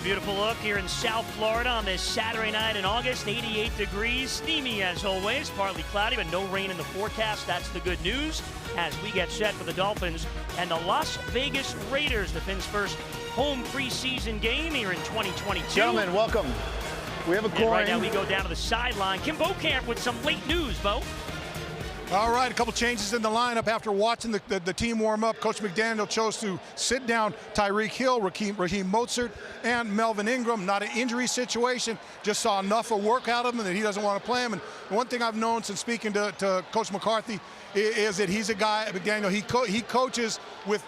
Beautiful look here in South Florida on this Saturday night in August. 88 degrees, steamy as always, partly cloudy, but no rain in the forecast. That's the good news as we get set for the Dolphins and the Las Vegas Raiders, the Fins' first home preseason game here in 2022. Gentlemen, welcome. We have a coin. Right now we go down to the sideline. Kim Bokamp with some late news, Bo. All right, a couple changes in the lineup after watching the team warm up. Coach McDaniel chose to sit down Tyreek Hill, Raheem Mostert, and Melvin Ingram. Not an injury situation, just saw enough of work out of him that he doesn't want to play him. And one thing I've known since speaking to Coach McCarthy is that he's a guy, McDaniel, he coaches with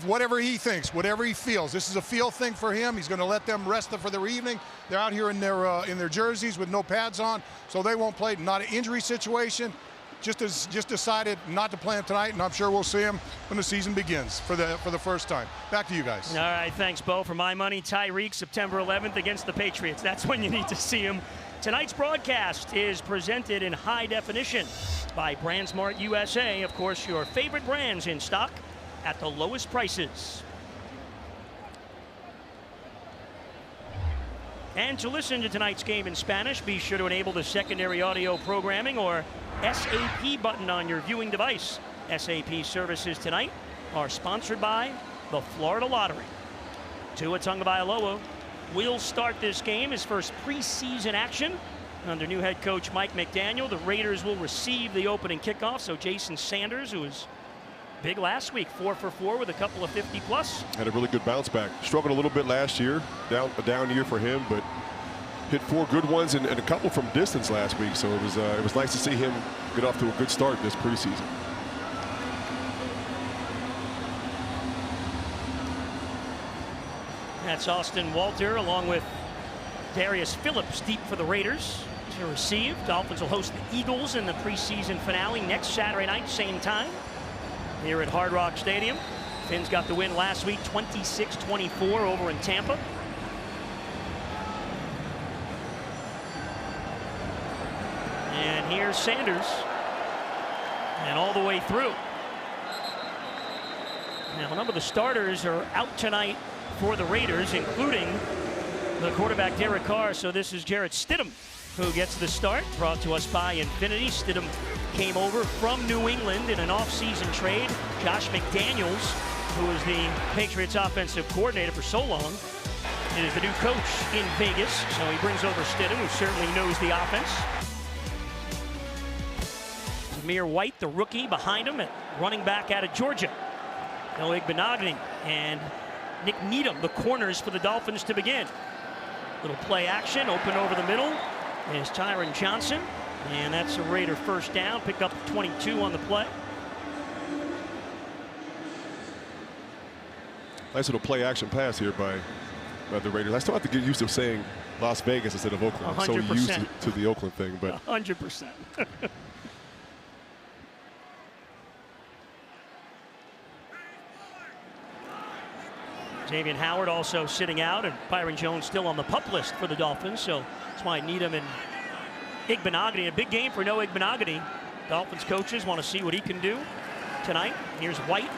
whatever he thinks, whatever he feels. This is a feel thing for him. He's going to let them rest for their evening. They're out here in their jerseys with no pads on, so they won't play. Not an injury situation. Just decided not to play him tonight, and I'm sure we'll see him when the season begins for the first time. Back to you guys. All right, thanks, Bo. For my money, Tyreek, September 11th against the Patriots. That's when you need to see him. Tonight's broadcast is presented in high definition by BrandSmart USA. Of course, your favorite brands in stock at the lowest prices. And to listen to tonight's game in Spanish, be sure to enable the secondary audio programming or SAP button on your viewing device. SAP services tonight are sponsored by the Florida Lottery. Tua Tagovailoa will start this game, his first preseason action under new head coach Mike McDaniel. The Raiders will receive the opening kickoff, so Jason Sanders, who was big last week, 4 for 4 with a couple of 50-plus. Had a really good bounce back. Struggled a little bit last year, a down year for him, but hit 4 good ones and a couple from distance last week. So it was nice to see him get off to a good start this preseason. That's Austin Walter along with Darius Phillips deep for the Raiders to receive. Dolphins will host the Eagles in the preseason finale next Saturday night, same time, here at Hard Rock Stadium. Fins got the win last week, 26-24 over in Tampa. And here's Sanders, and all the way through. Now, a number of the starters are out tonight for the Raiders, including the quarterback Derek Carr. So this is Jarrett Stidham who gets the start, brought to us by Infinity. Stidham came over from New England in an offseason trade. Josh McDaniels, who was the Patriots offensive coordinator for so long, is the new coach in Vegas. So he brings over Stidham, who certainly knows the offense. Zamir White, the rookie, behind him at running back out of Georgia. No Igbenogany and Nick Needham, the corners for the Dolphins to begin. Little play action, open over the middle is Tyron Johnson, and that's a Raider first down. Pick up 22 on the play. Nice little play action pass here by the Raiders. I still have to get used to saying Las Vegas instead of Oakland. 100%. I'm so used to the Oakland thing, but 100%. Xavier Howard also sitting out, and Byron Jones still on the PUP list for the Dolphins, so that's why Needham and Igbenogany. A big game for Noah Igbenogany. Dolphins coaches want to see what he can do tonight. Here's White.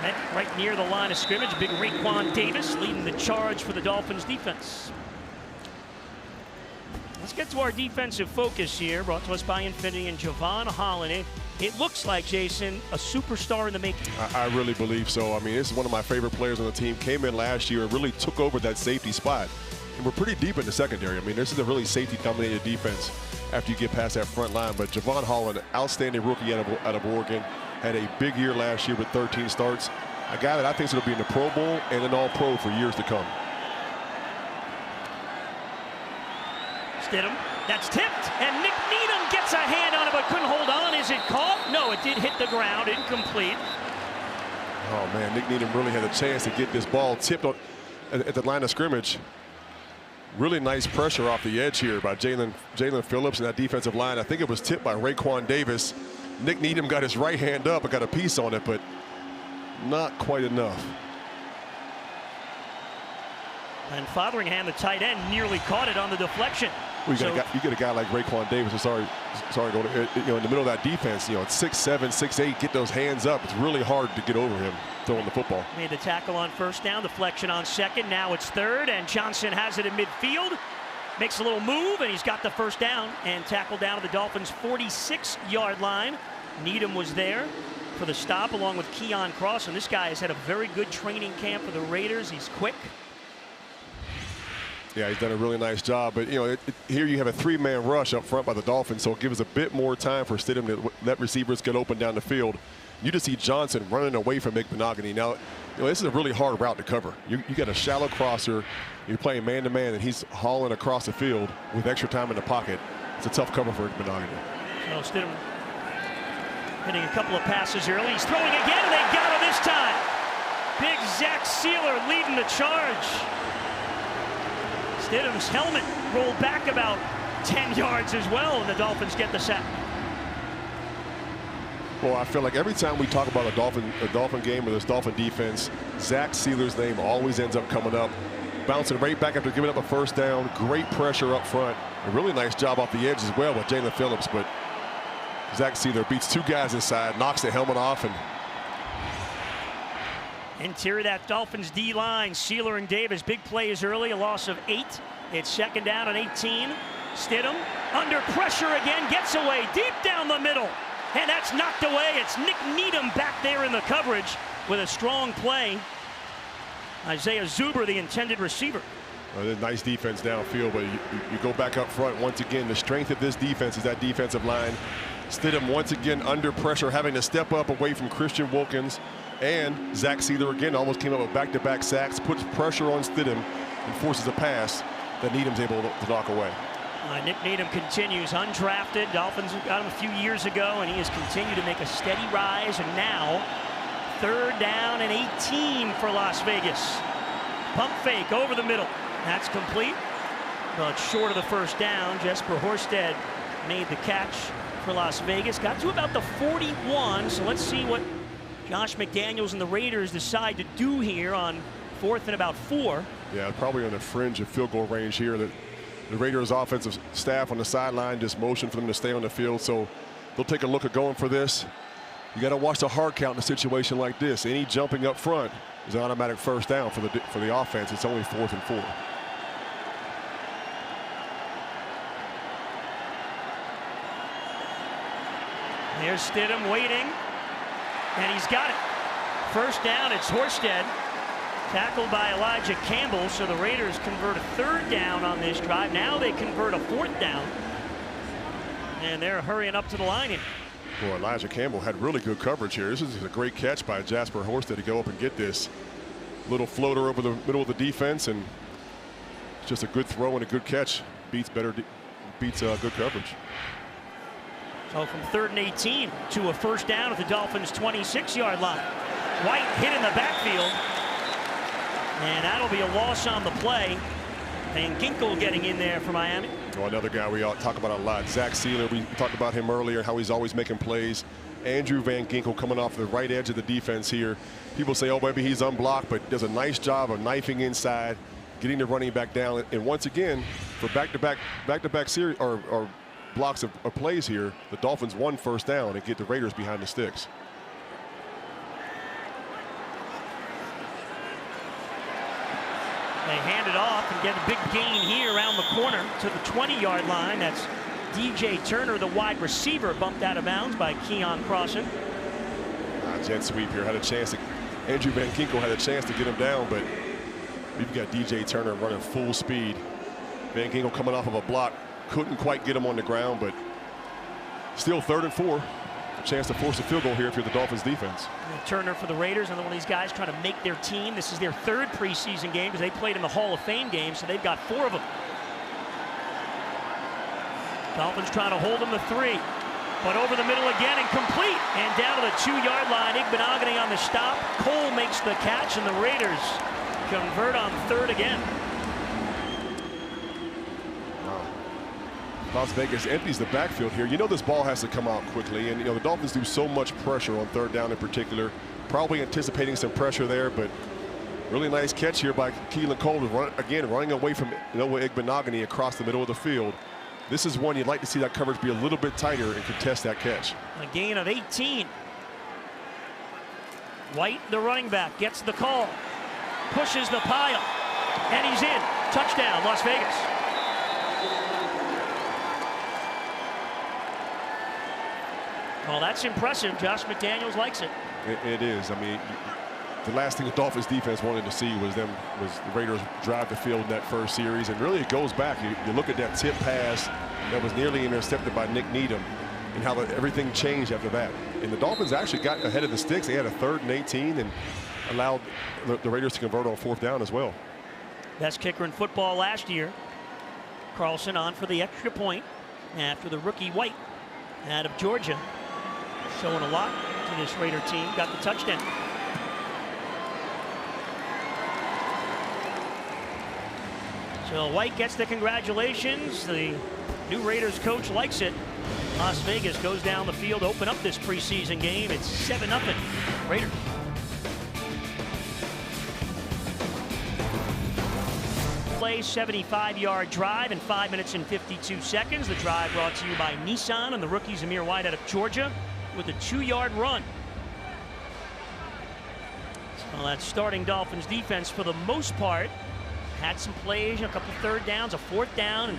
Met right near the line of scrimmage. Big Raekwon Davis leading the charge for the Dolphins defense. Let's get to our defensive focus here, brought to us by Infinity and Javon Holland. It looks like, Jason, a superstar in the making. I really believe so. I mean, this is one of my favorite players on the team. Came in last year and really took over that safety spot. And we're pretty deep in the secondary. I mean, this is a really safety-dominated defense after you get past that front line. But Javon Holland, outstanding rookie out of Oregon, had a big year last year with 13 starts. A guy that I think is going to be in the Pro Bowl and an All-Pro for years to come. Stidham, that's tipped, and Nick Needham gets a hand on it but couldn't hold on. Is it caught? No, it did hit the ground, incomplete. Oh man, Nick Needham really had a chance to get this ball tipped at the line of scrimmage. Really nice pressure off the edge here by Jalen Phillips and that defensive line. I think it was tipped by Raekwon Davis. Nick Needham got his right hand up and got a piece on it, but not quite enough. And Fotheringham, the tight end, nearly caught it on the deflection. Well, you get a guy like Raekwon Davis. Sorry, going in the middle of that defense. It's 6'7", 6'8". Get those hands up. It's really hard to get over him throwing the football. Made the tackle on first down, deflection on second. Now it's third, and Johnson has it in midfield. Makes a little move, and he's got the first down and tackled down to the Dolphins' 46-yard line. Needham was there for the stop along with Keon Cross, and this guy has had a very good training camp for the Raiders. He's quick. Yeah, he's done a really nice job. But, here you have a three-man rush up front by the Dolphins, so it gives a bit more time for Stidham to let receivers get open down the field. You just see Johnson running away from Igbenogany. Now, this is a really hard route to cover. You got a shallow crosser. You're playing man-to-man, and he's hauling across the field with extra time in the pocket. It's a tough cover for Igbenogany. So Stidham hitting a couple of passes early. He's throwing again, and they got him this time. Big Zach Sealer leading the charge. Stidham's helmet rolled back about 10 yards as well, and the Dolphins get the sack. Well, I feel like every time we talk about a Dolphin game or this Dolphin defense, Zach Sealer's name always ends up coming up. Bouncing right back after giving up a first down. Great pressure up front. A really nice job off the edge as well with Jalen Phillips, but Zach Sealer beats two guys inside, knocks the helmet off, and interior of that Dolphins D-line, Sealer and Davis. Big plays early, a loss of 8. It's second down and 18. Stidham under pressure again, gets away deep down the middle. And that's knocked away. It's Nick Needham back there in the coverage with a strong play. Isaiah Zuber, the intended receiver. Nice defense downfield, but you go back up front once again. The strength of this defense is that defensive line. Stidham once again under pressure, having to step up away from Christian Wilkins. And Zach Sealer again almost came up with back-to-back sacks, puts pressure on Stidham, and forces a pass that Needham's able to knock away. Nick Needham continues undrafted. Dolphins got him a few years ago, and he has continued to make a steady rise. And now, third down and 18 for Las Vegas. Pump fake over the middle. That's complete, but short of the first down. Jesper Horsted made the catch for Las Vegas. Got to about the 41, so let's see what Josh McDaniels and the Raiders decide to do here on 4th and about 4. Yeah, probably on the fringe of field goal range here. The Raiders offensive staff on the sideline just motioned for them to stay on the field, so they'll take a look at going for this. You got to watch the hard count in a situation like this. Any jumping up front is an automatic first down for the offense. It's only 4th and 4. There's Stidham waiting, and he's got it. First down, it's Horsted, tackled by Elijah Campbell, so the Raiders convert a third down on this drive. Now they convert a 4th down, and they're hurrying up to the line here. Well, Elijah Campbell had really good coverage here. This is a great catch by Jesper Horsted to go up and get this little floater over the middle of the defense, and it's just a good throw and a good catch. Beats good coverage. So from 3rd and 18 to a first down at the Dolphins' 26-yard line. White hit in the backfield, and that'll be a loss on the play. Van Ginkel getting in there for Miami. Oh, another guy we talk about a lot, Zach Sealer. We talked about him earlier, how he's always making plays. Andrew Van Ginkel coming off the right edge of the defense here. People say, oh, maybe he's unblocked, but does a nice job of knifing inside, getting the running back down. And once again, for back-to-back series or blocks of plays here, the Dolphins won first down and get the Raiders behind the sticks. They hand it off and get a big gain here around the corner to the 20-yard line. That's DJ Turner, the wide receiver, bumped out of bounds by Keon Crossen. Jet sweep here. Had a chance to, Andrew Van Ginkel had a chance to get him down, but we've got DJ Turner running full speed. Van Ginkel coming off of a block. Couldn't quite get him on the ground, but still 3rd and 4. A chance to force a field goal here if you're the Dolphins defense. Turner for the Raiders, another one of these guys trying to make their team. This is their 3rd preseason game because they played in the Hall of Fame game, so they've got 4 of them. Dolphins trying to hold them to 3, but over the middle again and complete. And down to the 2-yard line, Igbenogany on the stop. Cole makes the catch, and the Raiders convert on 3rd again. Las Vegas empties the backfield here. You know this ball has to come out quickly, and the Dolphins do so much pressure on 3rd down in particular. Probably anticipating some pressure there, but really nice catch here by Keelan Cole, running away from Noah Igbenogany across the middle of the field. this is one you'd like to see that coverage be a little bit tighter and contest that catch. A gain of 18. White, the running back, gets the call, pushes the pile, and he's in. Touchdown, Las Vegas. Well, that's impressive. Josh McDaniels likes it. It is. I mean, the last thing the Dolphins defense wanted to see was the Raiders drive the field in that first series, and really it goes back. You look at that tip pass that was nearly intercepted by Nick Needham, and how everything changed after that. And the Dolphins actually got ahead of the sticks. They had a 3rd and 18 and allowed the Raiders to convert on 4th down as well. Best kicker in football last year. Carlson on for the extra point after the rookie White out of Georgia. Showing a lot to this Raider team. Got the touchdown. So White gets the congratulations. The new Raiders coach likes it. Las Vegas goes down the field, open up this preseason game. It's 7-0 Raiders. Play 75-yard drive in 5 minutes and 52 seconds. The drive brought to you by Nissan and the rookie Zamir White out of Georgia with a 2-yard run. So that starting Dolphins defense for the most part had some plays, a couple 3rd downs, a 4th down, and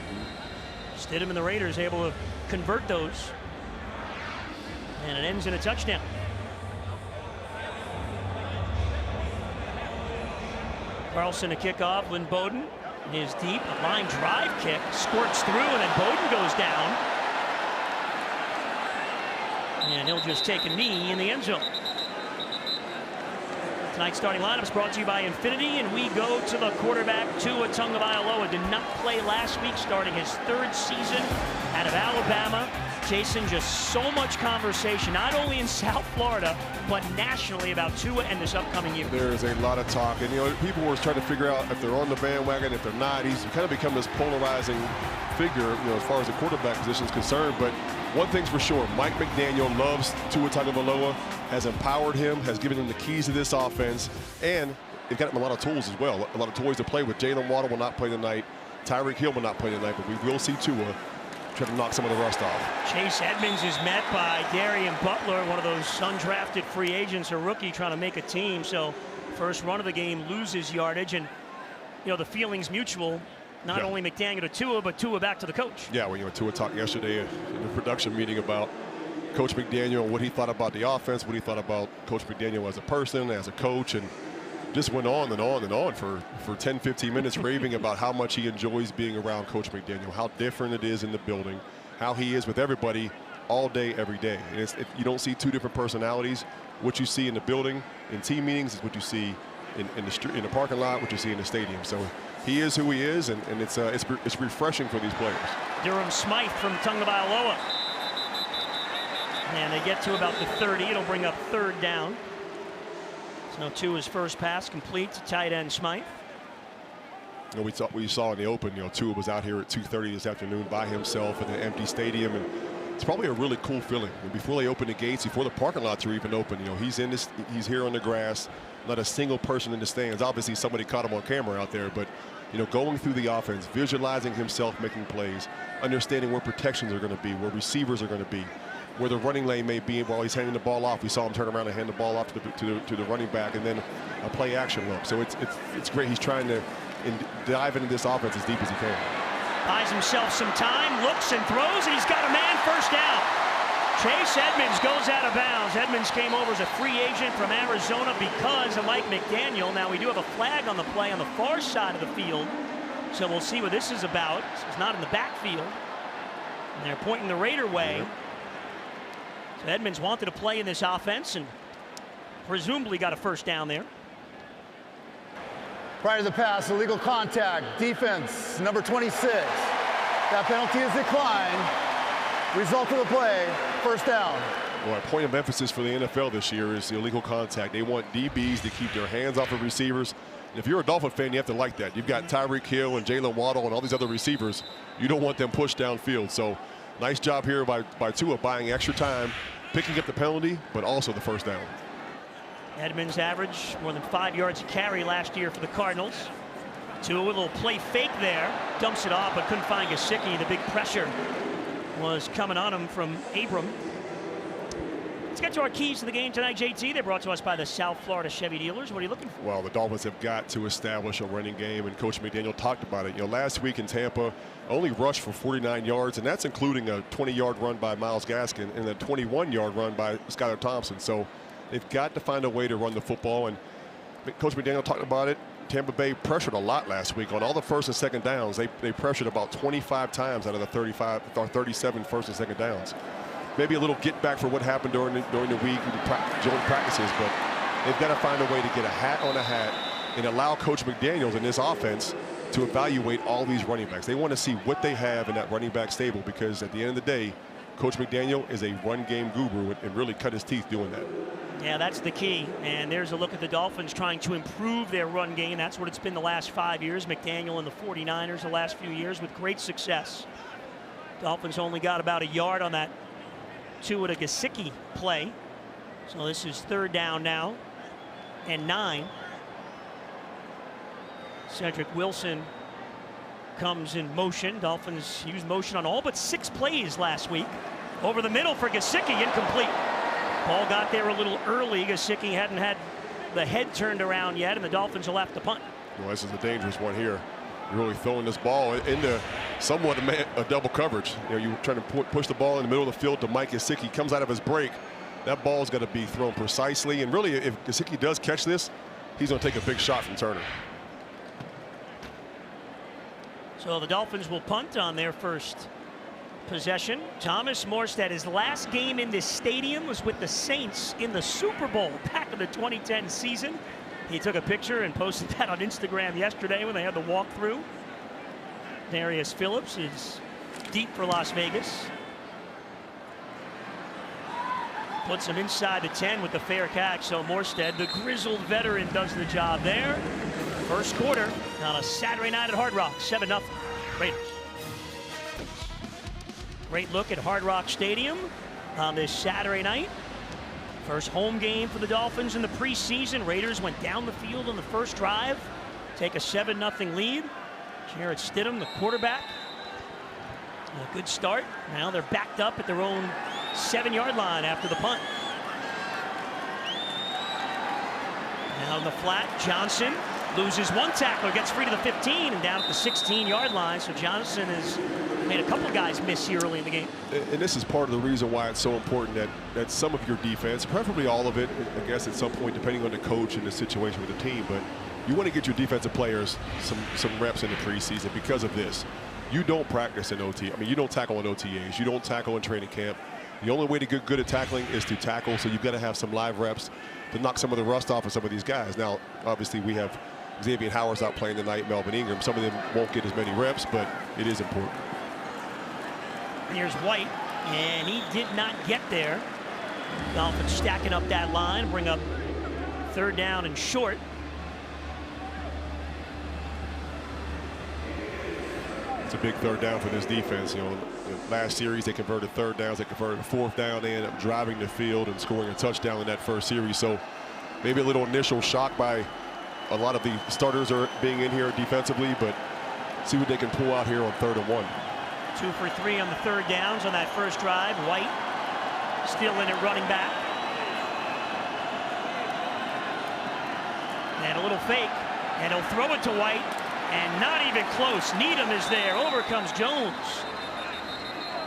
Stidham and the Raiders able to convert those. And it ends in a touchdown. Carlson a kickoff. Lynn Bowden is deep. A line drive kick squirts through, and then Bowden goes down. And he'll just take a knee in the end zone. Tonight's starting lineup is brought to you by Infinity, and we go to the quarterback. Tua Tagovailoa did not play last week, starting his 3rd season out of Alabama. Jason, just so much conversation, not only in South Florida, but nationally about Tua and this upcoming year. There is a lot of talk, and people were trying to figure out if they're on the bandwagon, if they're not. He's kind of become this polarizing figure, as far as the quarterback position is concerned. But one thing's for sure, Mike McDaniel loves Tua Tagovailoa, has empowered him, has given him the keys to this offense, and they've got him a lot of tools as well, a lot of toys to play with. Jalen Waddle will not play tonight. Tyreek Hill will not play tonight, but we will see Tua try to knock some of the rust off. Chase Edmonds is met by Darian Butler, one of those undrafted free agents, a rookie trying to make a team. So first run of the game loses yardage, and the feeling's mutual. Not only McDaniel to Tua, but Tua back to the coach. Yeah, well, Tua talked yesterday in the production meeting about Coach McDaniel and what he thought about the offense, what he thought about Coach McDaniel as a person, as a coach, and just went on and on and on for 10, 15 minutes raving about how much he enjoys being around Coach McDaniel, how different it is in the building, how he is with everybody all day, every day. And you don't see 2 different personalities. What you see in the building, in team meetings, is what you see in the street, in the parking lot, what you see in the stadium. So he is who he is, and it's refreshing for these players. Durham Smythe from Tagovailoa. And they get to about the 30. It'll bring up 3rd down. So Tua's first pass complete to tight end Smythe. We saw in the open, Tua was out here at 2:30 this afternoon by himself in an empty stadium, and it's probably a really cool feeling. And before they open the gates, before the parking lots are even open, he's here on the grass, not a single person in the stands. Obviously, somebody caught him on camera out there, but going through the offense, visualizing himself making plays, understanding where protections are going to be, where receivers are going to be, where the running lane may be while he's handing the ball off. We saw him turn around and hand the ball off to the running back, and then a play action look. So it's great. He's trying to dive into this offense as deep as he can. Buys himself some time, looks and throws, and he's got a man. First down. Chase Edmonds goes out of bounds. Edmonds came over as a free agent from Arizona because of Mike McDaniel. Now we do have a flag on the play on the far side of the field, so we'll see what this is about. It's not in the backfield, and they're pointing the Raider way. So Edmonds wanted to play in this offense and presumably got a first down there. Prior to the pass, illegal contact, defense, number 26. That penalty is declined. Result of the play, first down. Well, a point of emphasis for the NFL this year is the illegal contact. They want DBs to keep their hands off of receivers. And if you're a Dolphin fan, you have to like that. You've got Tyreek Hill and Jalen Waddle and all these other receivers. You don't want them pushed downfield. So nice job here by Tua buying extra time, picking up the penalty, but also the first down. Edmonds averaged more than 5 yards a carry last year for the Cardinals. Tua with a little play fake there. Dumps it off, but couldn't find Gesicki. The big pressure was coming on him from Abram. Let's get to our keys to the game tonight, JT. They're brought to us by the South Florida Chevy dealers. What are you looking for? Well, the Dolphins have got to establish a running game, and Coach McDaniel talked about it. You know, last week in Tampa, only rushed for 49 yards, and that's including a 20-yard run by Myles Gaskin and a 21-yard run by Skylar Thompson. So they've got to find a way to run the football, and Coach McDaniel talked about it. Tampa Bay pressured a lot last week on all the first and second downs. They pressured about 25 times out of the 35 or 37 first and second downs. Maybe a little get back for what happened during the week during practices, but they've got to find a way to get a hat on a hat and allow Coach McDaniels in this offense to evaluate all these running backs. They want to see what they have in that running back stable, because at the end of the day, Coach McDaniel is a run game guru and really cut his teeth doing that. Yeah, that's the key. And there's a look at the Dolphins trying to improve their run game. That's what it's been the last 5 years. McDaniel and the 49ers the last few years with great success. Dolphins only got about a yard on that Tua to Gesicki play. So this is 3rd down now and 9. Cedric Wilson comes in motion. Dolphins used motion on all but 6 plays last week. Over the middle for Gesicki, incomplete. Ball got there a little early. Gesicki hadn't had the head turned around yet, and the Dolphins will have to punt. Well, this is a dangerous one here. You're really throwing this ball into somewhat a double coverage. You know, you're trying to push the ball in the middle of the field to Mike Gesicki. Comes out of his break. That ball's got to be thrown precisely. And really, if Gesicki does catch this, he's going to take a big shot from Turner. So the Dolphins will punt on their first possession. Thomas Morstead, his last game in this stadium was with the Saints in the Super Bowl back in the 2010 season. He took a picture and posted that on Instagram yesterday when they had the walkthrough. Darius Phillips is deep for Las Vegas. Puts him inside the 10 with the fair catch. So Morstead, the grizzled veteran, does the job there. First quarter on a Saturday night at Hard Rock, 7-0 Raiders. Great look at Hard Rock Stadium on this Saturday night. First home game for the Dolphins in the preseason. Raiders went down the field on the first drive, take a 7-0 lead. Jarrett Stidham, the quarterback. A good start. Now they're backed up at their own 7-yard line after the punt. Now in the flat, Johnson loses one tackler, gets free to the 15 and down at the 16-yard line. So Johnson has made a couple guys miss here early in the game. And this is part of the reason why it's so important that some of your defense, preferably all of it, I guess at some point, depending on the coach and the situation with the team, but you want to get your defensive players some reps in the preseason because of this. You don't practice in OT. I mean, you don't tackle in OTAs. You don't tackle in training camp. The only way to get good at tackling is to tackle, so you've got to have some live reps to knock some of the rust off of some of these guys. Now, obviously, we have Xavier Howard's out playing tonight, Melvin Ingram. Some of them won't get as many reps, but it is important. Here's White, and he did not get there. Dolphins stacking up that line, bring up 3rd down and short. It's a big 3rd down for this defense. You know, last series they converted 3rd downs, they converted a 4th down. They ended up driving the field and scoring a touchdown in that first series. So maybe a little initial shock by a lot of the starters are being in here defensively, but see what they can pull out here on 3rd and 1. 2 for 3 on the 3rd downs on that first drive. White still in it, running back. And a little fake, and he'll throw it to White, and not even close. Needham is there. Over comes Jones.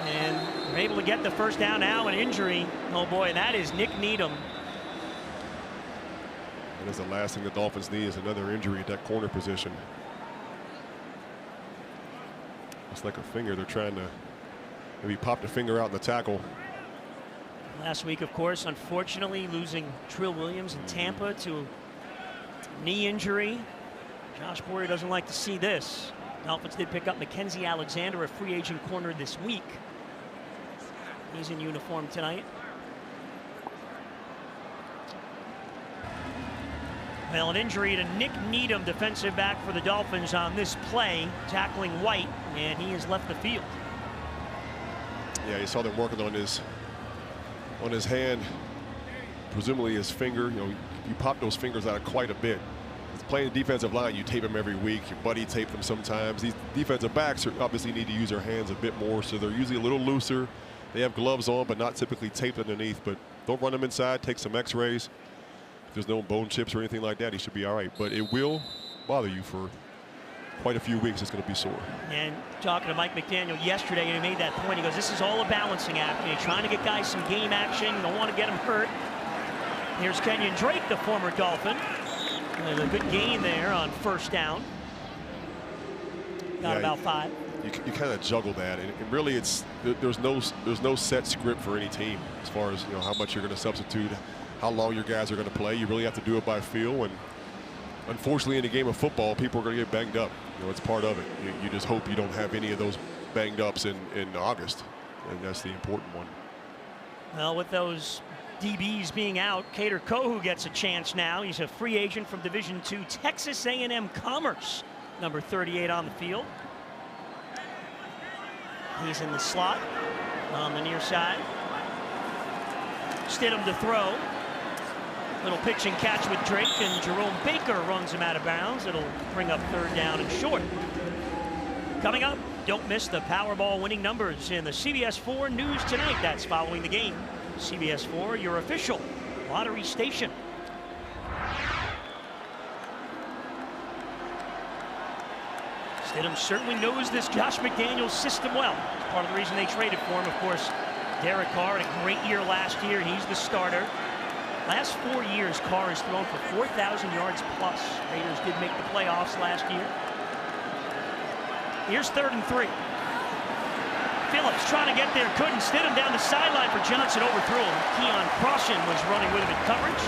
And they're able to get the first down now. An injury. Oh boy, that is Nick Needham. That is the last thing the Dolphins need, is another injury at that corner position. It's like a finger. They're trying to maybe pop the finger out in the tackle. Last week, of course, unfortunately, losing Trill Williams in Tampa to knee injury. Josh Boyer doesn't like to see this. Dolphins did pick up Mackenzie Alexander, a free agent corner, this week. He's in uniform tonight. Well, an injury to Nick Needham, defensive back for the Dolphins, on this play, tackling White, and he has left the field. Yeah, you saw them working on his hand, presumably his finger. You know, you pop those fingers out quite a bit. Playing defensive line, you tape them every week. Your buddy tape them sometimes. These defensive backs obviously need to use their hands a bit more, so they're usually a little looser. They have gloves on, but not typically taped underneath. But don't run them inside. Take some X-rays. If there's no bone chips or anything like that, he should be all right. But it will bother you for quite a few weeks. It's going to be sore. And talking to Mike McDaniel yesterday, and he made that point. He goes, this is all a balancing act. You're trying to get guys some game action. You don't want to get them hurt. Here's Kenyon Drake, the former Dolphin. A good gain there on first down. Got about 5. You kind of juggle that, and really there's no set script for any team as far as how much you're going to substitute, how long your guys are going to play. You really have to do it by feel, and unfortunately in a game of football, people are going to get banged up. It's part of it. You just hope you don't have any of those banged ups in August, and that's the important one. Well, with those DBs being out, Kader Kohu gets a chance now. He's a free agent from Division II Texas A&M Commerce, number 38 on the field. He's in the slot on the near side. Stidham to throw. Little pitch and catch with Drake, and Jerome Baker runs him out of bounds. It'll bring up 3rd down and short. Coming up, don't miss the Powerball winning numbers in the CBS 4 News Tonight. That's following the game. CBS 4, your official lottery station. Stidham certainly knows this Josh McDaniels system well. It's part of the reason they traded for him. Of course, Derek Carr had a great year last year. He's the starter. Last 4 years, Carr has thrown for 4,000 yards plus. Raiders did make the playoffs last year. Here's 3rd and 3. Phillips trying to get there, couldn't. Stidham down the sideline for Johnson, overthrew him. Keon Crossan was running with him in coverage,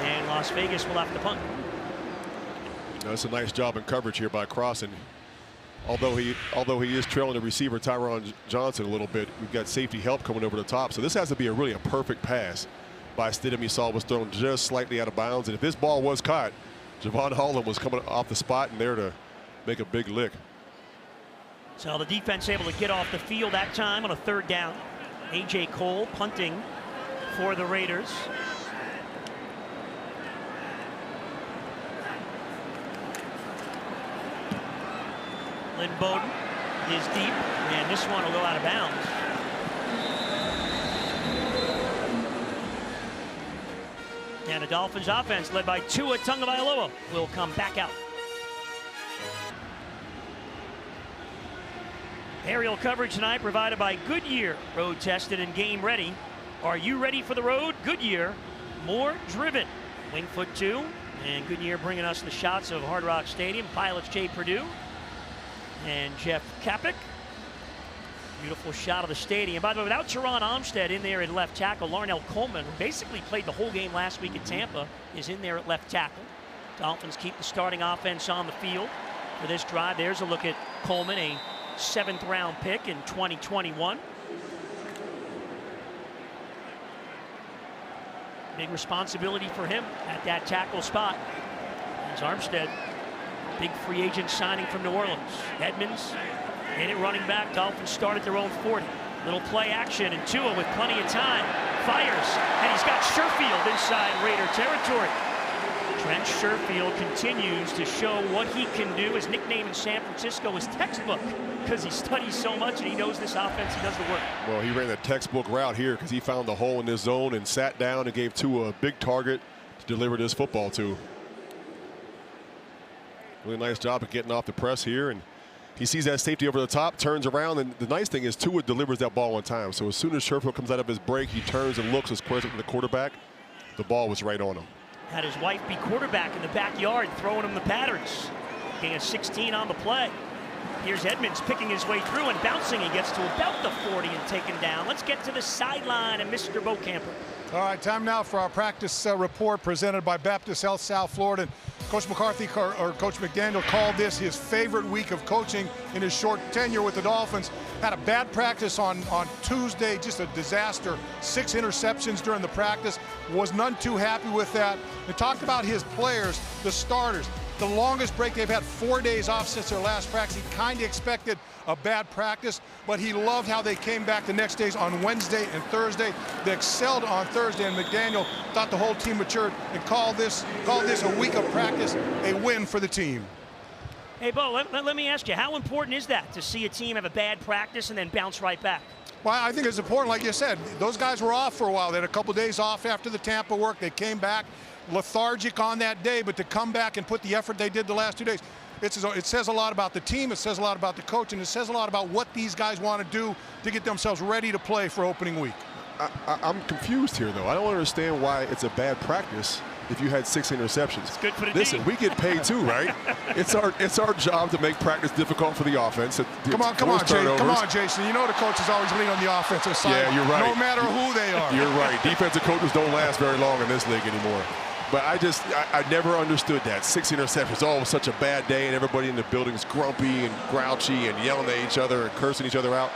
and Las Vegas will have to punt. That's a nice job in coverage here by Crossan. Although he is trailing the receiver Tyron Johnson a little bit, we've got safety help coming over the top. So this has to be really a perfect pass by Stidham. You saw was thrown just slightly out of bounds, and if this ball was caught, Javon Holland was coming off the spot and there to make a big lick. So the defense able to get off the field that time on a 3rd down. A.J. Cole punting for the Raiders. Lynn Bowden is deep, and this one will go out of bounds. And the Dolphins offense led by Tua Tagovailoa will come back out. Aerial coverage tonight provided by Goodyear. Road tested and game ready. Are you ready for the road? Goodyear, more driven. Wingfoot 2, and Goodyear bringing us the shots of Hard Rock Stadium. Pilots Jay Purdue and Jeff Kapik. Beautiful shot of the stadium. By the way, without Teron Armstead in there at left tackle, Larnell Coleman, who basically played the whole game last week at Tampa, is in there at left tackle. Dolphins keep the starting offense on the field for this drive. There's a look at Coleman, a 7th round pick in 2021. Big responsibility for him at that tackle spot. There's Armstead, big free agent signing from New Orleans. Edmonds in it, running back. Dolphins start at their own 40. Little play action, and Tua with plenty of time fires, and he's got Sherfield inside Raider territory. Trent Sherfield continues to show what he can do. His nickname in San Francisco is textbook, because he studies so much and he knows this offense, he does the work. Well, he ran the textbook route here because he found the hole in this zone and sat down and gave Tua a big target to deliver this football to. Really nice job of getting off the press here, and he sees that safety over the top, turns around, and the nice thing is Tua delivers that ball on time. So as soon as Sherfield comes out of his break, he turns and looks as close to the quarterback. The ball was right on him. Had his wife be quarterback in the backyard, throwing him the patterns. Getting a 16 on the play. Here's Edmonds picking his way through and bouncing. He gets to about the 40 and taken down. Let's get to the sideline and Mr. Bocamper. All right, time now for our practice report presented by Baptist Health South Florida. Coach McCarthy, or Coach McDaniel, called this his favorite week of coaching in his short tenure with the Dolphins. Had a bad practice on Tuesday, just a disaster. 6 interceptions during the practice. Was none too happy with that. He talked about his players, the starters. the longest break they've had, 4 days off since their last practice. He kind of expected a bad practice, but he loved how they came back the next days on Wednesday and Thursday. They excelled on Thursday, and McDaniel thought the whole team matured and called this a week of practice a win for the team. Hey, Bo, let me ask you, how important is that to see a team have a bad practice and then bounce right back? Well, I think it's important, like you said. Those guys were off for a while. They had a couple days off after the Tampa work. They came back lethargic on that day, but to come back and put the effort they did the last 2 days, it says a lot about the team, it says a lot about the coach, and it says a lot about what these guys want to do to get themselves ready to play for opening week. I'm confused here, though. I don't understand why it's a bad practice if you had 6 interceptions. It's good for the Listen, team. we get paid too, right? It's our job to make practice difficult for the offense. Come on, Jason. You know the coaches always lean on the offensive side. Yeah, you're right. No matter who they are. You're right. Defensive coaches don't last very long in this league anymore. But I never understood that. 6 interceptions. Oh, it was such a bad day, and everybody in the building's grumpy and grouchy and yelling at each other and cursing each other out.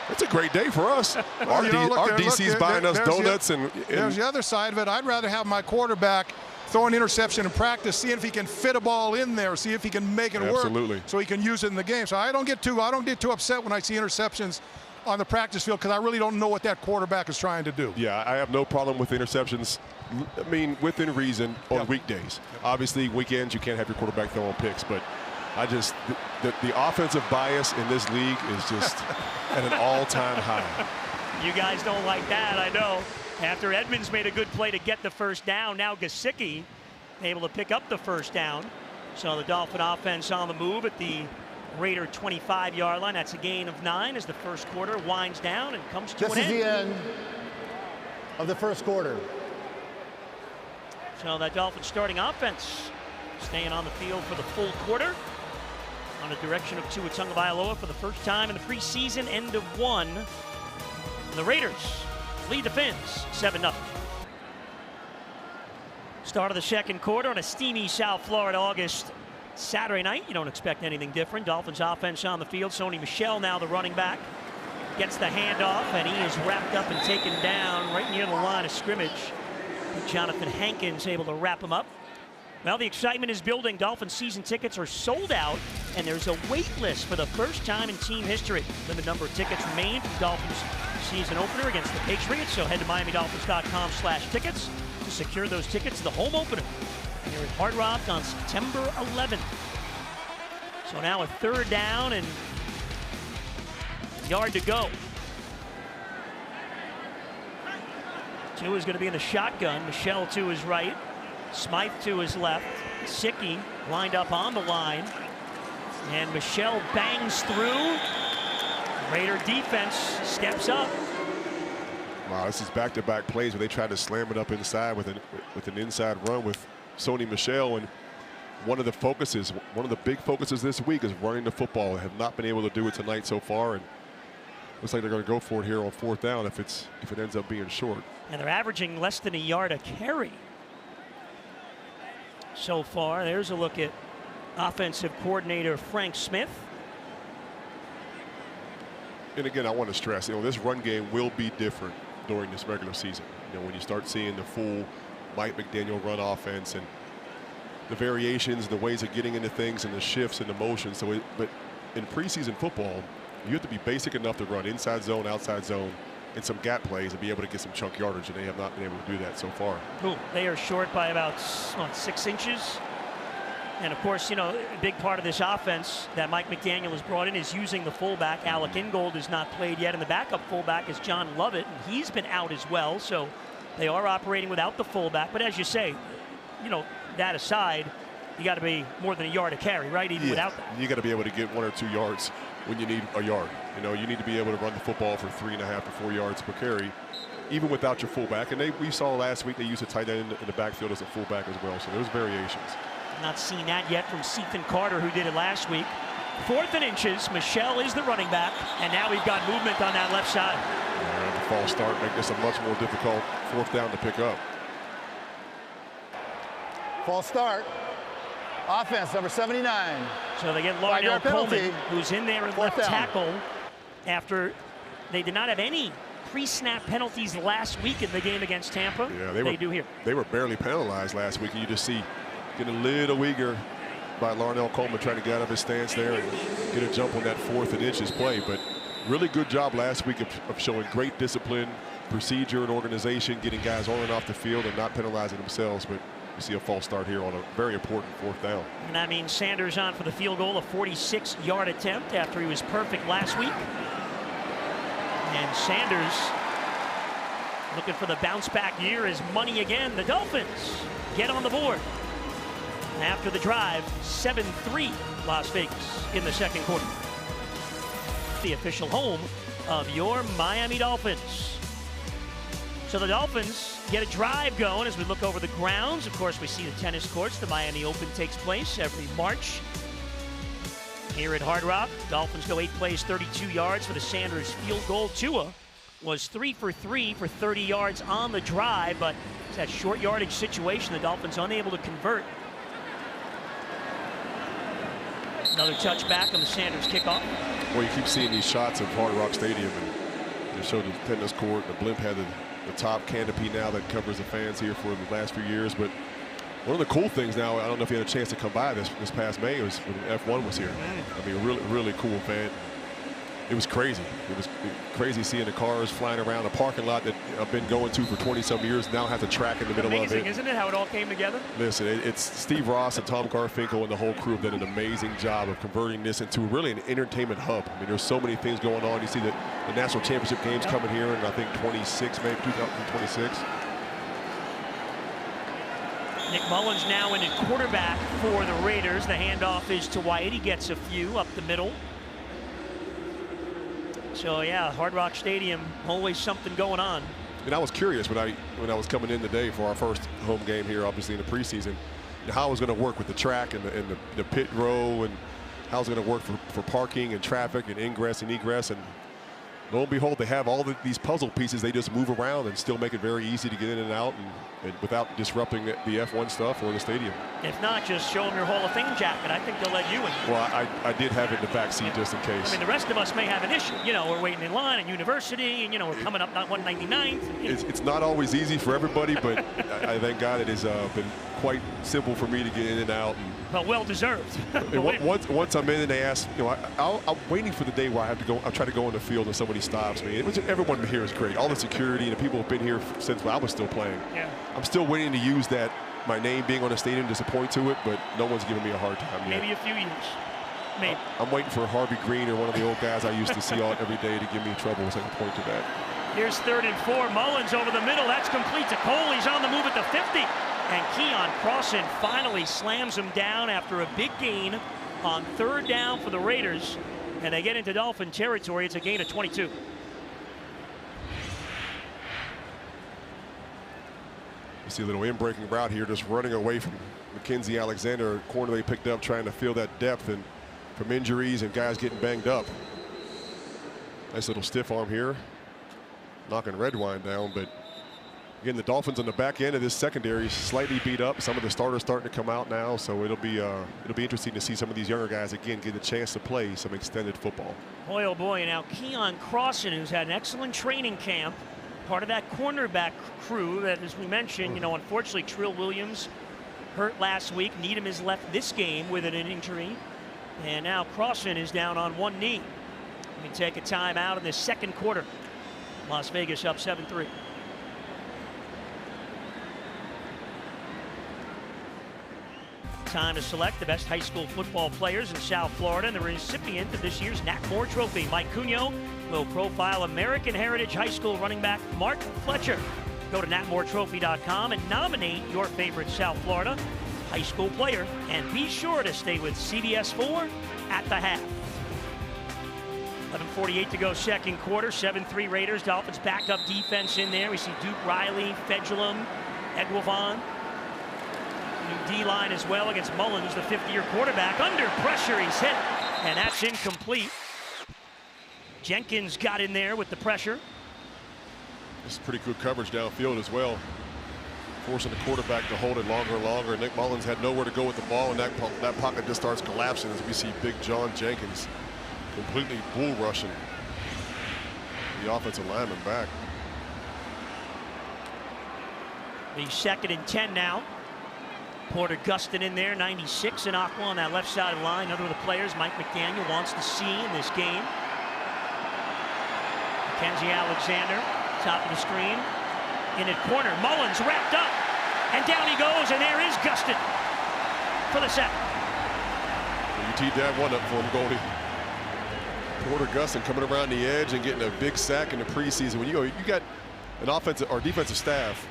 It's a great day for us. Our DC's buying us donuts. There's the other side of it. I'd rather have my quarterback throw an interception in practice, see if he can fit a ball in there, see if he can make it work, so he can use it in the game. So I don't get too upset when I see interceptions on the practice field, because I really don't know what that quarterback is trying to do. Yeah, I have no problem with interceptions. I mean, within reason on weekdays. Obviously, weekends you can't have your quarterback throwing picks, but the offensive bias in this league is just at an all-time high. You guys don't like that, I know. After Edmonds made a good play to get the first down, now Gesicki able to pick up the first down. So the Dolphin offense on the move at the Raider 25-yard line. That's a gain of 9 as the first quarter winds down and comes to an end. This is the end of the first quarter. So that Dolphins starting offense staying on the field for the full quarter on the direction of Tua Tagovailoa for the first time in the preseason, end of 1. And the Raiders lead the Fins 7-0. Start of the second quarter on a steamy South Florida August Saturday night. You don't expect anything different. Dolphins offense on the field. Sony Michel now the running back. Gets the handoff, and he is wrapped up and taken down right near the line of scrimmage. Jonathan Hankins able to wrap him up. Well, the excitement is building. Dolphins season tickets are sold out, and there's a wait list for the first time in team history. Limited number of tickets remain for Dolphins season opener against the Patriots, so head to MiamiDolphins.com/tickets to secure those tickets to the home opener here at Hard Rock on September 11th. So now a third down and yard to go. Tua is going to be in the shotgun. Michel to his right. Smythe to his left. Gesicki lined up on the line. And Michel bangs through. Raider defense steps up. Wow, this is back-to-back plays where they try to slam it up inside with an inside run with Sony Michel. And one of the big focuses this week is running the football. They have not been able to do it tonight so far. And looks like they're going to go for it here on 4th down if it ends up being short. And they're averaging less than a yard a carry so far. There's a look at offensive coordinator Frank Smith. And again, I want to stress, this run game will be different during this regular season. When you start seeing the full Mike McDaniel run offense and the variations, the ways of getting into things and the shifts and the motions. But in preseason football, you have to be basic enough to run inside zone, outside zone, and some gap plays and be able to get some chunk yardage, and they have not been able to do that so far. Ooh, they are short by about 6 inches. And of course, a big part of this offense that Mike McDaniel has brought in is using the fullback. Alec Ingold has not played yet, and the backup fullback is John Lovett, and he's been out as well. So they are operating without the fullback. But as you say, that aside, you got to be more than a yard a carry, right? Even without that. You got to be able to get 1 or 2 yards when you need a yard. You need to be able to run the football for 3.5 to 4 yards per carry, even without your fullback. And we saw last week they used a tight end in the backfield as a fullback as well. So there's variations. Not seen that yet from Sethan Carter, who did it last week. 4th and inches. Michel is the running back, and now we've got movement on that left side. And the false start make this a much more difficult 4th down to pick up. False start. Offense, number 79. So they get Larnell Coleman, who's in there at left tackle after they did not have any pre-snap penalties last week in the game against Tampa. Yeah, they do here. They were barely penalized last week, and you just see getting a little eager by Larnell Coleman trying to get out of his stance there and get a jump on that 4th and inches play. But really good job last week of showing great discipline, procedure, and organization, getting guys on and off the field and not penalizing themselves. But you see a false start here on a very important 4th down. And that means Sanders on for the field goal, a 46-yard attempt after he was perfect last week. And Sanders looking for the bounce-back year is money again. The Dolphins get on the board. After the drive, 7-3 Las Vegas in the second quarter. The official home of your Miami Dolphins. So the Dolphins get a drive going as we look over the grounds. Of course, we see the tennis courts. The Miami Open takes place every March here at Hard Rock. Dolphins go 8 plays, 32 yards for the Sanders field goal. Tua was 3 for 3 for 30 yards on the drive, but it's that short yardage situation. The Dolphins unable to convert. Another touchback on the Sanders kickoff. Well, you keep seeing these shots of Hard Rock Stadium, and they show the tennis court. The blimp had the top canopy now that covers the fans here for the last few years. But one of the cool things now, I don't know if you had a chance to come by this past May, was when F1 was here. I mean, really cool event. It was crazy. It was crazy seeing the cars flying around a parking lot that I've been going to for 20-some years. Now has a track in the middle of it. Amazing, isn't it, how it all came together? Listen, it's Steve Ross and Tom Garfinkel and the whole crew have done an amazing job of converting this into really an entertainment hub. I mean, there's so many things going on. You see the national championship games coming here in, I think, 26, maybe 2026. Nick Mullins now in at quarterback for the Raiders. The handoff is to White. He gets a few up the middle. So yeah, Hard Rock Stadium, always something going on. And I was curious when I was coming in today for our first home game here, obviously in the preseason, how it was going to work with the track and the pit row, and how it's going to work for parking and traffic and ingress and egress. And lo and behold, they have all these puzzle pieces. They just move around and still make it very easy to get in and out, and without disrupting the F1 stuff or the stadium. If not, just show them your Hall of Fame jacket. I think they'll let you in. Well, I did have it in the back seat just in case. I mean, the rest of us may have an issue. You know, we're waiting in line at university, and, you know, we're coming up not 199th. It's not always easy for everybody, but I thank God it has been quite simple for me to get in and out. Well deserved. Once I'm in and they ask, you know, I'm waiting for the day where I have to go. I try to go in the field and somebody stops me. Everyone here is great. All the security and the people have been here since I was still playing. Yeah. I'm still waiting to use that, my name being on the stadium, to point to it, but no one's giving me a hard time yet. Maybe a few years. Maybe. I'm waiting for Harvey Green or one of the old guys I used to see every day to give me trouble so I can point to that. Here's 3rd and 4. Mullins over the middle. That's complete to Cole. He's on the move at the 50. And Keon Crossan finally slams him down after a big gain on 3rd down for the Raiders. And they get into Dolphin territory. It's a gain of 22. You see a little in-breaking route here, just running away from Mackenzie Alexander, a corner they picked up, trying to fill that depth and from injuries and guys getting banged up. Nice little stiff arm here, knocking Redwine down. But again, the Dolphins on the back end of this secondary slightly beat up. Some of the starters starting to come out now, so it'll be interesting to see some of these younger guys again get a chance to play some extended football. Boy, oh boy! Now Keon Crossan, who's had an excellent training camp, part of that cornerback crew that, as we mentioned, you know, unfortunately Trill Williams hurt last week. Needham has left this game with an injury, and now Crossan is down on one knee. We take a time out in the second quarter. Las Vegas up 7-3. Time to select the best high school football players in South Florida, and the recipient of this year's Nat Moore Trophy, Mike Cunio, will profile American Heritage High School running back Mark Fletcher. Go to natmoretrophy.com and nominate your favorite South Florida high school player, and be sure to stay with CBS 4 at the half. 11:48 to go, second quarter. 7-3 Raiders. Dolphins backed up defense in there. We see Duke Riley, Fedulum, Egwavon. New D-line as well against Mullins, the 50-year quarterback. Under pressure, he's hit, and that's incomplete. Jenkins got in there with the pressure. This is pretty good coverage downfield as well, forcing the quarterback to hold it longer and longer. Nick Mullins had nowhere to go with the ball, and that pocket just starts collapsing as we see big John Jenkins completely bull rushing the offensive lineman back. The 2nd and 10 now. Porter Gustin in there, 96 in Aqua on that left side of the line. Another of the players Mike McDaniel wants to see in this game. Mackenzie Alexander, top of the screen. In at corner, Mullins wrapped up. And down he goes, and there is Gustin for the set. You teed that one up for him, Goldie. Porter Gustin coming around the edge and getting a big sack in the preseason. When you got an offensive or defensive staff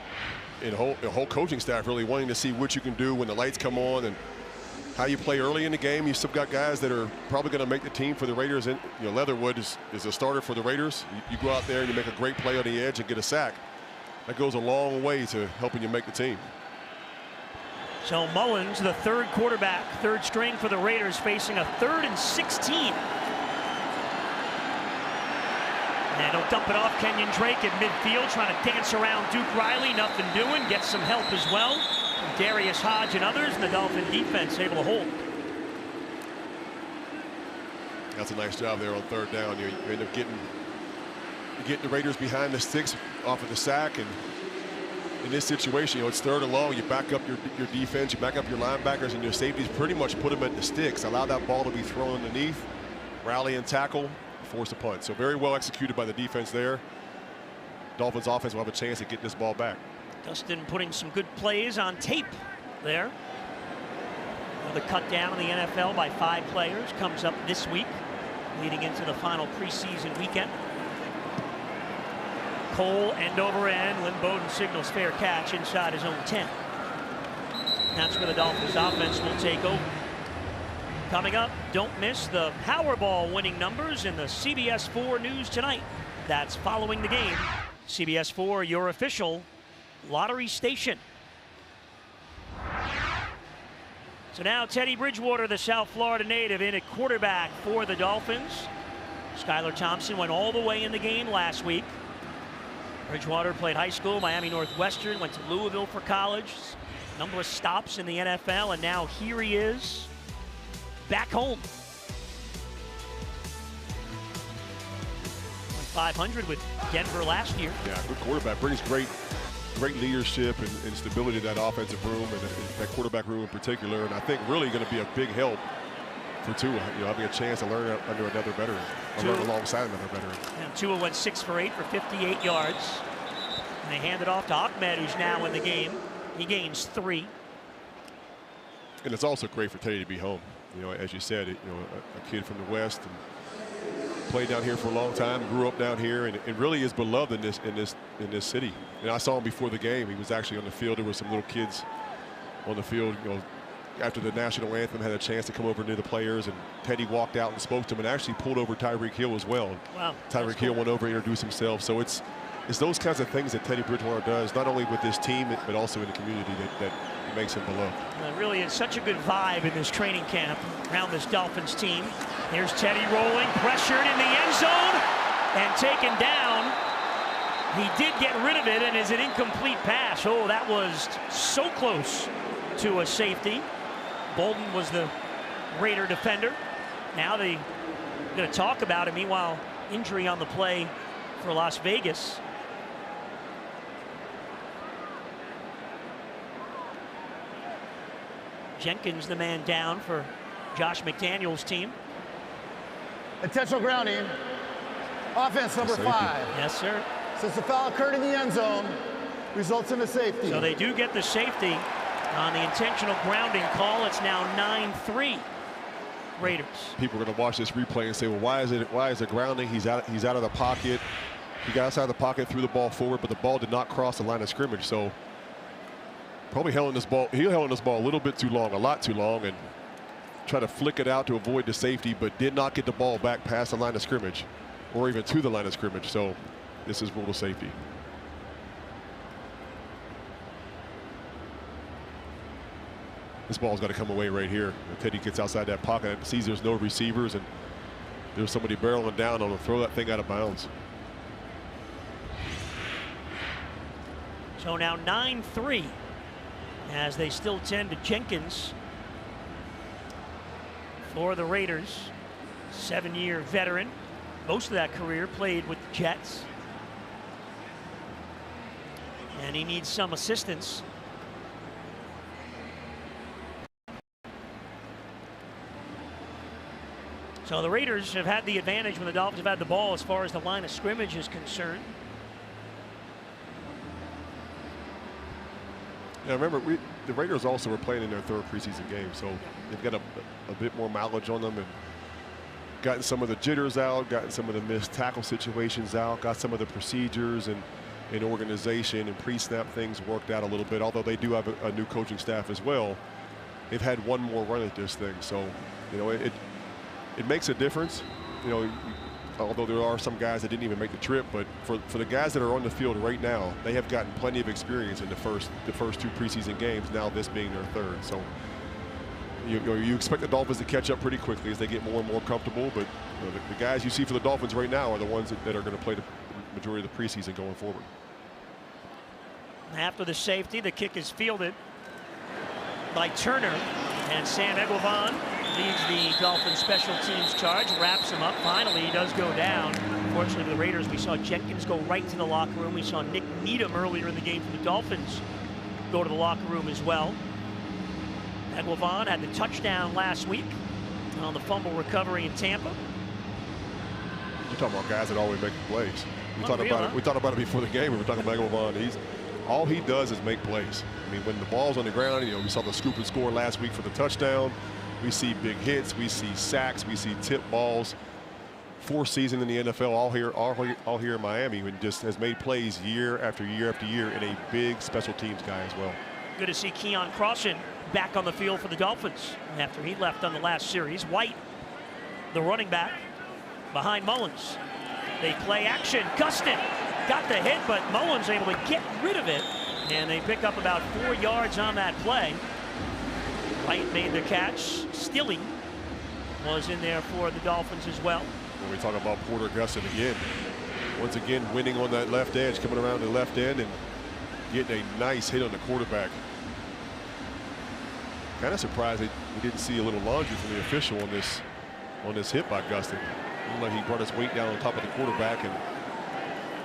and a whole coaching staff really wanting to see what you can do when the lights come on and how you play early in the game. You still got guys that are probably going to make the team for the Raiders. And Leatherwood is a starter for the Raiders. You go out there and you make a great play on the edge and get a sack. That goes a long way to helping you make the team. So Mullins, the third quarterback, third string for the Raiders, facing a 3rd and 16. And he'll dump it off Kenyon Drake at midfield, trying to dance around Duke Riley. Nothing doing. Gets some help as well from Darius Hodge and others, and the Dolphin defense able to hold. That's a nice job there on 3rd down. You end up getting the Raiders behind the sticks off of the sack, and in this situation, it's 3rd and long. You back up your defense, you back up your linebackers, and your safeties pretty much put them at the sticks. Allow that ball to be thrown underneath, rally and tackle, force a punt. So very well executed by the defense there. Dolphins offense will have a chance to get this ball back. Dustin putting some good plays on tape there. Another cut down in the NFL by 5 players comes up this week, leading into the final preseason weekend. Cole end over end. Lynn Bowden signals fair catch inside his own 10. That's where the Dolphins offense will take over. Coming up, don't miss the Powerball winning numbers in the CBS 4 News tonight. That's following the game. CBS 4, your official lottery station. So now Teddy Bridgewater, the South Florida native, in at quarterback for the Dolphins. Skylar Thompson went all the way in the game last week. Bridgewater played high school, Miami Northwestern, went to Louisville for college. Number of stops in the NFL, and now here he is, back home. Went 500 with Denver last year. Yeah, good quarterback. Brings great leadership and stability to that offensive room and that quarterback room in particular. And I think really going to be a big help for Tua, having a chance to learn under another veteran, or learn alongside another veteran. And Tua went 6 for 8 for 58 yards. And they hand it off to Ahmed, who's now in the game. He gains 3. And it's also great for Teddy to be home. As you said, a kid from the West and played down here for a long time, grew up down here, and really is beloved in this city. And I saw him before the game. He was actually on the field. There were some little kids on the field, after the national anthem, had a chance to come over near the players, and Teddy walked out and spoke to him and actually pulled over Tyreek Hill as well. Wow. Tyreek Hill went over and introduced himself. So it's those kinds of things that Teddy Bridgewater does, not only with this team, but also in the community that makes him beloved. Well, really is such a good vibe in this training camp around this Dolphins team. Here's Teddy rolling, pressured in the end zone, and taken down. He did get rid of it, and is an incomplete pass. Oh, that was so close to a safety. Bolden was the Raider defender. Now they're going to talk about it. Meanwhile, injury on the play for Las Vegas. Jenkins, the man down for Josh McDaniel's team. Intentional grounding. Offense number 5. Yes, sir. Since the foul occurred in the end zone, results in a safety. So they do get the safety on the intentional grounding call. It's now 9-3 Raiders. People are going to watch this replay and say, well, why is it grounding? He's out of the pocket. He got outside the pocket, threw the ball forward, but the ball did not cross the line of scrimmage. So probably held on this ball a little bit too long, a lot too long, and tried to flick it out to avoid the safety, but did not get the ball back past the line of scrimmage or even to the line of scrimmage. So this is ruled a safety. This ball's got to come away right here. Teddy gets outside that pocket and sees there's no receivers, and there's somebody barreling down on him. Throw that thing out of bounds. So now 9-3 as they still tend to Jenkins for the Raiders. 7-year veteran. Most of that career played with the Jets. And he needs some assistance So the Raiders have had the advantage when the Dolphins have had the ball as far as the line of scrimmage is concerned. Yeah, remember, the Raiders also were playing in their third preseason game, so they've got a bit more mileage on them and gotten some of the jitters out, gotten some of the missed tackle situations out, got some of the procedures and organization and pre-snap things worked out a little bit, although they do have a new coaching staff as well. They've had one more run at this thing, so, you know, it makes a difference. You know, although there are some guys that didn't even make the trip, but for the guys that are on the field right now, they have gotten plenty of experience in the first two preseason games, now this being their third. So you expect the Dolphins to catch up pretty quickly as they get more and more comfortable, but you know, the guys you see for the Dolphins right now are the ones that are going to play the majority of the preseason going forward. After the safety, the kick is fielded by Turner, and Sam Eguavoen leads the Dolphins special teams charge, wraps him up. Finally, he does go down. Unfortunately for the Raiders, we saw Jenkins go right to the locker room. We saw Nick Needham earlier in the game for the Dolphins go to the locker room as well. Eguavoen had the touchdown last week on the fumble recovery in Tampa. You're talking about guys that always make plays. We talked about it before the game. We were talking about Eguavoen. All he does is make plays. I mean, when the ball's on the ground, you know, we saw the scoop and score last week for the touchdown. We see big hits, we see sacks, we see tip balls. Fourth season in the NFL, all here in Miami, and just has made plays year after year after year, and a big special teams guy as well. Good to see Keon Crossan back on the field for the Dolphins after he left on the last series. White, the running back, behind Mullins. They play action. Gustin got the hit, but Mullins able to get rid of it, and they pick up about 4 yards on that play. White made the catch. Stille was in there for the Dolphins as well. When we talk about Porter Gustin again, once again winning on that left edge, coming around the left end and getting a nice hit on the quarterback. Kind of surprised that we didn't see a little laundry from the official on this hit by Gustin. Looked like he brought his weight down on top of the quarterback, and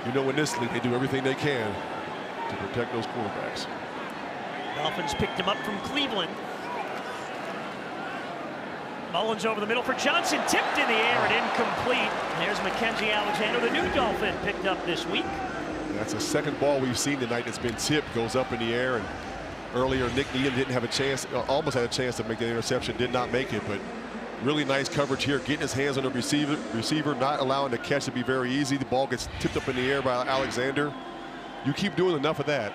you know in this league they do everything they can to protect those quarterbacks. Dolphins picked him up from Cleveland. Mullins over the middle for Johnson, tipped in the air and incomplete. There's Mackenzie Alexander, the new Dolphin, picked up this week. That's a second ball we've seen tonight that's been tipped, goes up in the air, and earlier Nick Needham didn't have a chance, almost had a chance to make the interception, did not make it, but really nice coverage here, getting his hands on the receiver, not allowing the catch to be very easy. The ball gets tipped up in the air by Alexander. You keep doing enough of that,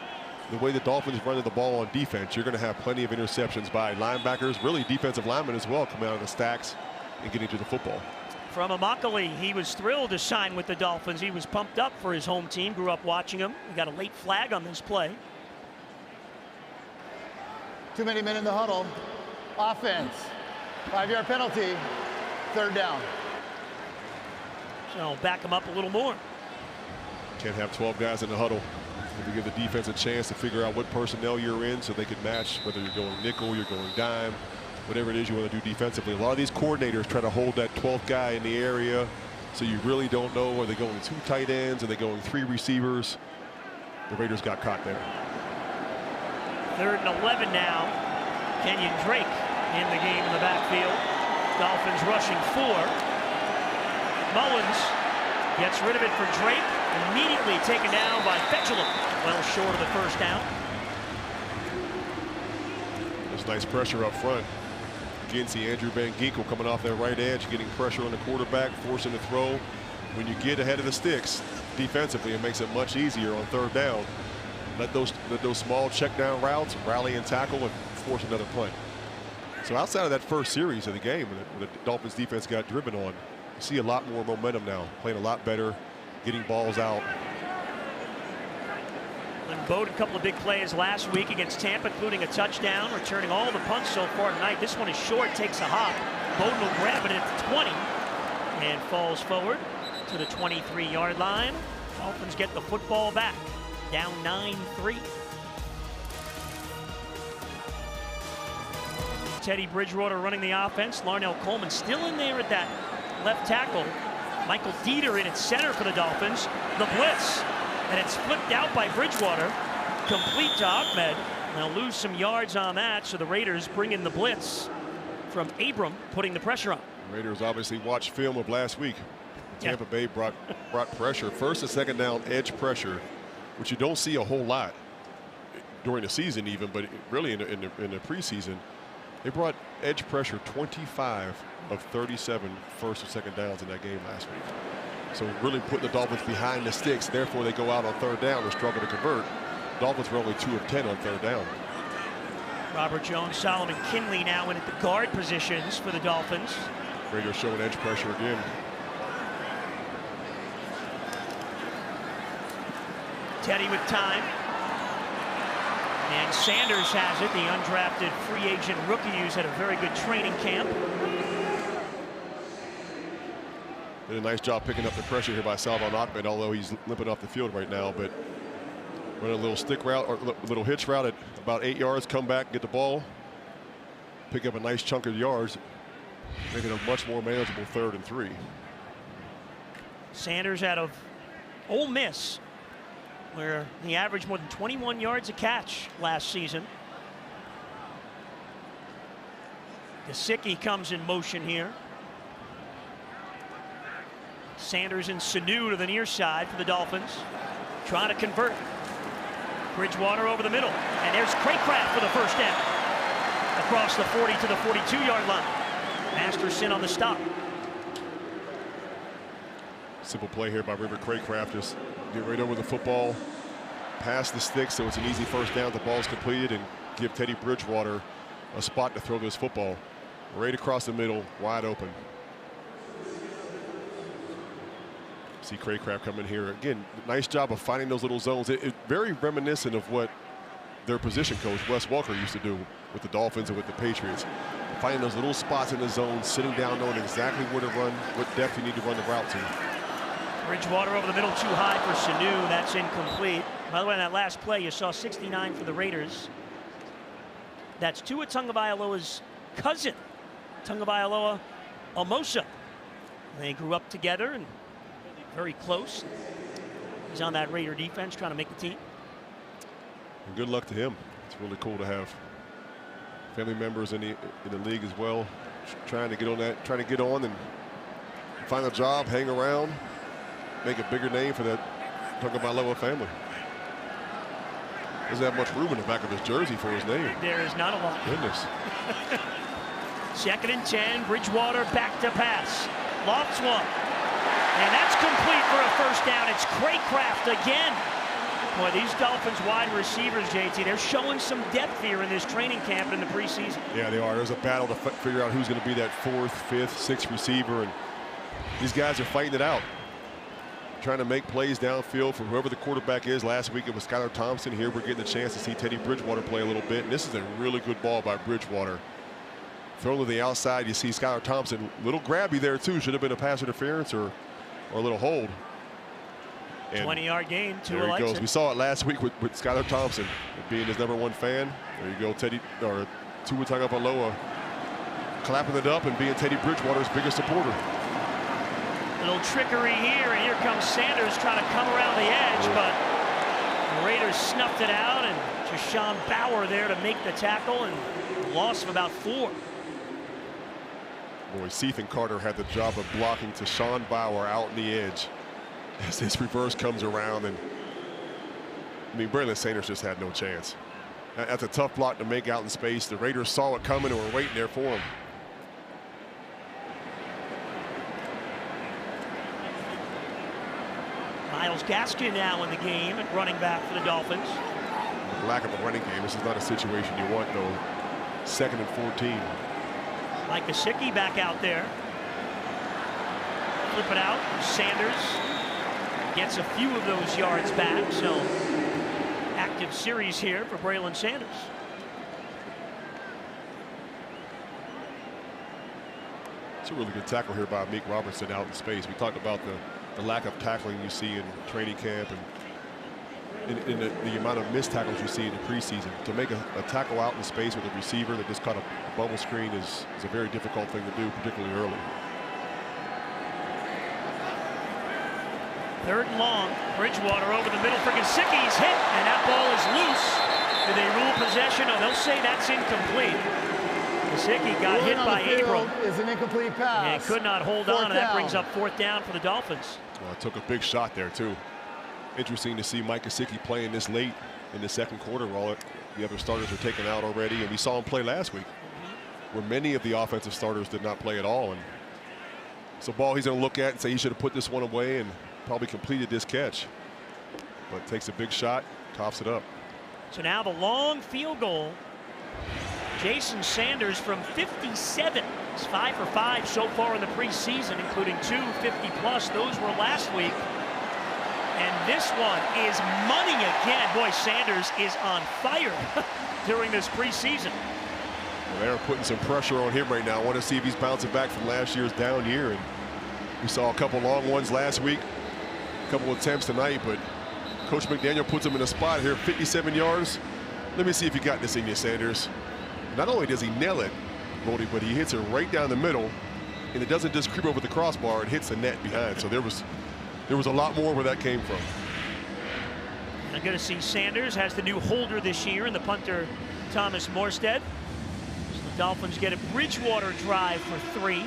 the way the Dolphins running the ball on defense, you're going to have plenty of interceptions by linebackers, really defensive linemen as well, coming out of the stacks and getting to the football. From Immokalee, he was thrilled to sign with the Dolphins. He was pumped up for his home team, grew up watching him. He got a late flag on this play. Too many men in the huddle. Offense. 5-yard penalty. Third down. So back him up a little more. Can't have 12 guys in the huddle. To give the defense a chance to figure out what personnel you're in so they can match, whether you're going nickel, you're going dime, whatever it is you want to do defensively. A lot of these coordinators try to hold that 12th guy in the area, so you really don't know, are they going 2 tight ends, are they going 3 receivers? The Raiders got caught there. 3rd and 11 now. Kenyon Drake in the game in the backfield. Dolphins rushing 4. Mullins gets rid of it for Drake. Immediately taken down by Fetchulum. Well short of the first down. There's nice pressure up front. Again, see Andrew Van Ginkel coming off that right edge, getting pressure on the quarterback, forcing the throw. When you get ahead of the sticks defensively, it makes it much easier on 3rd down. Let those small check down routes, rally and tackle, and force another punt. So outside of that first series of the game, when the Dolphins defense got driven on, you see a lot more momentum now, playing a lot better, getting balls out. And Bode a couple of big plays last week against Tampa, including a touchdown, returning all the punts so far tonight. This one is short, takes a hop. Bowden will grab it at the 20 and falls forward to the 23-yard line. Dolphins get the football back, down 9-3. Teddy Bridgewater running the offense. Larnell Coleman still in there at that left tackle. Michael Dieter in at center for the Dolphins. The blitz, and it's flipped out by Bridgewater. Complete to Ahmed. They'll lose some yards on that, so the Raiders bring in the blitz from Abram, putting the pressure on. Raiders obviously watched film of last week. Tampa Bay brought pressure, first and second down edge pressure, which you don't see a whole lot during the season even, but really in the preseason. They brought edge pressure 25 of 37 first and second downs in that game last week. So really putting the Dolphins behind the sticks. Therefore, they go out on third down and struggle to convert. Dolphins were only 2 of 10 on third down. Robert Jones, Solomon Kinley now in at the guard positions for the Dolphins. Raiders showing edge pressure again. Teddy with time. And Sanders has it, the undrafted free agent rookie who's had a very good training camp. Did a nice job picking up the pressure here by Salvon Ahmed, although he's limping off the field right now. But run a little stick route or a little hitch route at about 8 yards, come back, get the ball, pick up a nice chunk of yards, making a much more manageable 3rd and 3. Sanders out of Ole Miss, where he averaged more than 21 yards a catch last season. Gesicki comes in motion here. Sanders and Sanu to the near side for the Dolphins, trying to convert. Bridgewater over the middle, and there's Craycraft for the first down. Across the 40 to the 42-yard line. Masterson on the stop. Simple play here by River Craycraft. Just get right over the football, pass the sticks so it's an easy first down. The ball's completed, and give Teddy Bridgewater a spot to throw this football. Right across the middle, wide open. See Craycraft coming here. Again, nice job of finding those little zones. It's very reminiscent of what their position coach, Wes Welker, used to do with the Dolphins and with the Patriots. Finding those little spots in the zone, sitting down, knowing exactly where to run, what depth you need to run the route to. Bridgewater over the middle, too high for Sanu. That's incomplete. By the way, in that last play, you saw 69 for the Raiders. That's Tua Tagovailoa's cousin, Tagovailoa Almosa. They grew up together and very close. He's on that Raider defense trying to make the team. And good luck to him. It's really cool to have family members in the league as well, trying to get on and find a job, hang around, make a bigger name for that Tagovailoa family. Doesn't have much room in the back of his jersey for his name. There is not a lot. Goodness. 2nd and 10, Bridgewater back to pass. Lofts one. And that's complete for a first down. It's Craycraft again. Boy, these Dolphins wide receivers, JT, they're showing some depth here in this training camp in the preseason. Yeah, they are. There's a battle to figure out who's going to be that 4th, 5th, 6th receiver, and these guys are fighting it out, trying to make plays downfield for whoever the quarterback is. Last week it was Skylar Thompson. Here we're getting a chance to see Teddy Bridgewater play a little bit, and this is a really good ball by Bridgewater. Thrown to the outside, you see Skylar Thompson, little grabby there too. Should have been a pass interference or a little hold. 20-yard gain. There he goes. We saw it last week with Skylar Thompson being his #1 fan. There you go, Tua Tagovailoa clapping it up and being Teddy Bridgewater's biggest supporter. Little trickery here, and here comes Sanders trying to come around the edge, but the Raiders snuffed it out, and Jashawn Bauer there to make the tackle, and loss of about 4. Boy, Ethan Carter had the job of blocking Jashawn Bauer out on the edge as this reverse comes around, and I mean, Braylon Sanders just had no chance. That's a tough block to make out in space. The Raiders saw it coming and were waiting there for him. Myles Gaskin now in the game at running back for the Dolphins. Lack of a running game. This is not a situation you want, though. 2nd and 14. Mike Gesicki back out there. Flip it out. Sanders gets a few of those yards back. So active series here for Braylon Sanders. It's a really good tackle here by Meek Robertson out in space. We talked about the lack of tackling you see in training camp and in the amount of missed tackles you see in the preseason. To make a tackle out in space with a receiver that just caught a bubble screen is a very difficult thing to do, particularly early. 3rd and long. Bridgewater over the middle for Gesicki's hit, and that ball is loose. Do they rule possession? No, they'll say that's incomplete. Gesicki got hit by Abram. Is an incomplete pass. And could not hold on, and that brings up 4th down for the Dolphins. Well, took a big shot there, too. Interesting to see Mike Gesicki playing this late in the second quarter while the other starters were taken out already. And we saw him play last week, where many of the offensive starters did not play at all. And it's a ball he's going to look at and say he should have put this one away and probably completed this catch. But takes a big shot, coughs it up. So now the long field goal. Jason Sanders from 57. He's 5 for 5 so far in the preseason, including 2 50-plus. Those were last week. And this one is money again. Boy, Sanders is on fire during this preseason. Well, they're putting some pressure on him right now. I want to see if he's bouncing back from last year's down year. And we saw a couple long ones last week, a couple attempts tonight, but Coach McDaniel puts him in a spot here, 57 yards. Let me see if you got this in you, Sanders. Not only does he nail it, Brody, but he hits it right down the middle, and it doesn't just creep over the crossbar, it hits the net behind. So there was a lot more where that came from. I'm going to see Sanders has the new holder this year and the punter Thomas Morstead. So the Dolphins get a Bridgewater drive for 3.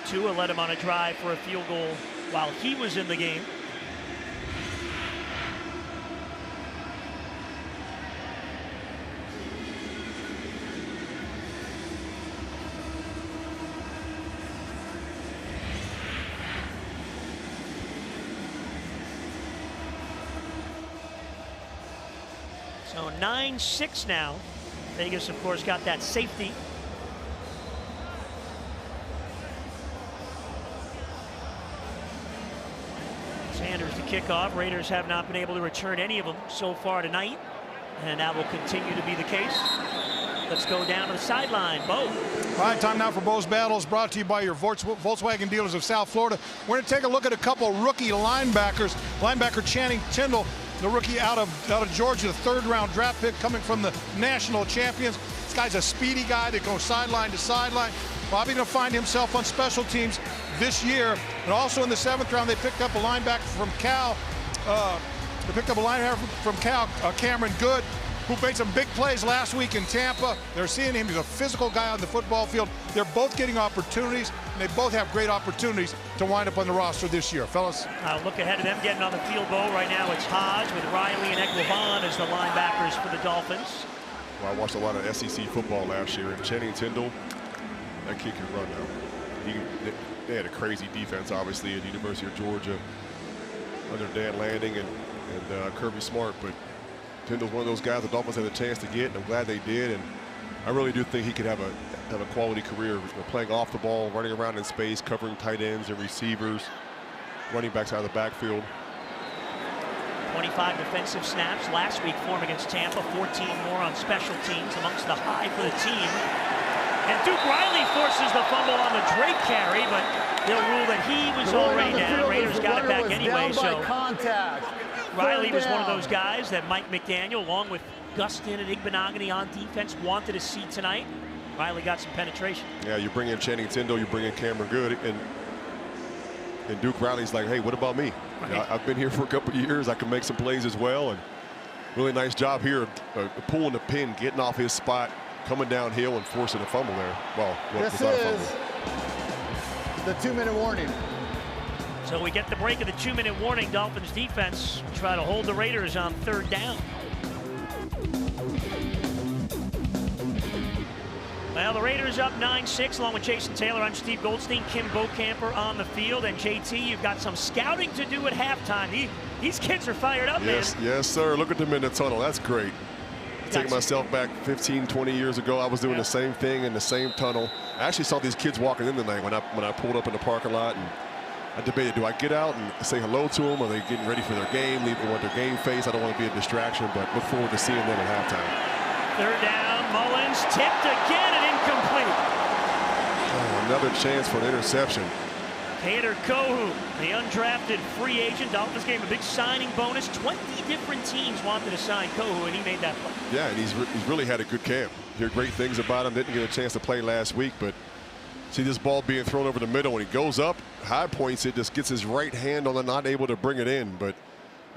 Tua led him on a drive for a field goal while he was in the game. So 9-6 now. Vegas, of course, got that safety. Sanders to kickoff. Raiders have not been able to return any of them so far tonight, and that will continue to be the case. Let's go down to the sideline. Bo. All right, time now for Bo's Battles, brought to you by your Volkswagen dealers of South Florida. We're going to take a look at a couple rookie linebackers. Linebacker Channing Tindall, the rookie out of Georgia, the 3rd-round draft pick coming from the national champions. This guy's a speedy guy that goes sideline to sideline. Probably going to find himself on special teams this year. And also in the 7th round, they picked up a linebacker from Cal. Cameron Good, who made some big plays last week in Tampa. They're seeing him. He's a physical guy on the football field. They're both getting opportunities, and they both have great opportunities to wind up on the roster this year. Fellas. Look ahead to them getting on the field, Bo. Right now it's Hodge with Riley and Eguavon as the linebackers for the Dolphins. Well, I watched a lot of SEC football last year, and Channing Tindall, that kid can run now. They had a crazy defense, obviously, at the University of Georgia under Dan Lanning and Kirby Smart, but Tindall's one of those guys the Dolphins had a chance to get, and I'm glad they did. And I really do think he could have a quality career, playing off the ball, running around in space, covering tight ends and receivers, running backs out of the backfield. 25 defensive snaps last week for him against Tampa, 14 more on special teams, amongst the high for the team. And Duke Riley forces the fumble on the Drake carry, but they'll rule that he was already down. Raiders got it back anyway, so Riley was one of those guys that Mike McDaniel, along with Gustin and Igbenogany on defense, wanted to see tonight. Riley got some penetration. Yeah, you bring in Channing Tindall, you bring in Cameron Good, and Duke Riley's like, hey, what about me? Right. You know, I've been here for a couple of years. I can make some plays as well. And really nice job here, pulling the pin, getting off his spot, coming downhill and forcing a fumble there. Well, this is the 2-minute warning. So we get the break of the 2-minute warning. Dolphins defense try to hold the Raiders on 3rd down. Well, the Raiders up 9-6 along with Jason Taylor. I'm Steve Goldstein, Kim Bocamper on the field. And JT, you've got some scouting to do at halftime. These kids are fired up, man. Yes, sir. Look at them in the tunnel. That's great. Take myself back 15, 20 years ago. I was doing the same thing in the same tunnel. I actually saw these kids walking in tonight when I pulled up in the parking lot, and I debated, do I get out and say hello to them? Are they getting ready for their game? They want their game face. I don't want to be a distraction, but look forward to seeing them at halftime. 3rd down, Mullins tipped again and incomplete. Oh, another chance for an interception. Kader Kohou, the undrafted free agent. Dolphins gave him a big signing bonus. 20 different teams wanted to sign Kohou, and he made that play. Yeah, and he's really had a good camp. Hear great things about him. Didn't get a chance to play last week, but see this ball being thrown over the middle. When he goes up, high points it, just gets his right hand on the, not able to bring it in. But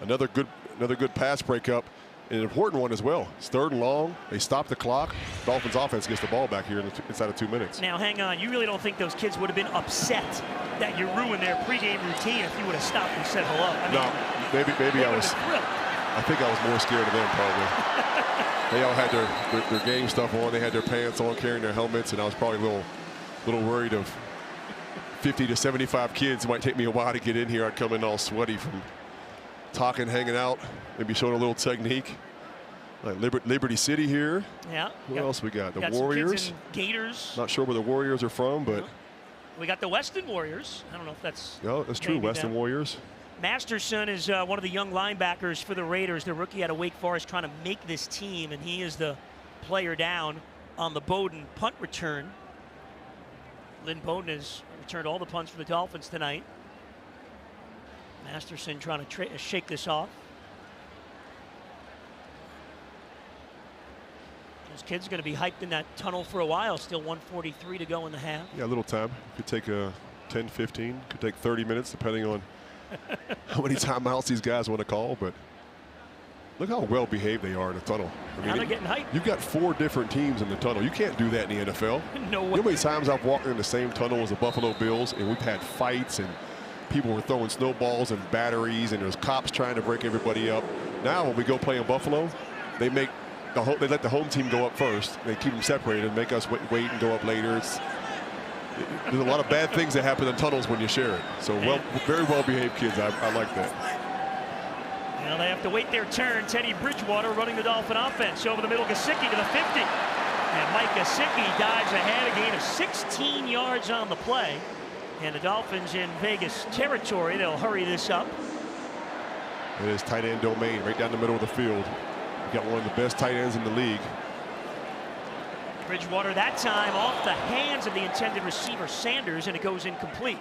another good pass breakup. an important one as well. It's 3rd and long. They stop the clock. Dolphins offense gets the ball back here inside of 2 minutes. Now, hang on. You really don't think those kids would have been upset that you ruined their pregame routine if you would have stopped and said hello? I mean, no, maybe I was. I think I was more scared of them probably. They all had their game stuff on. They had their pants on, carrying their helmets, and I was probably a little worried of 50 to 75 kids. It might take me a while to get in here. I'd come in all sweaty from talking, hanging out, maybe showing a little technique. Like Liberty City here. Yeah. What else we got? The got Warriors. Some kids in Gators. Not sure where the Warriors are from, but we got the Weston Warriors. I don't know if that's. No, that's true. Weston Warriors. Masterson is one of the young linebackers for the Raiders. The rookie out of Wake Forest trying to make this team, and he is the player down on the Bowden punt return. Lynn Bowden has returned all the punts for the Dolphins tonight. Masterson trying to shake this off. Those kids are going to be hyped in that tunnel for a while. Still 1:43 to go in the half. Yeah, a little time. Could take 10, 15. Could take 30 minutes depending on how many timeouts these guys want to call. But look how well behaved they are in the tunnel. I mean, now they're getting hyped. You've got 4 different teams in the tunnel. You can't do that in the NFL. No way. You know how many times I've walked in the same tunnel as the Buffalo Bills, and we've had fights, and people were throwing snowballs and batteries, and there's cops trying to break everybody up. Now when we go play in Buffalo, they let the home team go up first. They keep them separated and make us wait and go up later. There's a lot of bad things that happen in tunnels when you share it. So very well behaved kids. I like that. Now they have to wait their turn. Teddy Bridgewater running the Dolphin offense over the middle. Gesicki to the 50. And Mike Gesicki dives ahead, a gain of 16 yards on the play. And the Dolphins in Vegas territory. They'll hurry this up. It is tight end domain right down the middle of the field. We've got one of the best tight ends in the league. Bridgewater that time off the hands of the intended receiver Sanders, and it goes incomplete.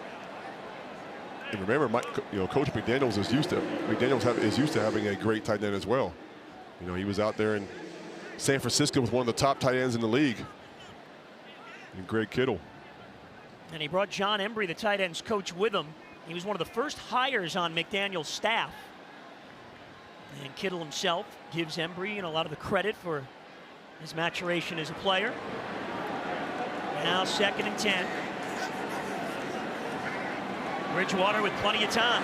And remember, Coach McDaniels is used to having a great tight end as well. You know, he was out there in San Francisco with one of the top tight ends in the league, and Greg Kittle. And he brought John Embry, the tight ends coach, with him. He was one of the first hires on McDaniel's staff. And Kittle himself gives Embry a lot of the credit for his maturation as a player. Now 2nd and 10. Bridgewater with plenty of time.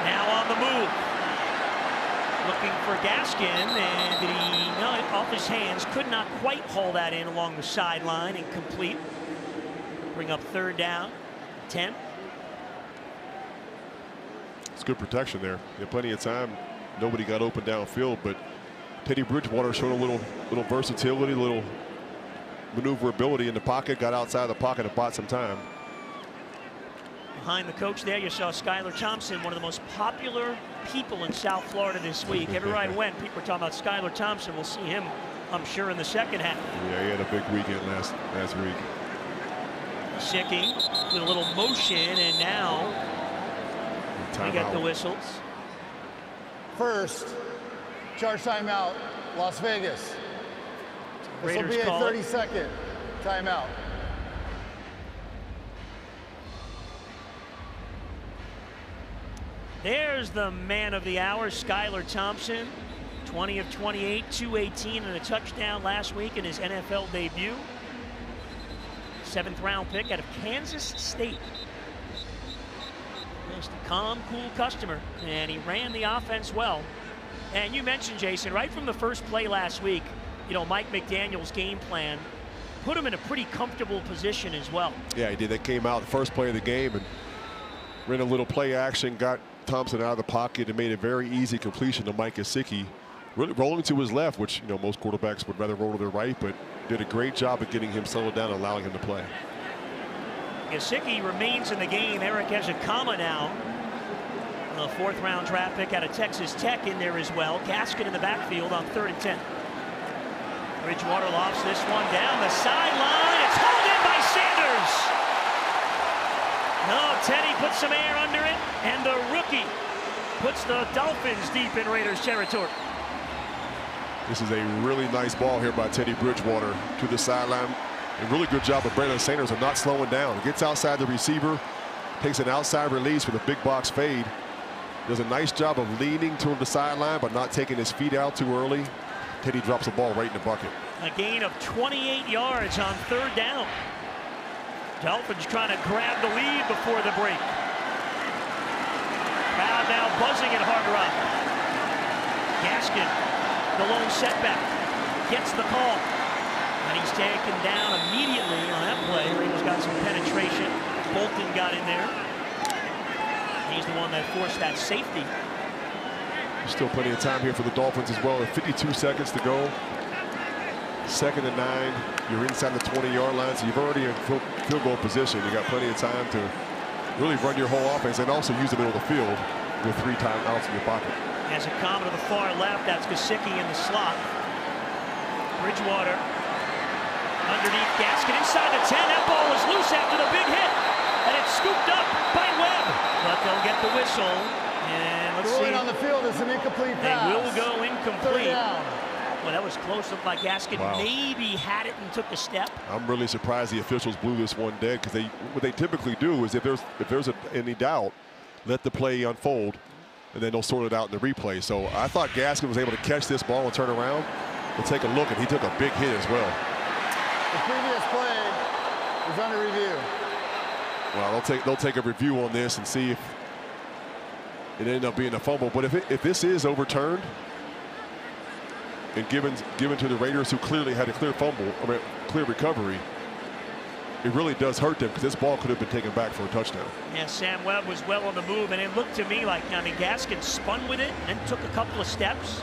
Now on the move. Looking for Gaskin, and off his hands, could not quite haul that in along the sideline. Incomplete. Bring up 3rd down, 10. It's good protection there. They had plenty of time. Nobody got open downfield, but Teddy Bridgewater showed a little versatility, a little maneuverability in the pocket, got outside the pocket and bought some time. Behind the coach there, you saw Skylar Thompson, one of the most popular people in South Florida this week. Everywhere I went, people were talking about Skylar Thompson. We'll see him, I'm sure, in the 2nd half. Yeah, he had a big weekend last week. Gesicki with a little motion, and now we got the whistles. First, charge timeout, Las Vegas. This will be a 30-second timeout. There's the man of the hour, Skylar Thompson. 20 of 28, 218 and a touchdown last week in his NFL debut. 7th round pick out of Kansas State. Just a calm, cool customer, and he ran the offense well. And you mentioned, Jason, right from the first play last week, Mike McDaniel's game plan put him in a pretty comfortable position as well. Yeah, he did. That came out the first play of the game and ran a little play action, got Thompson out of the pocket and made a very easy completion to Mike Gesicki, really rolling to his left, which most quarterbacks would rather roll to their right, but did a great job of getting him settled down and allowing him to play. Gesicki remains in the game. Eric Ezekama now, a 4th round draft pick out of Texas Tech, in there as well. Gaskin in the backfield on 3rd and 10. Bridgewater lofts this one down the sideline. It's hauled in by Sanders. No, Teddy puts some air under it, and the rookie puts the Dolphins deep in Raiders territory. This is a really nice ball here by Teddy Bridgewater to the sideline. A really good job of Brandon Sanders of not slowing down. Gets outside the receiver, takes an outside release with a big box fade, does a nice job of leaning toward the sideline, but not taking his feet out too early. Teddy drops the ball right in the bucket. A gain of 28 yards on 3rd down. Dolphins trying to grab the lead before the break. Crowd now buzzing at Hard Rock. Gaskin, the lone setback, gets the call. And he's taken down immediately on that play. Raiders got some penetration. Bolton got in there. He's the one that forced that safety. Still plenty of time here for the Dolphins as well. 52 seconds to go. 2nd and 9. You're inside the 20-yard line, so you've already in field goal position. You got plenty of time to really run your whole offense and also use the middle of the field with 3 timeouts in your pocket. As a comment to the far left, that's Gesicki in the slot. Bridgewater underneath Gaskin inside the 10. That ball was loose after the big hit, and it's scooped up by Webb. But they'll get the whistle, and let's see. On the field is an incomplete pass. They will go incomplete. 3rd down. Well, that was close. Looked like Gaskin maybe had it and took a step. I'm really surprised the officials blew this one dead, because what they typically do is if there's any doubt, let the play unfold, and then they'll sort it out in the replay. So I thought Gaskin was able to catch this ball and turn around and take a look, and he took a big hit as well. The previous play is under review. Well, they'll take a review on this and see if it ended up being a fumble. But if this is overturned and given to the Raiders, who clearly had a clear clear recovery, it really does hurt them, because this ball could have been taken back for a touchdown. Yeah, Sam Webb was well on the move, and it looked to me like, Gaskin spun with it and took a couple of steps.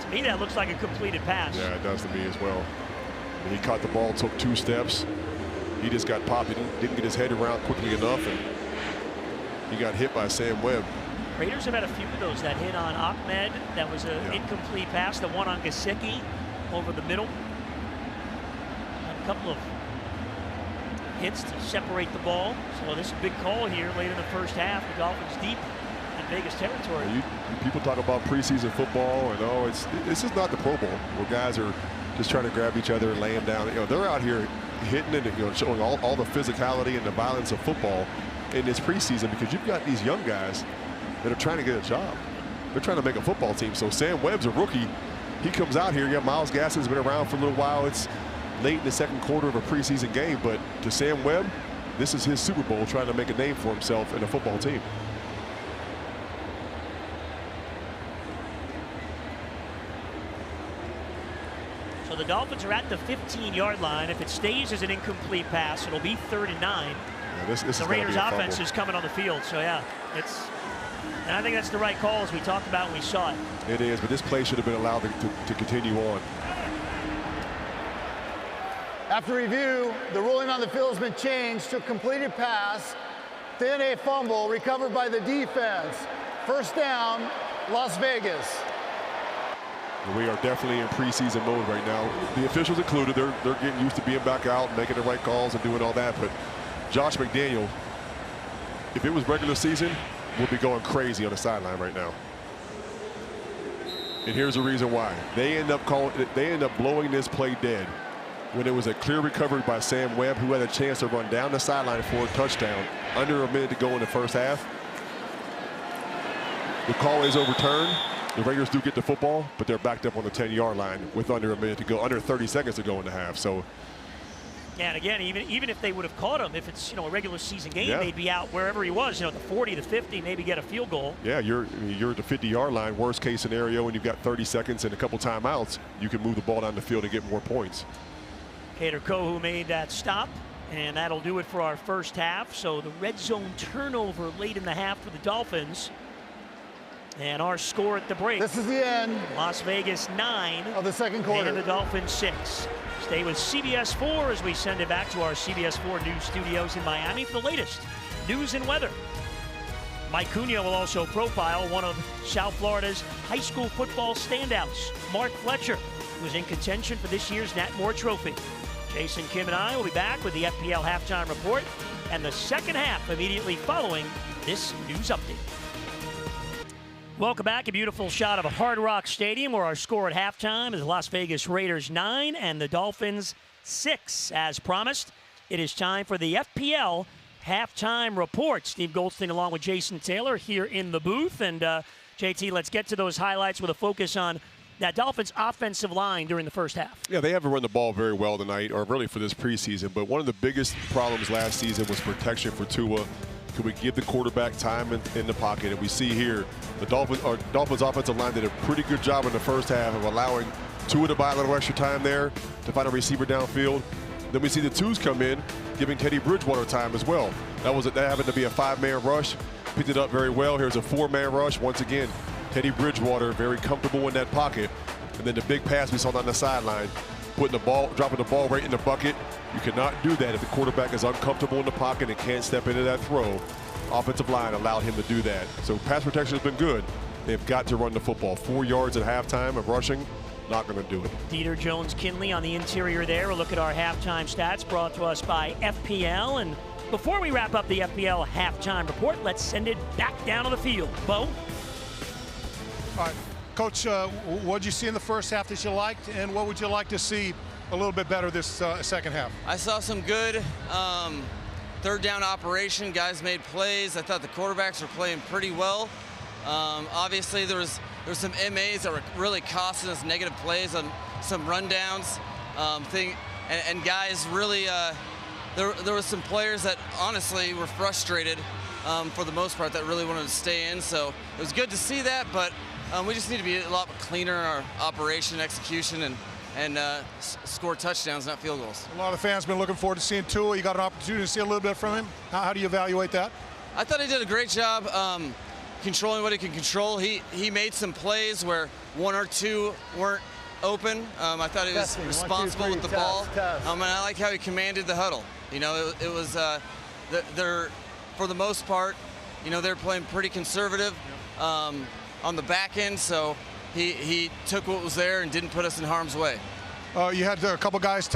To me, that looks like a completed pass. Yeah, it does to me as well. And he caught the ball, took 2 steps. He just got popped. He didn't get his head around quickly enough, and he got hit by Sam Webb. Raiders have had a few of those. That hit on Ahmed, that was an incomplete pass. The one on Gesicki over the middle. A couple of hits to separate the ball. So this is a big call here late in the first half. The Dolphins deep in Vegas territory. People talk about preseason football, and this is not the Pro Bowl where guys are just trying to grab each other and lay them down. They're out here hitting it, showing all the physicality and the violence of football in this preseason, because you've got these young guys that are trying to get a job. They're trying to make a football team. So Sam Webb's a rookie. He comes out here. Yeah, Myles Gaskin's been around for a little while. It's late in the 2nd quarter of a preseason game, but to Sam Webb, this is his Super Bowl, trying to make a name for himself in a football team. So the Dolphins are at the 15-yard line. If it stays as an incomplete pass, it'll be 3rd and 9. Yeah, this the Raiders offense is coming on the field. So yeah, and I think that's the right call, as we talked about when we saw it. It is, but this play should have been allowed to continue on. After review, the ruling on the field has been changed to a completed pass, then a fumble recovered by the defense. 1st down, Las Vegas. We are definitely in preseason mode right now. The officials included, they're getting used to being back out, making the right calls and doing all that. But Josh McDaniel, if it was regular season, would be going crazy on the sideline right now. And here's the reason why. They end up blowing this play dead when it was a clear recovery by Sam Webb, who had a chance to run down the sideline for a touchdown under a minute to go in the first half. The call is overturned. The Raiders do get the football, but they're backed up on the 10-yard line with under a minute to go, under 30 seconds to go in the half. So, yeah, and again, even if they would have caught him, if it's a regular season game, they'd be out wherever he was. The 40, the 50, maybe get a field goal. Yeah, you're at the 50-yard line, worst case scenario, and you've got 30 seconds and a couple timeouts. You can move the ball down the field and get more points. Kader Kohu made that stop, and that'll do it for our first half. So the red zone turnover late in the half for the Dolphins. And our score at the break. This is the end. Las Vegas 9 of the 2nd quarter. And the Dolphins 6. Stay with CBS 4 as we send it back to our CBS 4 News studios in Miami for the latest news and weather. Mike Cunha will also profile one of South Florida's high school football standouts, Mark Fletcher, who's in contention for this year's Nat Moore Trophy. Jason Kim and I will be back with the FPL halftime report and the second half immediately following this news update. Welcome back. A beautiful shot of a Hard Rock Stadium, where our score at halftime is Las Vegas Raiders 9 and the Dolphins 6. As promised, it is time for the FPL halftime report. Steve Goldstein along with Jason Taylor here in the booth. And JT, let's get to those highlights with a focus on that Dolphins offensive line during the first half. Yeah, they haven't run the ball very well tonight, or really for this preseason. But one of the biggest problems last season was protection for Tua. Could we give the quarterback time in the pocket? And we see here the Dolphins offensive line did a pretty good job in the first half of allowing Tua to buy a little extra time there to find a receiver downfield. Then we see the twos come in, giving Teddy Bridgewater time as well. That happened to be a 5-man rush. Picked it up very well. Here's a 4-man rush. Once again, Teddy Bridgewater very comfortable in that pocket. And then the big pass we saw down the sideline, dropping the ball right in the bucket. You cannot do that if the quarterback is uncomfortable in the pocket and can't step into that throw. Offensive line allowed him to do that. So pass protection has been good. They've got to run the football. 4 yards at halftime of rushing. Not going to do it. Dieter Jones-Kinley on the interior there. We'll look at our halftime stats brought to us by FPL. And before we wrap up the FPL halftime report, let's send it back down to the field. Bo? All right, Coach, what did you see in the first half that you liked, and what would you like to see a little bit better this second half? I saw some good third down operation. Guys made plays. I thought the quarterbacks were playing pretty well. Obviously, there was some MAs that were really costing us negative plays on some rundowns. And guys really, there were some players that honestly were frustrated for the most part that really wanted to stay in. So it was good to see that, but we just need to be a lot cleaner in our operation execution and score touchdowns, not field goals. A lot of fans have been looking forward to seeing Tua. You got an opportunity to see a little bit from him. How do you evaluate that? I thought he did a great job controlling what he can control. He made some plays where one or two weren't open. I thought he was responsible with the ball. And I like how he commanded the huddle. You know, it was they're for the most part, you know, they're playing pretty conservative on the back end. So he took what was there and didn't put us in harm's way. You had a couple guys,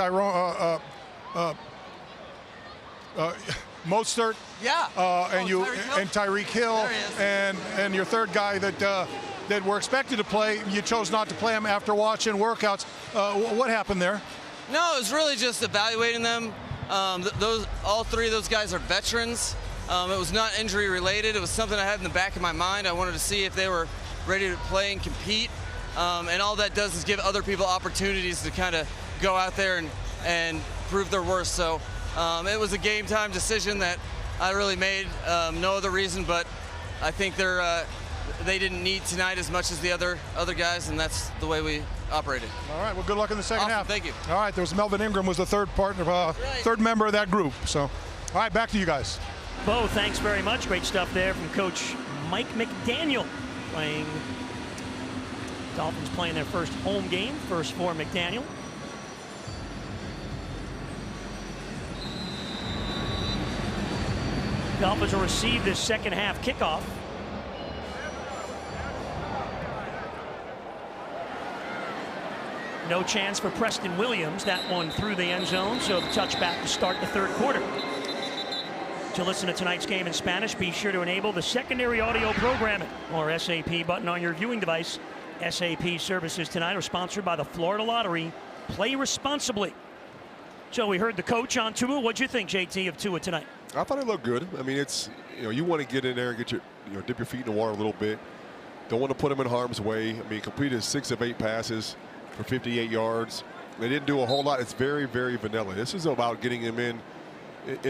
Mostert, and Tyreek Hill, and your third guy that were expected to play. You chose not to play him after watching workouts. What happened there? No, it was really just evaluating them. All three of those guys are veterans. It was not injury related. It was something I had in the back of my mind. I wanted to see if they were ready to play and compete. And all that does is give other people opportunities to kind of go out there and prove their worth. So it was a game time decision that I really made. No other reason, but I think they didn't need tonight as much as the other guys, and that's the way we operated. All right, well, good luck in the second half. Thank you. All right, there was Melvin Ingram was the third member of that group. So, all right, back to you guys. Bo, thanks very much. Great stuff there from Coach Mike McDaniel. Dolphins playing their first home game, first for McDaniel. Dolphins will receive this second half kickoff. No chance for Preston Williams. That one through the end zone, so the touchback to start the third quarter. To listen to tonight's game in Spanish, be sure to enable the secondary audio programming or SAP button on your viewing device. SAP services tonight are sponsored by the Florida Lottery. Play responsibly. So we heard the coach on Tua. What'd you think, JT, of Tua tonight? I thought it looked good. I mean, it's, you want to get in there and get dip your feet in the water a little bit. Don't want to put him in harm's way. I mean, completed 6 of 8 passes for 58 yards. They didn't do a whole lot. It's very, very vanilla. This is about getting him in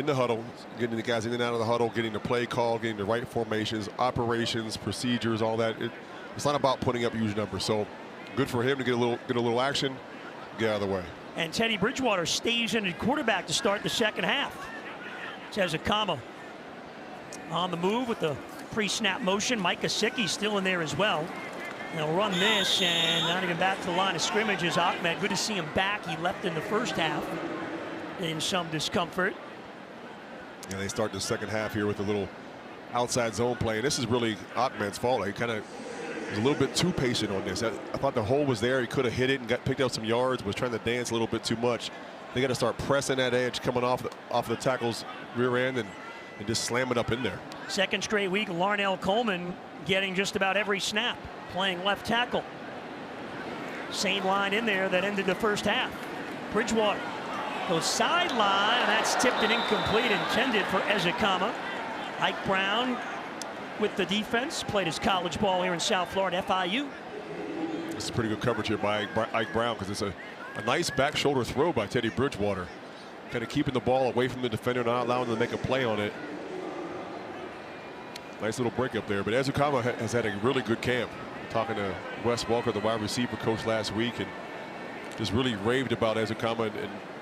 the huddle, getting the guys in and out of the huddle, getting the play call, getting the right formations, operations, procedures, all that. It's not about putting up huge numbers. So good for him to get a little action, get out of the way. And Teddy Bridgewater stays in at quarterback to start the second half. Says Akama on the move with the pre-snap motion. Mike Gesicki still in there as well. They'll run this, and not even back to the line of scrimmage is Ahmed. Good to see him back. He left in the first half in some discomfort. Yeah, they start the second half here with a little outside zone play. And this is really Ahmed's fault. He kind of was a little bit too patient on this. I thought the hole was there. He could have hit it and picked up some yards, was trying to dance a little bit too much. They got to start pressing that edge coming off the tackle's rear end and just slam it up in there. Second straight week, Larnell Coleman getting just about every snap, playing left tackle. Same line in there that ended the first half. Bridgewater Goes sideline, and that's tipped and incomplete, intended for Ezekama. Ike Brown with the defense, played his college ball here in South Florida, FIU. It's pretty good coverage here by Ike Brown, because it's a nice back shoulder throw by Teddy Bridgewater. Kind of keeping the ball away from the defender, not allowing him to make a play on it. Nice little break up there. But Ezekama has had a really good camp. Talking to Wes Walker, the wide receiver coach, last week, and just really raved about Ezekama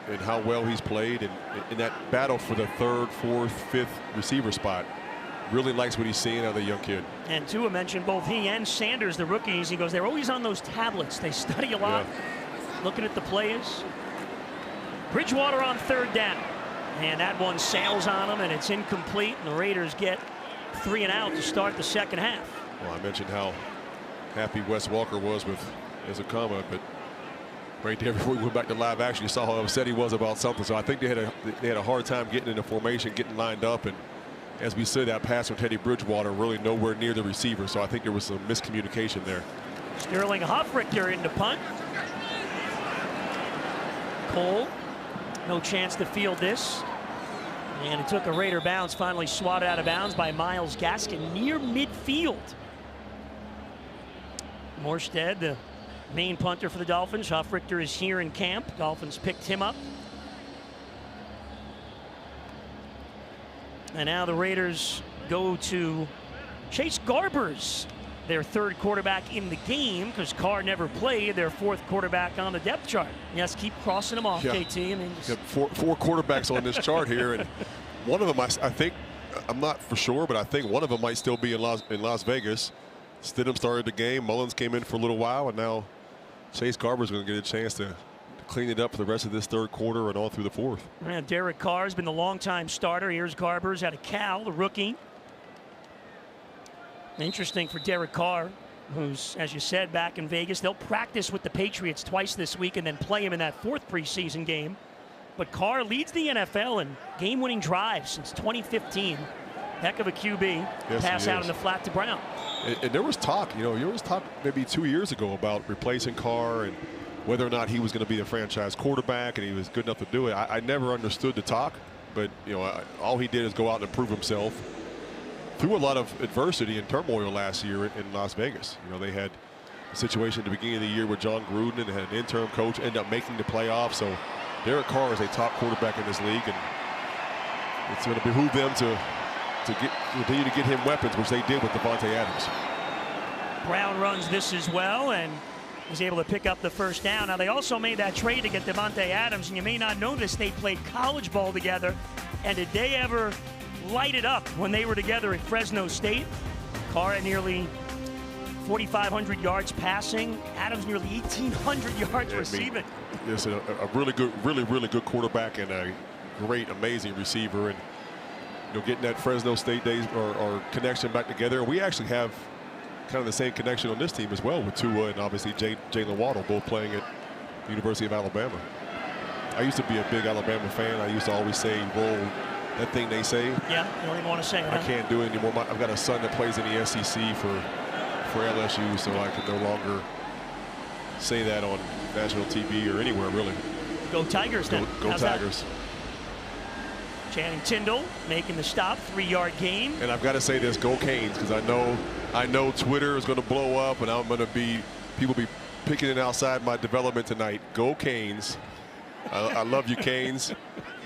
and how well he's played, and in that battle for the 3rd, 4th, 5th receiver spot. Really likes what he's seeing out of the young kid. And Tua mentioned both he and Sanders, the rookies. He goes, they're always on those tablets. They study a lot, looking at the plays. Bridgewater on 3rd down. And that one sails on him, and it's incomplete. And the Raiders get 3 and out to start the second half. Well, I mentioned how happy Wes Walker was with Ezekama, but right there before we went back to live action, you saw how upset he was about something. So I think they had a hard time getting into formation, getting lined up, and as we said, that pass from Teddy Bridgewater really nowhere near the receiver. So I think there was some miscommunication there. Sterling Hoffrichter into punt. Cole, no chance to field this. And it took a Raider bounce, finally swatted out of bounds by Myles Gaskin near midfield. Morstead, the main punter for the Dolphins. Hoffrichter is here in camp. Dolphins picked him up. And now the Raiders go to Chase Garbers, their 3rd quarterback in the game, because Carr never played, their 4th quarterback on the depth chart. Yes, keep crossing them off, KT. I mean, just... four quarterbacks on this chart here, and one of them, I think, I'm not for sure, but I think one of them might still be in Las Vegas. Stidham started the game. Mullins came in for a little while, and now Chase Garber's going to get a chance to clean it up for the rest of this 3rd quarter and all through the 4th. Yeah, Derek Carr's been the longtime starter. Here's Garbers out of Cal, the rookie. Interesting for Derek Carr, who's, as you said, back in Vegas. They'll practice with the Patriots twice this week and then play him in that 4th preseason game. But Carr leads the NFL in game-winning drives since 2015. Heck of a QB. Yes, pass out in the flat to Brown. And there was talk, there was talk maybe 2 years ago about replacing Carr and whether or not he was going to be the franchise quarterback, and he was good enough to do it. I never understood the talk, but all he did is go out and prove himself through a lot of adversity and turmoil last year in Las Vegas. They had a situation at the beginning of the year with John Gruden and had an interim coach end up making the playoffs. So Derek Carr is a top quarterback in this league, and it's going to behoove them to continue to get him weapons, which they did with Devontae Adams. Brown runs this as well, and he's able to pick up the 1st down. Now, they also made that trade to get Devontae Adams, and you may not know this, they played college ball together. And did they ever light it up when they were together at Fresno State? Carr at nearly 4,500 yards passing, Adams nearly 1,800 yards receiving. It's a really good quarterback and a great, amazing receiver. And getting that Fresno State days or connection back together. We actually have kind of the same connection on this team as well with Tua and obviously Jalen Waddle, both playing at the University of Alabama. I used to be a big Alabama fan. I used to always say, roll that thing they say. Yeah, you don't even want to say it. I can't do it anymore. I've got a son that plays in the SEC for LSU, so I can no longer say that on national TV or anywhere, really. Go Tigers, then. Go Tigers. Channing Tindall making the stop, 3-yard gain. And I've got to say this, go Canes, because I know Twitter is going to blow up, and I'm going to be people be picking it outside my development tonight. Go Canes. I love you, Canes,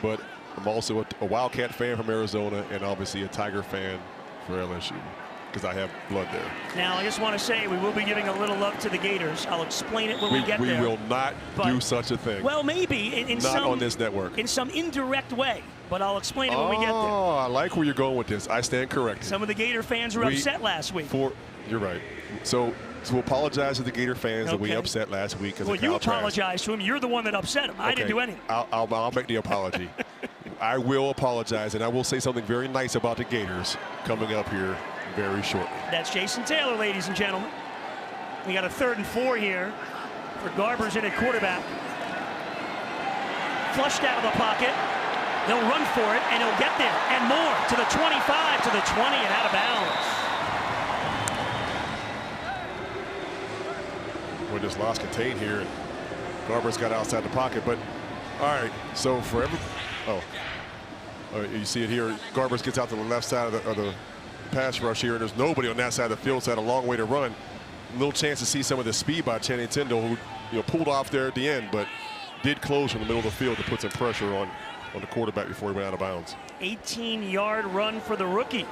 but I'm also a Wildcat fan from Arizona and obviously a Tiger fan for LSU because I have blood there. Now, I just want to say we will be giving a little love to the Gators. I'll explain it when we get there. We will not do such a thing. Well, maybe in some on this network. In some indirect way, but I'll explain it when we get there. Oh, I like where you're going with this. I stand corrected. Some of the Gator fans were upset last week. You're right. So apologize to the Gator fans that we upset last week because of Kyle Trask. You apologize to him. You're the one that upset him. I didn't do anything. I'll make the apology. I will apologize, and I will say something very nice about the Gators coming up here very shortly. That's Jason Taylor, ladies and gentlemen. We got a 3rd and 4 here for Garbers in at quarterback. Flushed out of the pocket. He'll run for it, and he'll get there. And more to the 25, to the 20, and out of bounds. We're just lost contained here, and Garbers got outside the pocket. But right, so for every, you see it here. Garbers gets out to the left side of the pass rush here, and there's nobody on that side of the field, so had a long way to run. Little chance to see some of the speed by Channing Tindall, who pulled off there at the end, but did close from the middle of the field to put some pressure on the quarterback before he went out of bounds. 18-yard run for the rookie.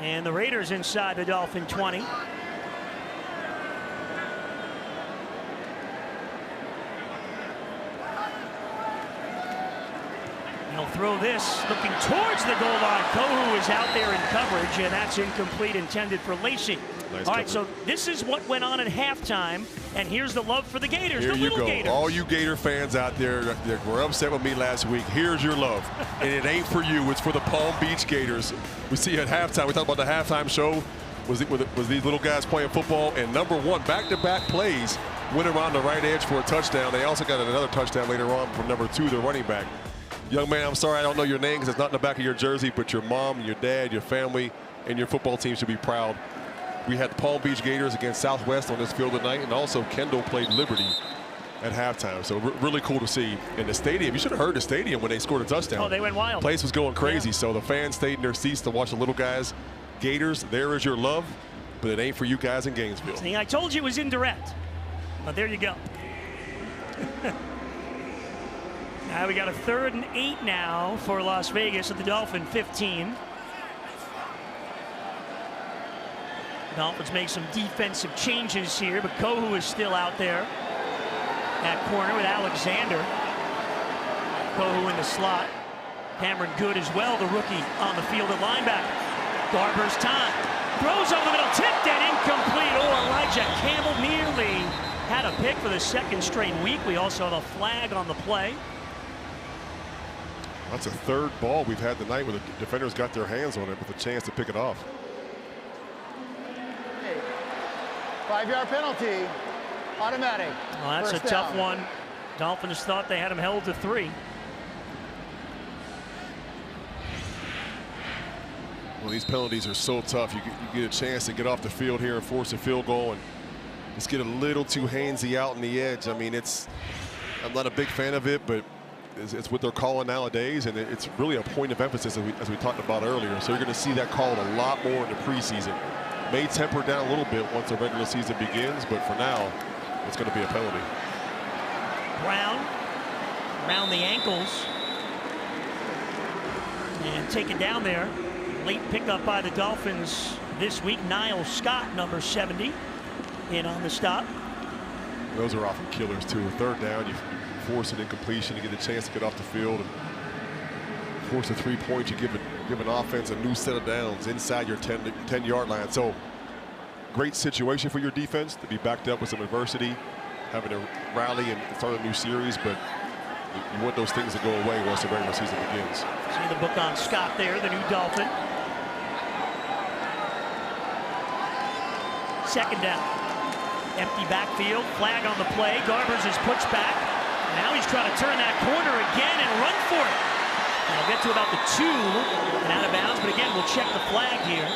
And the Raiders inside the Dolphin 20. He'll throw this, looking towards the goal line. Kohu is out there in coverage, and that's incomplete, intended for Lacey. Nice All right, coverage. so this is what went on at halftime, and here's the love for the Gators, Here the you little go. Gators. All you Gator fans out there that were upset with me last week, here's your love. And it ain't for you, it's for the Palm Beach Gators. We see at halftime, we talked about the halftime show, was these little guys playing football, and number one, back-to-back plays, went around the right edge for a touchdown. They also got another touchdown later on from number 2, the running back. Young man, I'm sorry I don't know your name because it's not in the back of your jersey, but your mom, your dad, your family, and your football team should be proud. We had the Palm Beach Gators against Southwest on this field tonight, and also Kendall played Liberty at halftime. So really cool to see. In the stadium, you should have heard the stadium when they scored a touchdown. Oh, they went wild. Place was going crazy, Yeah. so the fans stayed in their seats to watch the little guys. Gators, there is your love, but it ain't for you guys in Gainesville. See, I told you it was indirect, but there you go. Now we got a 3rd and 8 now for Las Vegas at the Dolphin 15. Dolphins make some defensive changes here, but Kohu is still out there at corner with Alexander. Kohu in the slot. Cameron Good as well, the rookie on the field at linebacker. Garber's time. Throws over the middle, tipped and incomplete. Oh, Elijah Campbell nearly had a pick for the 2nd straight week. We also have a flag on the play. That's a 3rd ball we've had tonight where the defenders got their hands on it with a chance to pick it off. 5-yard penalty, automatic. Well, that's First a tough down. one. Dolphins thought they had him held to 3. Well, these penalties are so tough. You get a chance to get off the field here and force a field goal and just get a little too handsy out on the edge. I mean, I'm not a big fan of it, but it's what they're calling nowadays, and it's really a point of emphasis as we talked about earlier. So you're going to see that called a lot more in the preseason. May temper down a little bit once the regular season begins, but for now, it's going to be a penalty. Brown around the ankles and taken down there. Late pickup by the Dolphins this week. Niall Scott, number 70, in on the stop. Those are often killers too. 3rd down, you force an incompletion, you get a chance to get off the field, and force a 3-point. You give an offense a new set of downs inside your 10-yard line. So great situation for your defense to be backed up with some adversity, having to rally and start a new series, but you want those things to go away once the regular season begins. See the book on Scott there, the new Dolphin. 2nd down. Empty backfield, flag on the play. Garbers is pushed back. Now he's trying to turn that corner again and run for it. And he'll get to about the 2 and out of bounds, but again, we'll check the flag here.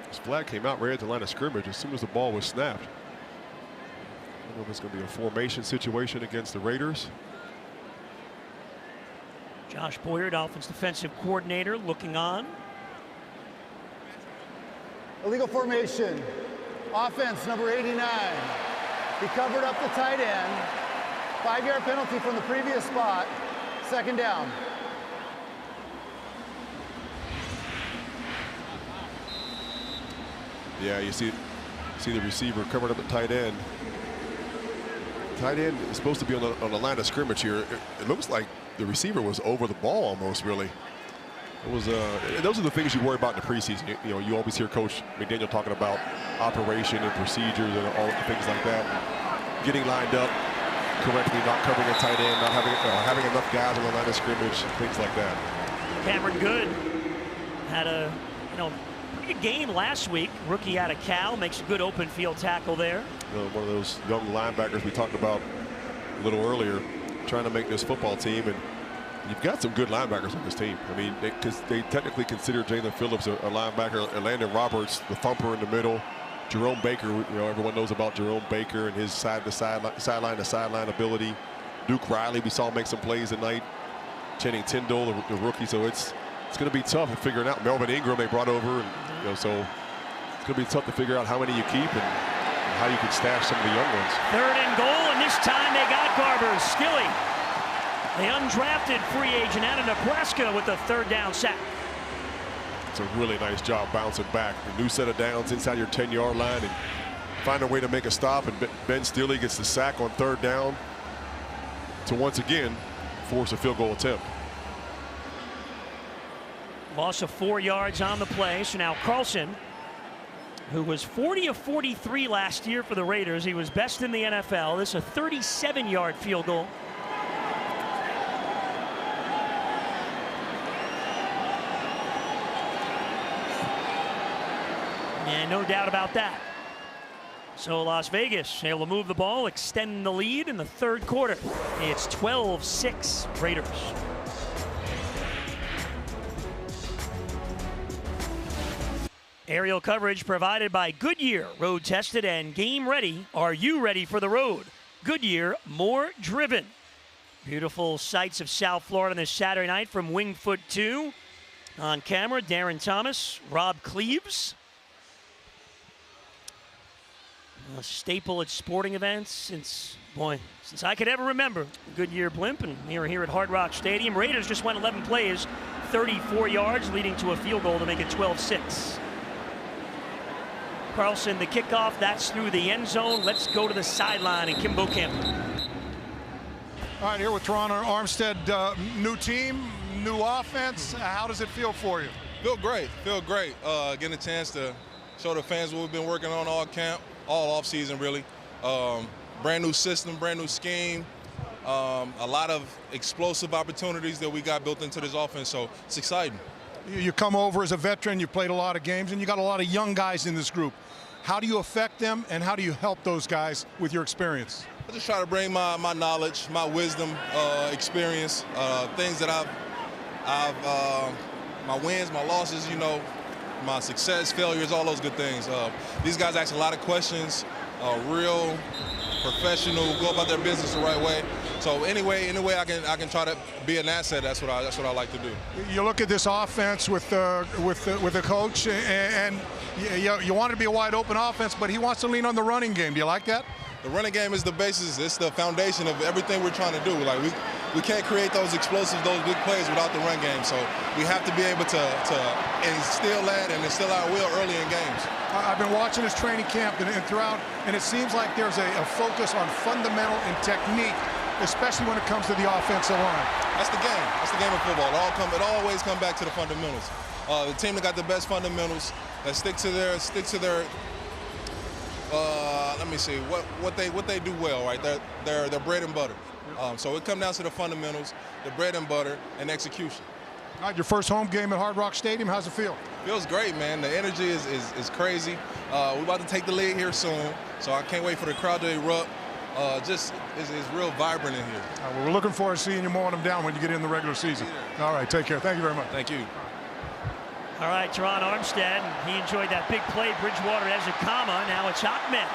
This flag came out right at the line of scrimmage as soon as the ball was snapped. I don't know if it's going to be a formation situation against the Raiders. Josh Boyer, Dolphins defensive coordinator, looking on. Illegal formation. Offense, number 89. He covered up the tight end. 5-yard penalty from the previous spot. 2nd down. Yeah, you see the receiver covered up at tight end. Tight end is supposed to be on the line of scrimmage here. It looks like the receiver was over the ball almost, really. It was. Those are the things you worry about in the preseason. You always hear Coach McDaniel talking about operation and procedures and all things like that. Getting lined up correctly, not covering a tight end, not having enough guys on the line of scrimmage, things like that. Cameron Good had a pretty good game last week. Rookie out of Cal, makes a good open field tackle there. One of those young linebackers we talked about a little earlier, trying to make this football team, and you've got some good linebackers on this team. I mean, because they technically consider Jalen Phillips a linebacker, Landon Roberts, the thumper in the middle, Jerome Baker, everyone knows about Jerome Baker and his sideline-to-sideline ability. Duke Riley, we saw him make some plays tonight. Channing Tindall, the rookie, so it's going to be tough at figuring out. Melvin Ingram they brought over, and so it's going to be tough to figure out how many you keep and how you can stash some of the young ones. 3rd and goal, and this time they got Garbers. Skilly, the undrafted free agent out of Nebraska, with the 3rd down sack. It's a really nice job bouncing back. A new set of downs inside your 10-yard line and find a way to make a stop, and Ben Steely gets the sack on 3rd down to once again force a field goal attempt. Loss of 4 yards on the play. So now Carlson, who was 40 of 43 last year for the Raiders. He was best in the NFL. This is a 37-yard field goal. And no doubt about that. So Las Vegas able to move the ball, extend the lead in the 3rd quarter. It's 12-6 Raiders. Aerial coverage provided by Goodyear, road tested and game ready. Are you ready for the road? Goodyear, more driven. Beautiful sights of South Florida this Saturday night from Wingfoot 2. On camera, Darren Thomas, Rob Cleaves. A staple at sporting events since I could ever remember. Goodyear blimp, and we're here at Hard Rock Stadium. Raiders just went 11 plays, 34 yards, leading to a field goal to make it 12-6. Carlson, the kickoff, that's through the end zone. Let's go to the sideline and Kimbo Campbell. All right, here with Toronto Armstead, new team, new offense. How does it feel for you? Feel great. Getting a chance to show the fans what we've been working on all camp, all off season really. Brand new system, brand new scheme. A lot of explosive opportunities that we got built into this offense, so it's exciting. You come over as a veteran, you played a lot of games, and you got a lot of young guys in this group. How do you affect them, and how do you help those guys with your experience? I just try to bring my knowledge, my wisdom, experience, things that my wins, my losses, my success, failures, all those good things. These guys ask a lot of questions, real professional, go about their business the right way. So anyway I can try to be an asset. That's what I like to do. You look at this offense with the coach, and you want it to be a wide open offense, but he wants to lean on the running game. Do you like that? The running game is the basis. It's the foundation of everything we're trying to do. Like we can't create those explosives, those big plays without the run game. So we have to be able to instill that and instill our will early in games. I've been watching this training camp and throughout, and it seems like there's a focus on fundamental and technique, especially when it comes to the offensive line. That's the game. That's the game of football. It always comes back to the fundamentals. The team that got the best fundamentals, that stick to their. Let me see what they do well, right? They're bread and butter. So it comes down to the fundamentals, the bread and butter, and execution. All right, your first home game at Hard Rock Stadium. How's it feel? Feels great, man. The energy is crazy. We're about to take the lead here soon, so I can't wait for the crowd to erupt. Just is real vibrant in here. Well, we're looking forward to seeing you mowing them down when you get in the regular season. Yeah. All right, take care. Thank you very much. Thank you. All right, Teron Armstead, he enjoyed that big play. Bridgewater has a comma. Now it's Ahmed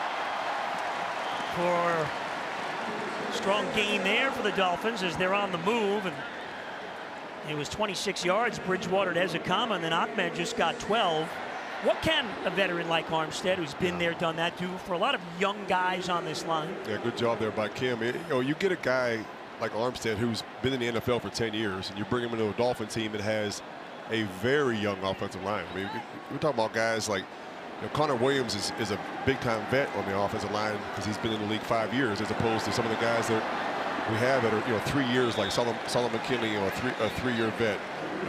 for a strong gain there for the Dolphins as they're on the move. And it was 26 yards. Bridgewater has a comma, and then Ahmed just got 12. What can a veteran like Armstead, who's been there, done that, do for a lot of young guys on this line? Yeah, good job there by Kim. You get a guy like Armstead who's been in the NFL for 10 years, and you bring him into a Dolphin team that has a very young offensive line. I mean, we're talking about guys like Connor Williams is a big-time vet on the offensive line because he's been in the league 5 years, as opposed to some of the guys that we have that are 3 years, like Solomon McKinley, a three-year vet,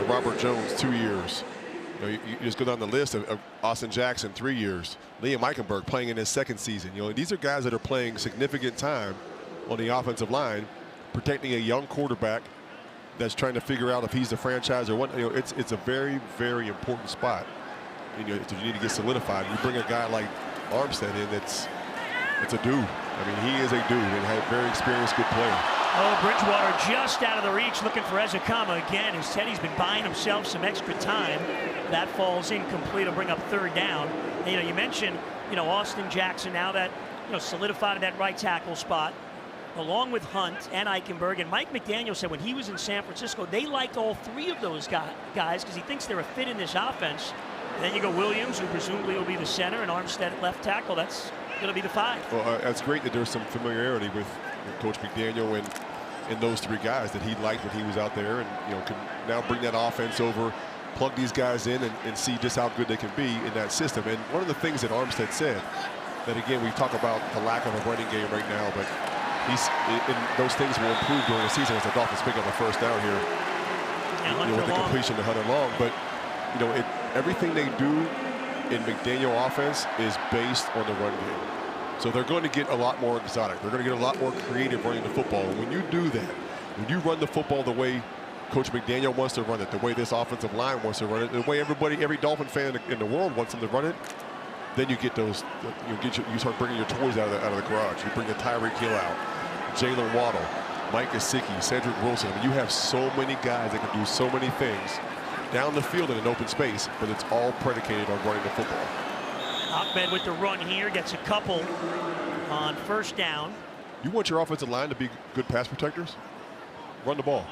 Robert Jones 2 years. You just go down the list of Austin Jackson 3 years, Liam Eichenberg playing in his second season. These are guys that are playing significant time on the offensive line, protecting a young quarterback that's trying to figure out if he's the franchise or what. It's a very, very important spot. You need to get solidified. You bring a guy like Armstead in, it's a dude. I mean, he is a dude and a very experienced, good player. Oh, Bridgewater just out of the reach, looking for Ezekama again, as Teddy's been buying himself some extra time. That falls incomplete to bring up third down. And, you mentioned, Austin Jackson now that, solidified at that right tackle spot, along with Hunt and Eichenberg. And Mike McDaniel said when he was in San Francisco, they liked all three of those guys because he thinks they're a fit in this offense. And then you go Williams, who presumably will be the center, and Armstead at left tackle. That's going to be the 5. Well, it's great that there's some familiarity with Coach McDaniel and those three guys that he liked when he was out there, and can now bring that offense over, plug these guys in, and see just how good they can be in that system. And one of the things that Armstead said, that again we talk about the lack of a running game right now, but those things will improve during the season as the Dolphins pick up a first down here. With the completion to Hunter Long. But everything they do in McDaniel offense is based on the run game. So they're going to get a lot more exotic. They're going to get a lot more creative running the football. And when you do that, when you run the football the way Coach McDaniel wants to run it, the way this offensive line wants to run it, the way every Dolphin fan in the world wants them to run it, then you get those. You start bringing your toys out of the garage. You bring the Tyreek Hill out, Jalen Waddle, Mike Gesicki, Cedric Wilson. I mean, you have so many guys that can do so many things down the field in an open space, but it's all predicated on running the football. Ahmed with the run here, gets a couple on first down. You want your offensive line to be good pass protectors? Run the ball.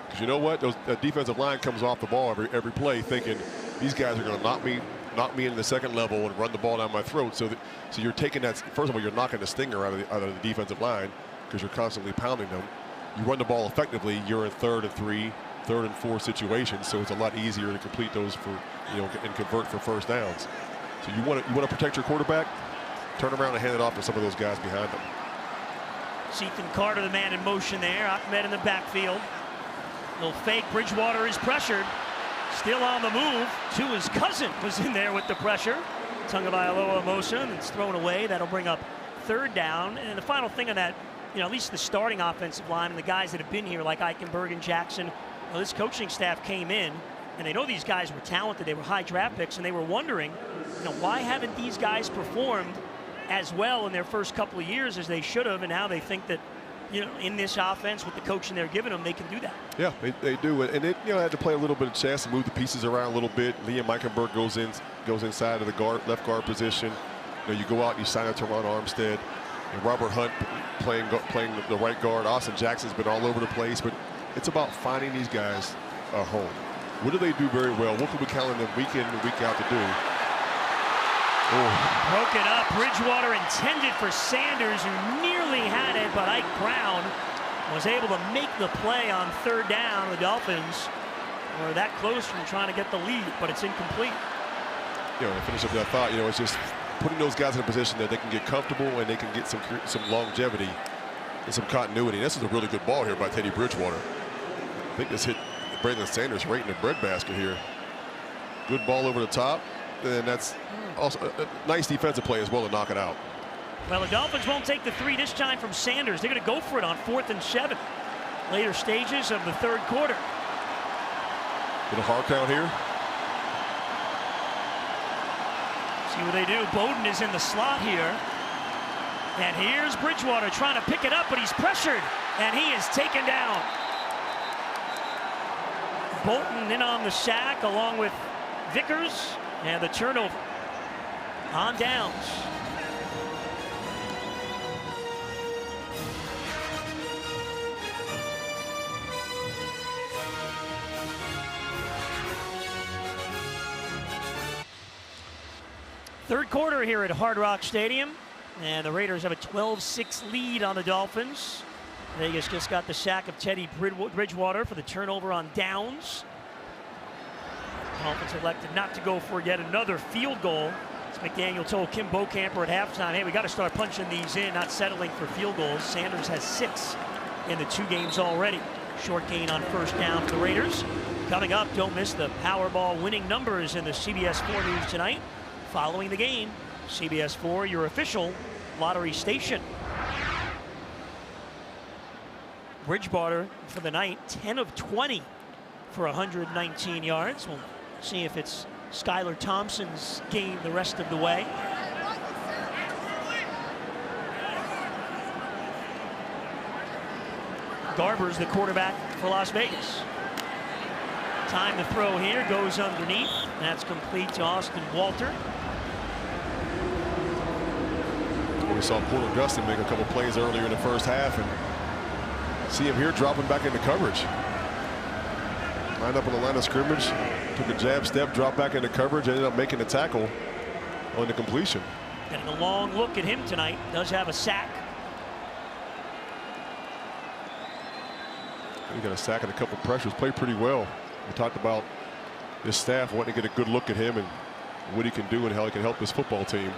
Because you know what? That defensive line comes off the ball every play thinking these guys are going to knock me into the second level and run the ball down my throat. So you're taking that. First of all, you're knocking the stinger out of the defensive line because you're constantly pounding them. You run the ball effectively, you're in 3rd and 3, 3rd and 4 situations, so it's a lot easier to complete those for and convert for first downs. So you want to protect your quarterback, turn around and hand it off to some of those guys behind them. Ethan Carter, the man in motion there. Ahmed in the backfield. Little fake. Bridgewater is pressured. Still on the move. To his cousin was in there with the pressure. Tagovailoa Mosa, and it's thrown away. That'll bring up third down. And the final thing on that, at least the starting offensive line and the guys that have been here like Eichenberg and Jackson, this coaching staff came in and they know these guys were talented. They were high draft picks, and they were wondering, why haven't these guys performed as well in their first couple of years as they should have? And now they think that, in this offense with the coaching they're giving them, they can do that. Yeah, they do. And they, had to play a little bit of chess and move the pieces around a little bit. Liam Eichenberg goes inside of the left guard position. You go out and you sign up to Teron Armstead. And Robert Hunt playing the right guard. Austin Jackson's been all over the place, but it's about finding these guys a home. What do they do very well? What can we count on them week in and week out to do? Broken up. Bridgewater intended for Sanders, who nearly had it, but Ike Brown was able to make the play on third down. The Dolphins were that close from trying to get the lead, but it's incomplete. To finish up that thought, it's just putting those guys in a position that they can get comfortable and they can get some longevity and some continuity. This is a really good ball here by Teddy Bridgewater. I think this hit Braylon Sanders right in the breadbasket here. Good ball over the top, and that's also a nice defensive play as well to knock it out. Well, the Dolphins won't take the 3 this time from Sanders. They're going to go for it on 4th and 7. Later stages of the third quarter. Little hard count here. See what they do. Bowden is in the slot here. And here's Bridgewater trying to pick it up, but he's pressured. And he is taken down. Bolton in on the sack along with Vickers, and the turnover on downs. Third quarter here at Hard Rock Stadium, and the Raiders have a 12-6 lead on the Dolphins. Vegas just got the sack of Teddy Bridgewater for the turnover on downs. Dolphins elected not to go for yet another field goal. As McDaniel told Kim Bocamper at halftime, hey, we got to start punching these in, not settling for field goals. Sanders has 6 in the 2 games already. Short gain on first down for the Raiders. Coming up, don't miss the Powerball winning numbers in the CBS 4 News tonight. Following the game, CBS 4, your official lottery station. Bridgewater for the night, 10 of 20 for 119 yards. We'll see if it's Skylar Thompson's game the rest of the way. Garber's the quarterback for Las Vegas. Time to throw here, goes underneath. That's complete to Austin Walter. We saw Porter Gustin make a couple plays earlier in the first half, and see him here dropping back into coverage. Lined up on the line of scrimmage, took a jab step, dropped back into coverage, ended up making the tackle on the completion. Getting a long look at him tonight. Does have a sack. He got a sack and a couple pressures. Played pretty well. We talked about this staff wanting to get a good look at him and what he can do and how he can help this football team.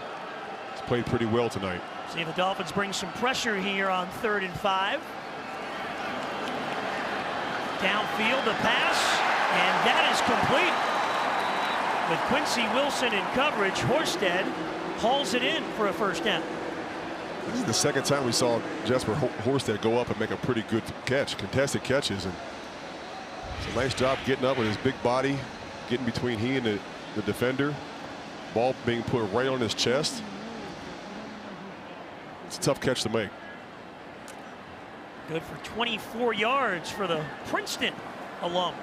He's played pretty well tonight. See if the Dolphins bring some pressure here on 3rd and 5. Downfield, the pass, and that is complete. With Quincy Wilson in coverage, Horsted hauls it in for a first down. This is the second time we saw Jesper Horsted go up and make a pretty good catch, contested catches. And it's a nice job getting up with his big body, getting between he and the defender. Ball being put right on his chest. It's a tough catch to make. Good for 24 yards for the Princeton alum.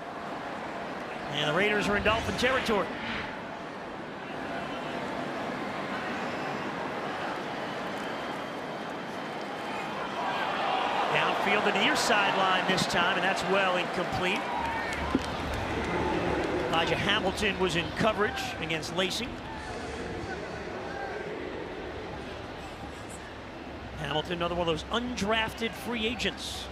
And the Raiders are in Dolphin territory. Downfield to the near sideline this time, and that's well incomplete. Elijah Hamilton was in coverage against Lacey. Hamilton, another one of those undrafted free agents.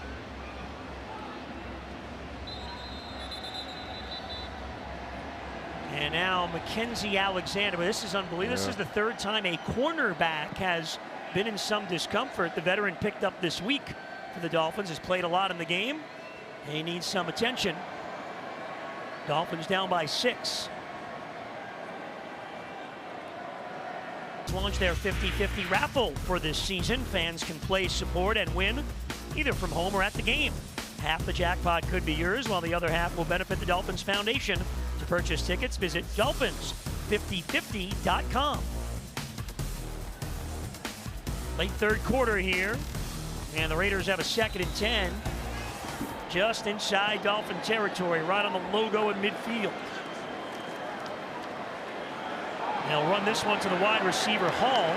And now Mackenzie Alexander. But this is unbelievable. This is the 3rd time a cornerback has been in some discomfort. The veteran picked up this week for the Dolphins, has played a lot in the game. He needs some attention. Dolphins down by 6. Launch their 50-50 raffle for this season. Fans can play, support, and win either from home or at the game. Half the jackpot could be yours, while the other half will benefit the Dolphins Foundation. To purchase tickets, visit Dolphins5050.com. Late 3rd quarter here, and the Raiders have a 2nd and 10. Just inside Dolphin territory, right on the logo in midfield. They'll run this one to the wide receiver Hall.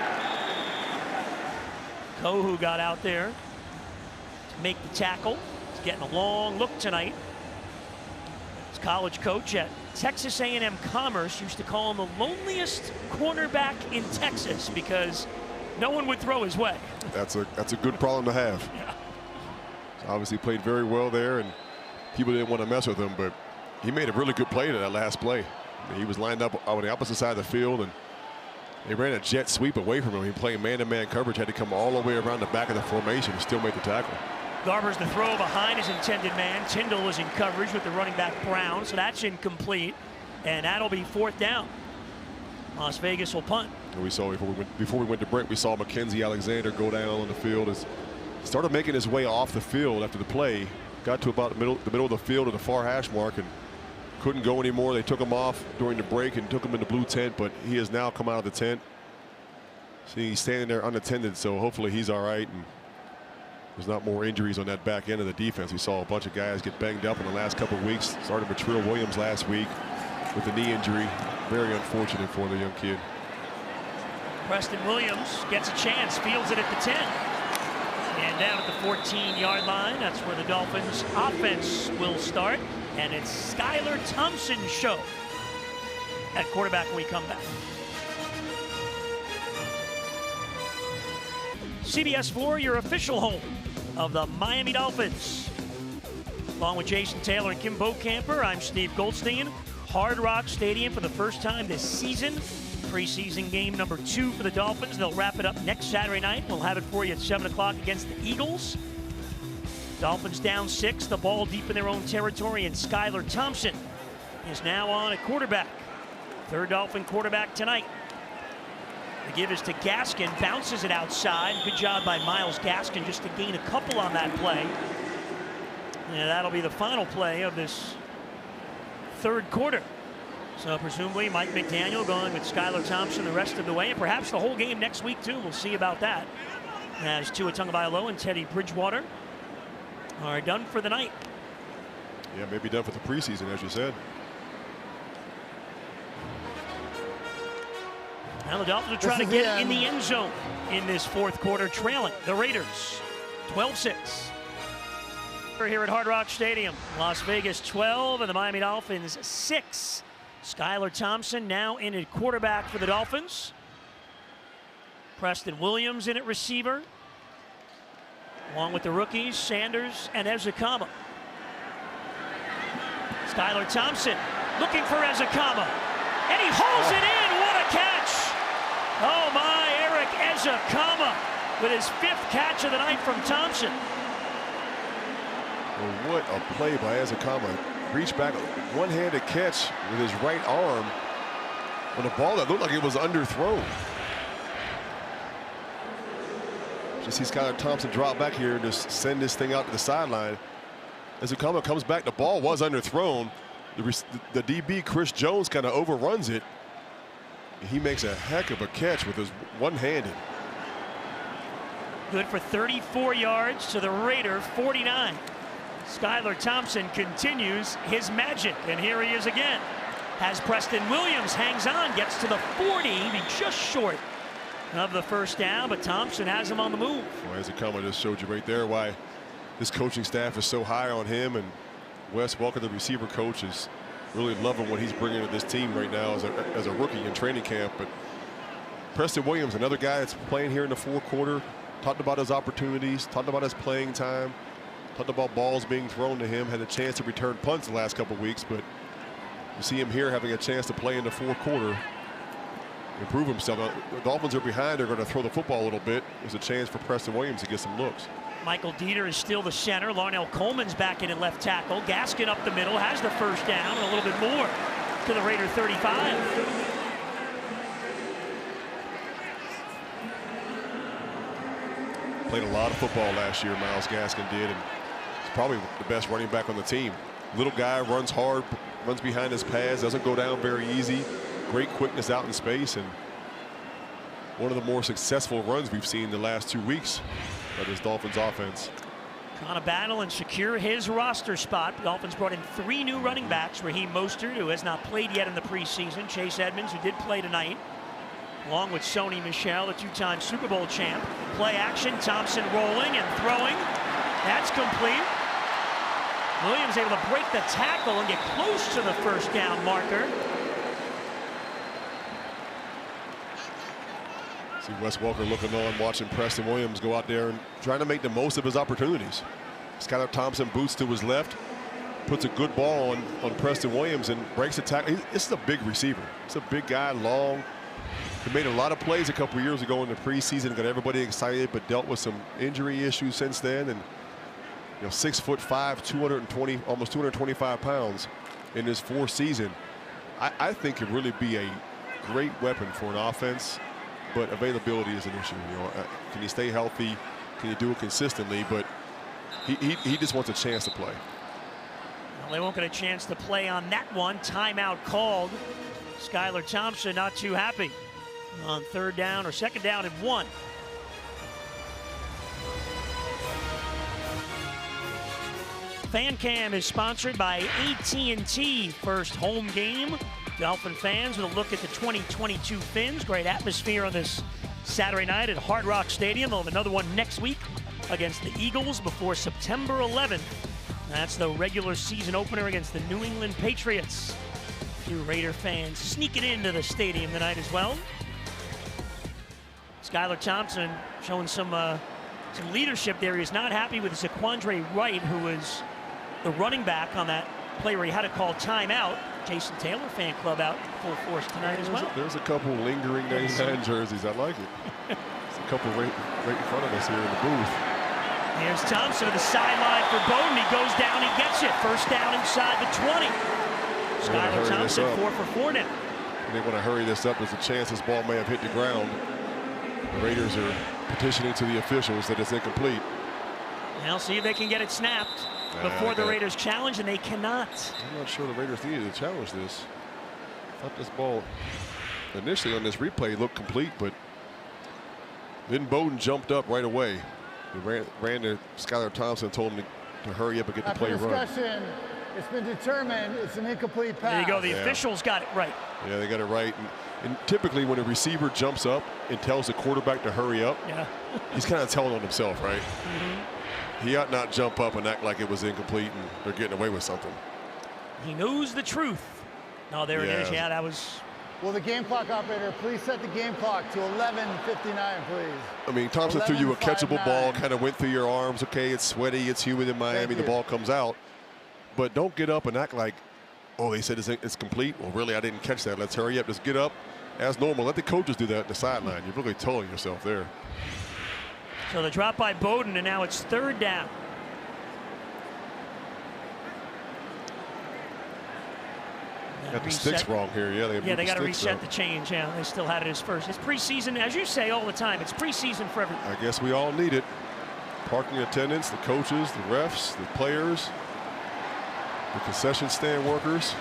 Kohu got out there to make the tackle. He's getting a long look tonight. His college coach at Texas A&M Commerce used to call him the loneliest cornerback in Texas because no one would throw his way. That's a good problem to have. Yeah. Obviously played very well there, and people didn't want to mess with him, but he made a really good play to that last play. He was lined up on the opposite side of the field, and they ran a jet sweep away from him. He played man-to-man coverage, had to come all the way around the back of the formation and still make the tackle. Garber's the throw behind his intended man. Tyndall is in coverage with the running back Brown, so that's incomplete, and that'll be 4th down. Las Vegas will punt. And we saw before we went to break, we saw Mackenzie Alexander go down on the field. He started making his way off the field after the play, got to about the middle of the field at the far hash mark, and couldn't go anymore. They took him off during the break and took him in the blue tent, but he has now come out of the tent. See, he's standing there unattended, so hopefully he's all right, and there's not more injuries on that back end of the defense. We saw a bunch of guys get banged up in the last couple of weeks. Started with Trill Williams last week with a knee injury. Very unfortunate for the young kid. Preston Williams gets a chance, fields it at the 10. And down at the 14-yard line, that's where the Dolphins offense will start. And it's Skylar Thompson's show at quarterback when we come back. CBS 4, your official home of the Miami Dolphins. Along with Jason Taylor and Kim Bokamper, I'm Steve Goldstein. Hard Rock Stadium for the first time this season. Preseason game number 2 for the Dolphins. They'll wrap it up next Saturday night. We'll have it for you at 7 o'clock against the Eagles. Dolphins down 6, the ball deep in their own territory, and Skylar Thompson is now on at quarterback. 3rd Dolphin quarterback tonight. The give is to Gaskin, bounces it outside. Good job by Myles Gaskin just to gain a couple on that play. And that'll be the final play of this 3rd quarter. So presumably Mike McDaniel going with Skylar Thompson the rest of the way, and perhaps the whole game next week too. We'll see about that. As Tua Tagovailoa and Teddy Bridgewater are done for the night. Yeah, maybe done for the preseason, as you said. Now the Dolphins are trying to get in the end zone in this fourth quarter, trailing the Raiders 12-6. We're here at Hard Rock Stadium. Las Vegas 12 and the Miami Dolphins 6. Skylar Thompson now in at quarterback for the Dolphins. Preston Williams in at receiver, along with the rookies Sanders and Ezekama. Skylar Thompson looking for Ezekama, and he holds it in. What a catch! Oh my, Eric Ezekama with his 5th catch of the night from Thompson. Well, what a play by Ezekama. Reached back, one-handed catch with his right arm on a ball that looked like it was underthrown. Just see Skylar Thompson drop back here and just send this thing out to the sideline. Ezekama comes back, the ball was underthrown. The DB, Chris Jones, kind of overruns it. He makes a heck of a catch with his one-handed. Good for 34 yards to the Raider 49. Skylar Thompson continues his magic, and here he is again. Has Preston Williams, hangs on, gets to the 40, be just short of the first down, but Thompson has him on the move. Well, Ezekama just showed you right there why this coaching staff is so high on him, and Wes Welker, the receiver coach, is really loving what he's bringing to this team right now as a rookie in training camp. But Preston Williams, another guy that's playing here in the fourth quarter, talked about his opportunities, talked about his playing time, talked about balls being thrown to him, had a chance to return punts the last couple of weeks, but you see him here having a chance to play in the fourth quarter, improve himself. Now, the Dolphins are behind, they're going to throw the football a little bit. There's a chance for Preston Williams to get some looks. Michael Dieter is still the center. Larnell Coleman's back in at left tackle. Gaskin up the middle, has the first down, and a little bit more to the Raider 35. Played a lot of football last year, Myles Gaskin did, and he's probably the best running back on the team. Little guy, runs hard, runs behind his pads, doesn't go down very easy. Great quickness out in space, and one of the more successful runs we've seen the last 2 weeks of this Dolphins offense. Trying to battle and secure his roster spot. The Dolphins brought in 3 new running backs. Raheem Mostert, who has not played yet in the preseason. Chase Edmonds, who did play tonight, along with Sony Michel, the 2-time Super Bowl champ. Play action, Thompson rolling and throwing. That's complete. Williams able to break the tackle and get close to the first down marker. See Wes Welker looking on, watching Preston Williams go out there and trying to make the most of his opportunities. Skylar Thompson boots to his left, puts a good ball on Preston Williams and breaks the tackle. This is a big receiver. It's a big guy, long. He made a lot of plays a couple years ago in the preseason, got everybody excited, but dealt with some injury issues since then. And 6'5", 220, almost 225 pounds in his 4th season. I think could really be a great weapon for an offense, but availability is an issue. Can he stay healthy? Can he do it consistently? But he just wants a chance to play. Well, they won't get a chance to play on that one. Timeout called. Skylar Thompson not too happy on 3rd down or 2nd down and 1. Fan Cam is sponsored by AT&T. First home game. Dolphin fans with a look at the 2022 Fins. Great atmosphere on this Saturday night at Hard Rock Stadium. They'll have another one next week against the Eagles before September 11th. That's the regular season opener against the New England Patriots. A few Raider fans sneaking into the stadium tonight as well. Skylar Thompson showing some leadership there. He's not happy with Zaquandre Wright, who was the running back on that play where he had to call timeout. Jason Taylor fan club out full force tonight as well. There's a couple lingering 99 jerseys. I like it. There's a couple right in front of us here in the booth. Here's Thompson to the sideline for Bowden. He goes down, he gets it. First down inside the 20. Skylar Thompson 4 for 4 now. And they want to hurry this up. There's a chance this ball may have hit the ground. The Raiders are petitioning to the officials that it's incomplete. Now see if they can get it snapped before the Raiders challenge, and they cannot. I'm not sure the Raiders needed to challenge this. I thought this ball initially on this replay looked complete, but then Bowden jumped up right away. He ran to Skylar Thompson, told him to to hurry up and get the After play run. discussion, it's been determined it's an incomplete pass. There you go. The officials got it right. Yeah, they got it right. And typically when a receiver jumps up and tells the quarterback to hurry up, he's kind of telling on himself, right? He ought not jump up and act like it was incomplete and they're getting away with something. He knows the truth. Oh, there it is. Yeah, that was. Will the game clock operator please set the game clock to 11:59, please? I mean, Thompson threw you a catchable 11:59. ball, kind of went through your arms. Okay, it's sweaty, it's humid in Miami, the ball comes out. But don't get up and act like, oh, they said it's complete. Well, really, I didn't catch that. Let's hurry up. Just get up as normal. Let the coaches do that at the sideline. You're really telling yourself there. So the drop by Bowden, and now it's third down. Got the sticks wrong here. Yeah, they got to reset the change. Yeah, they still had it as first. It's preseason, as you say all the time. It's preseason for everyone. I guess we all need it. Parking attendants, the coaches, the refs, the players, the concession stand workers.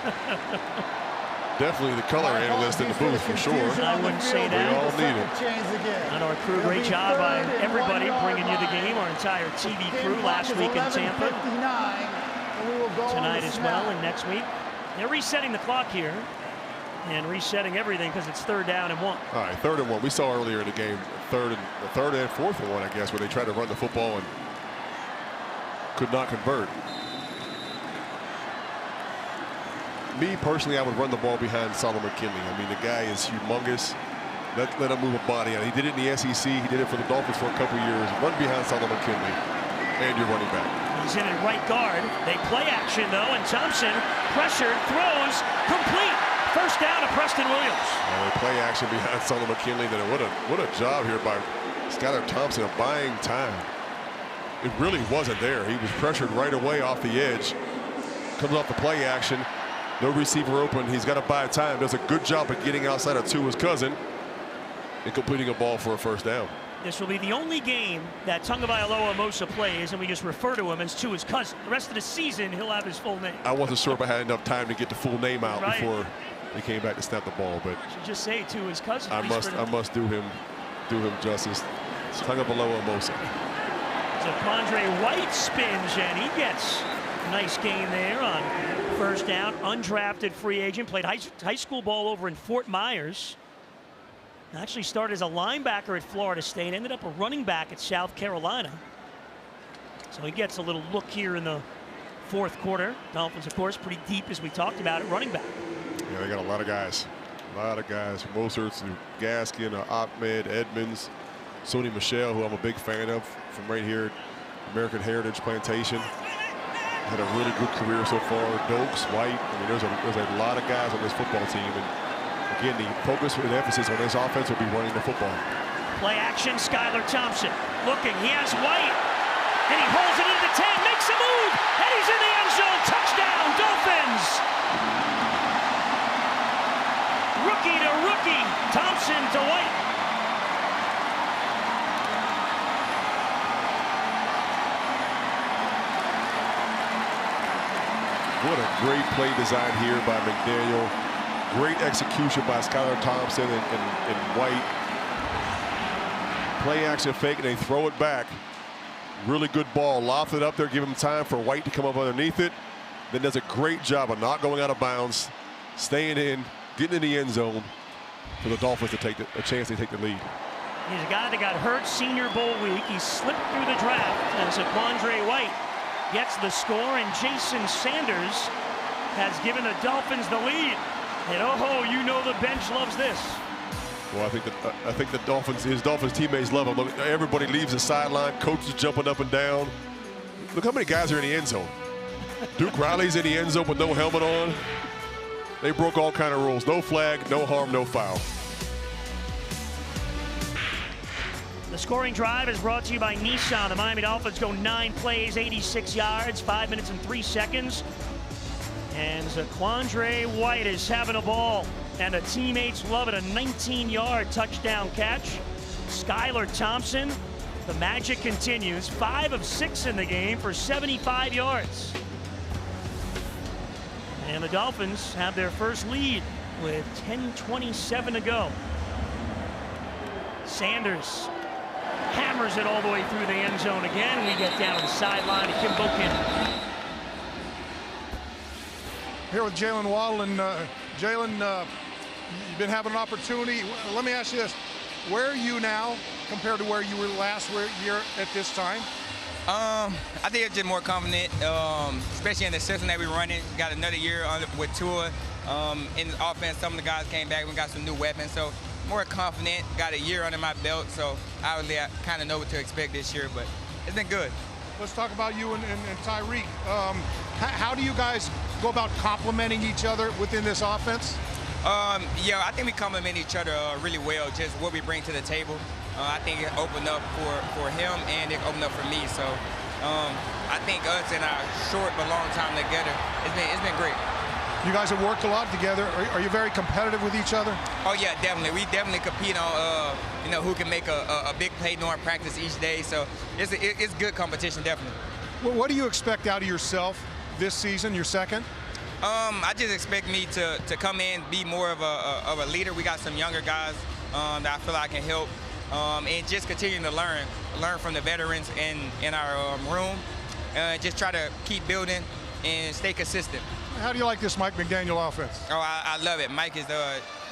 Definitely the color analyst in the booth for sure. I wouldn't say that. We all need it. And our crew, great job by everybody bringing you the game. Our entire TV crew last week in Tampa. Tonight as well and next week. They're resetting the clock here and resetting everything because it's third down and 1. All right, 3rd and 1. We saw earlier in the game third and 4th and 1, I guess, where they tried to run the football and could not convert. Me personally, I would run the ball behind Solomon Kinley. I mean, the guy is humongous. Let him move a body. He did it in the SEC. He did it for the Dolphins for a couple years. Run behind Solomon Kinley, and you're running back. He's in at right guard. They play action, though, and Thompson pressured, throws, complete. First down to Preston Williams. They play action behind Solomon McKinley. What a job here by Skylar Thompson of buying time. It really wasn't there. He was pressured right away off the edge. Comes off the play action. No receiver open. He's got to buy time. Does a good job at getting outside of Tua's cousin and completing a ball for a first down. This will be the only game that Tagovailoa Amosa plays, and we just refer to him as Tua's cousin. The rest of the season, he'll have his full name. I wasn't sure if I had enough time to get the full name out before he came back to snap the ball, but should just say Tua's cousin. I must do him justice. Tagovailoa Amosa. Zaquandre White spins, and he gets a nice gain there on first down. Undrafted free agent, played high school ball over in Fort Myers. Actually started as a linebacker at Florida State, ended up a running back at South Carolina. So he gets a little look here in the 4th quarter. Dolphins, of course, pretty deep as we talked about at running back. Yeah, they got a lot of guys. Mostert, Gaskin, Ahmed, Edmonds, Sony Michel, who I'm a big fan of from right here at American Heritage Plantation. Had a really good career so far. Dokes, White. I mean, there's a lot of guys on this football team. And again, the focus and emphasis on this offense will be running the football. Play action, Skylar Thompson looking. He has White, and he holds it into the 10, makes a move, and he's in the end zone. Touchdown, Dolphins! Rookie to rookie, Thompson to White. What a great play design here by McDaniel. Great execution by Skylar Thompson and White. Play action fake, and they throw it back. Really good ball. Loft it up there, give him time for White to come up underneath it. Then does a great job of not going out of bounds, staying in, getting in the end zone for the Dolphins to take a chance to take the lead. He's a guy that got hurt Senior Bowl week. He slipped through the draft, and Zaquandre White gets the score, and Jason Sanders has given the Dolphins the lead. And oh, you know the bench loves this. Well, I think the his Dolphins teammates love him. Look, everybody leaves the sideline. Coaches jumping up and down. Look how many guys are in the end zone. Duke Riley's in the end zone with no helmet on. They broke all kind of rules. No flag, no harm, no foul. The scoring drive is brought to you by Nissan. The Miami Dolphins go 9 plays, 86 yards, 5 minutes and 3 seconds. And Zaquandre White is having a ball, and the teammates love it. A 19-yard touchdown catch. Skylar Thompson, the magic continues. 5 of 6 in the game for 75 yards. And the Dolphins have their first lead with 10:27 to go. Sanders hammers it all the way through the end zone again. We get down to the sideline to Kim Bokin. Here with Jalen Waddle, and Jalen, you've been having an opportunity. Let me ask you this. Where are you now compared to where you were last year at this time? I think it's just more confident, especially in the system that we're running. Got another year with Tua. In the offense, some of the guys came back. We got some new weapons, so more confident. Got a year under my belt, so I kind of know what to expect this year, but it's been good. Let's talk about you and Tyreek. How do you guys go about complementing each other within this offense? Yeah, I think we complement each other really well, just what we bring to the table. I think it opened up for him and it opened up for me. So I think us in our short but long time together, it's been great. You guys have worked a lot together. Are you very competitive with each other? Oh yeah, definitely. We definitely compete on who can make a big play during practice each day. So it's good competition, definitely. Well, what do you expect out of yourself this season, your second? I just expect me to come in, be more of a leader. We got some younger guys that I feel I can help, and just continue to learn from the veterans in our room, just try to keep building and stay consistent. How do you like this Mike McDaniel offense? Oh, I love it. Mike is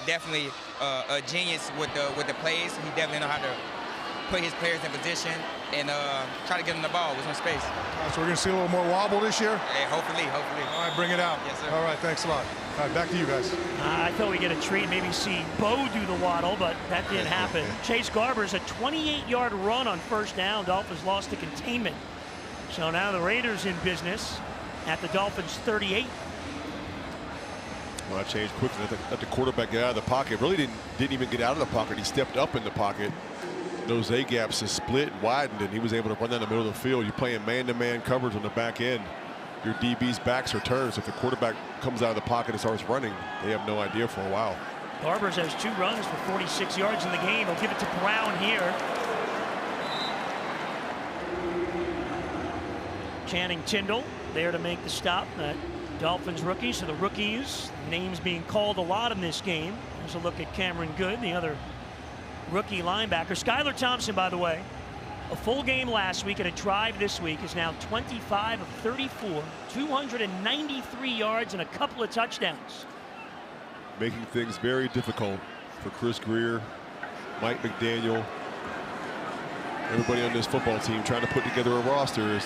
definitely a genius with the plays. He definitely knows how to put his players in position and try to get them the ball with some space. So we're going to see a little more wobble this year? Hey, hopefully. All right, bring it out. Yes, sir. All right, thanks a lot. All right, back to you guys. I thought we'd get a treat, maybe see Bo do the waddle, but that didn't happen. Chase Garber's a 28-yard run on first down. Dolphins lost to containment. So now the Raiders in business at the Dolphins 38. Well, I changed quickly. Let the quarterback get out of the pocket. Really didn't even get out of the pocket. He stepped up in the pocket. Those A-gaps have split and widened, and he was able to run down the middle of the field. You're playing man-to-man coverage on the back end. Your DB's backs are turned, so if the quarterback comes out of the pocket and starts running, they have no idea for a while. Garbers has 2 runs for 46 yards in the game. He'll give it to Brown here. Channing Tindall there to make the stop. Dolphins rookie, so the rookies, names being called a lot in this game. There's a look at Cameron Good, the other rookie linebacker. Skylar Thompson, by the way, a full game last week and a drive this week, is now 25 of 34, 293 yards and a couple of touchdowns. Making things very difficult for Chris Greer, Mike McDaniel, everybody on this football team trying to put together a roster.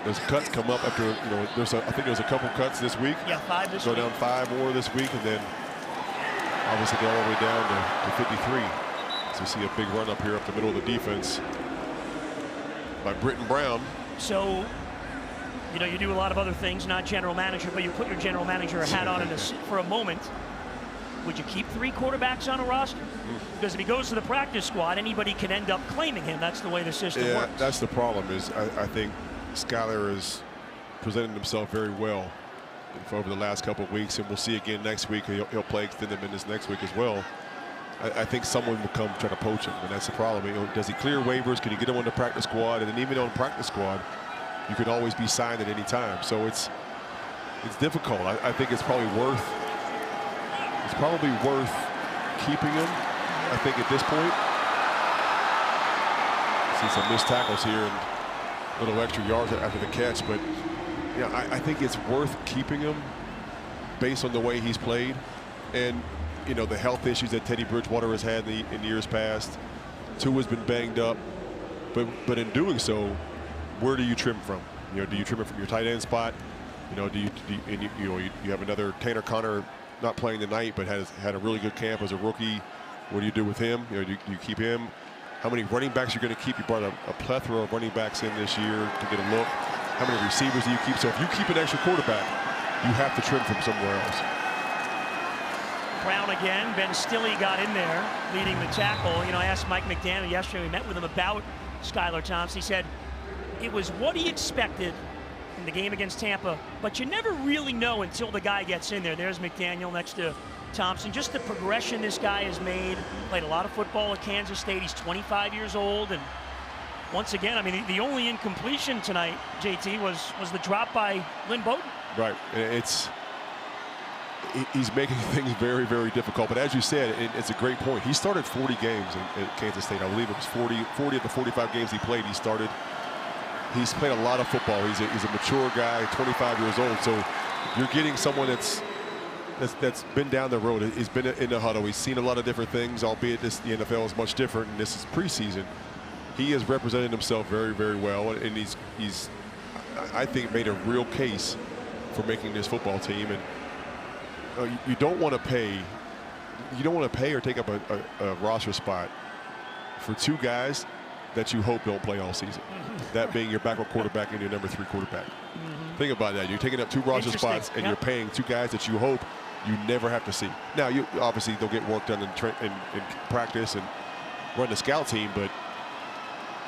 Those cuts come up after, I think there's a couple cuts this week. Yeah, 5 this week. Go down 5 more this week, and then obviously go all the way down to 53. So you see a big run up here up the middle of the defense by Britton Brown. So, you do a lot of other things, not general manager, but you put your general manager hat on for a moment. Would you keep 3 quarterbacks on a roster? Because if he goes to the practice squad, anybody can end up claiming him. That's the way the system works. That's the problem. Is I think Skylar is presenting himself very well for over the last couple of weeks, and we'll see again next week. He'll play extended minutes next week as well. I think someone will come try to poach him, and that's the problem. Does he clear waivers? Can he get him on the practice squad? And then even on the practice squad, you could always be signed at any time. So it's difficult. I think it's probably worth keeping him. I think at this point, see some missed tackles here and little extra yards after the catch, but yeah, I think it's worth keeping him based on the way he's played, and the health issues that Teddy Bridgewater has had in years past. Tua's been banged up, but in doing so, where do you trim from? Do you trim it from your tight end spot? You have another Tanner Connor not playing tonight, but has had a really good camp as a rookie. What do you do with him? Do you keep him? How many running backs you're going to keep? You brought a plethora of running backs in this year to get a look. How many receivers do you keep? So if you keep an extra quarterback, you have to trim from somewhere else. Brown again. Ben Stilley got in there, leading the tackle. I asked Mike McDaniel yesterday, we met with him about Skylar Thompson. He said it was what he expected in the game against Tampa, but you never really know until the guy gets in there. There's McDaniel next to Thompson. Just the progression this guy has made. Played a lot of football at Kansas State. He's 25 years old, and once again, I mean, the only incompletion tonight, JT, was the drop by Lynn Bowden. Right. It's he's making things very, very difficult. But as you said, it's a great point. He started 40 games at Kansas State. I believe it was 40 of the 45 games he played, he started. He's played a lot of football. He's a mature guy, 25 years old. So you're getting someone that's been down the road. He's been in the huddle. He's seen a lot of different things, albeit the NFL is much different, and this is preseason. He has represented himself very, very well, and he's I think, made a real case for making this football team. And you don't want to pay or take up a roster spot for two guys that you hope don't play all season. That being your backup quarterback and your number 3 quarterback. Think about that. You're taking up 2 roster spots, and you're paying 2 guys that you hope you never have to see. Now, obviously they'll get work done in practice and run the scout team, but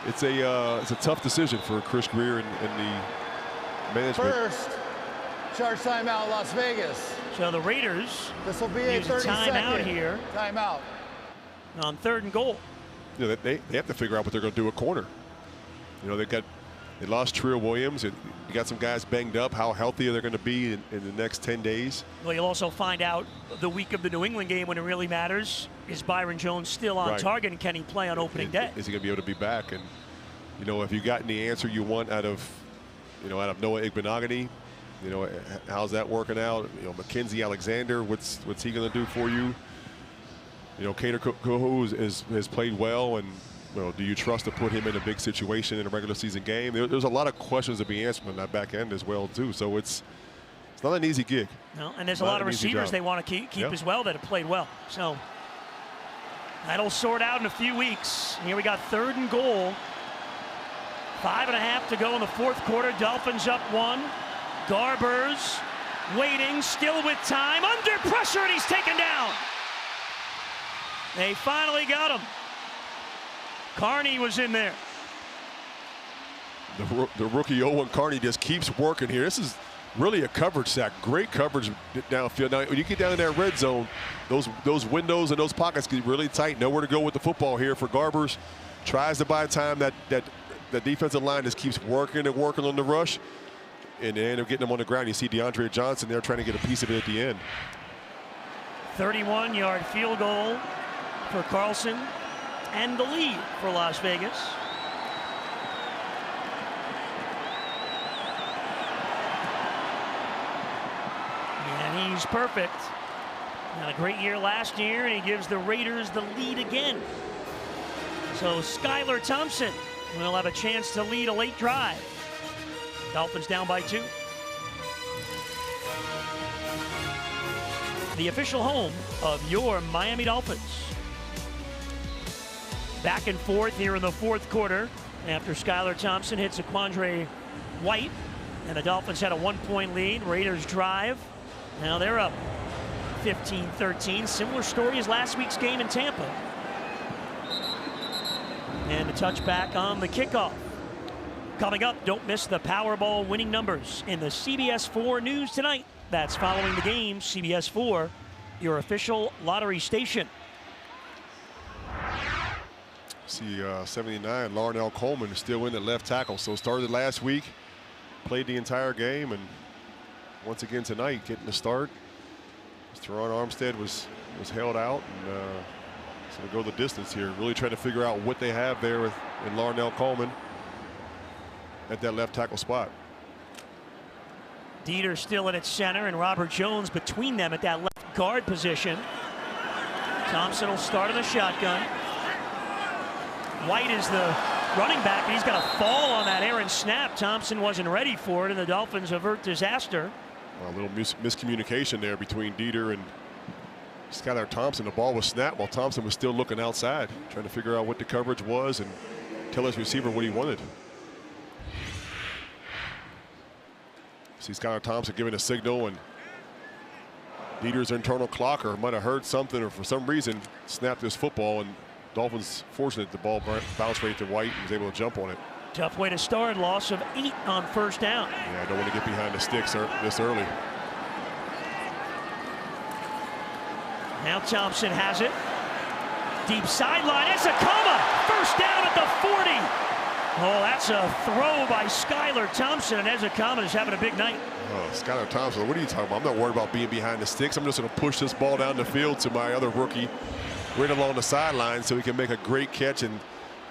it's a tough decision for Chris Greer and the management. First, charge timeout, Las Vegas. So the Raiders. This will be a 30-second timeout here. Timeout. On 3rd and goal. You know, they have to figure out what they're going to do at corner. You know, they lost Trill Williams. You got some guys banged up. How healthy are they going to be in the next 10 days? Well, you'll also find out the week of the New England game when it really matters. Is Byron Jones still on target, and can he play on opening day? Is he going to be able to be back? And you know, have you gotten the answer you want out of Noah Igbenogany? You know, how's that working out? You know, Mackenzie Alexander, what's he going to do for you? You know, Kader Kohou has played well, and well, do you trust to put him in a big situation in a regular season game? There's a lot of questions to be answered on that back end as well too. So it's not an easy gig. No, and there's a lot of receivers they want to keep as well that have played well. So that'll sort out in a few weeks. Here we got 3rd and goal. 5.5 to go in the 4th quarter. Dolphins up 1. Garbers waiting, still with time, under pressure, and he's taken down. They finally got him. Carney was in there. The rookie Owen Carney just keeps working here. This is really a coverage sack. Great coverage downfield. Now, when you get down in that red zone, those windows and those pockets get really tight. Nowhere to go with the football here for Garbers. Tries to buy time. That defensive line just keeps working and working on the rush. And they end up getting them on the ground. You see DeAndre Johnson there trying to get a piece of it at the end. 31-yard field goal for Carlson, and the lead for Las Vegas. And he's perfect. Had a great year last year, and he gives the Raiders the lead again. So Skylar Thompson will have a chance to lead a late drive. Dolphins down by 2. The official home of your Miami Dolphins. Back and forth here in the 4th quarter after Skylar Thompson hits Aquandre White, and the Dolphins had a 1-point lead. Raiders drive. Now they're up 15-13. Similar story as last week's game in Tampa. And a touchback on the kickoff. Coming up, don't miss the Powerball winning numbers in the CBS 4 News tonight. That's following the game. CBS 4, your official lottery station. See 79, Larnell Coleman is still in at left tackle. So started last week, played the entire game, and once again tonight getting the start. Teron Armstead was held out, and so to go the distance here. Really trying to figure out what they have there in Larnell Coleman at that left tackle spot. Dieter still in at center, and Robert Jones between them at that left guard position. Thompson will start in the shotgun. White is the running back, and he's got a fall on that errant snap. Thompson wasn't ready for it, and the Dolphins avert disaster. Well, a little miscommunication there between Dieter and Skylar Thompson. The ball was snapped while Thompson was still looking outside, trying to figure out what the coverage was and tell his receiver what he wanted. See Skylar Thompson giving a signal, and Dieter's internal clocker might have heard something or for some reason snapped this football, and Dolphins fortunate the ball bounced right to White and was able to jump on it. Tough way to start. Loss of 8 on 1st down. Yeah, I don't want to get behind the sticks this early. Now Thompson has it. Deep sideline. Esakama. 1st down at the 40. Oh, that's a throw by Skylar Thompson, and Ezekama is having a big night. Oh, Skylar Thompson, what are you talking about? I'm not worried about being behind the sticks. I'm just going to push this ball down the field to my other rookie right along the sideline so he can make a great catch and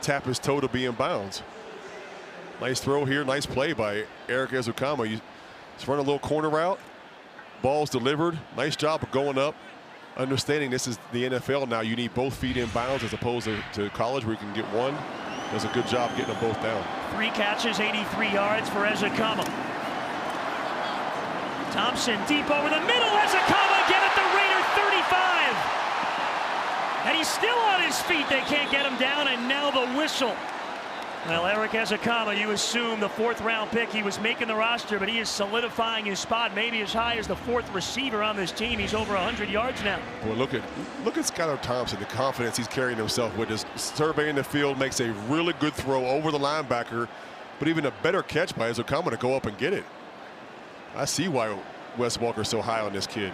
tap his toe to be in bounds. Nice throw here. Nice play by Eric Ezekama. He's running a little corner route. Ball's delivered. Nice job of going up. Understanding this is the NFL now. You need both feet in bounds as opposed to college where you can get one. Does a good job getting them both down. 3 catches, 83 yards for Ezekama. Thompson deep over the middle. Ezekama get at the Raider 35. And he's still on his feet. They can't get him down, and now the whistle. Well, Eric Ezekama, you assume the 4th round pick. He was making the roster, but he is solidifying his spot, maybe as high as the 4th receiver on this team. He's over 100 yards now. Boy, look at Skylar Thompson, the confidence he's carrying himself with. Just surveying the field, makes a really good throw over the linebacker, but even a better catch by Ezekama to go up and get it. I see why Wes Walker's so high on this kid.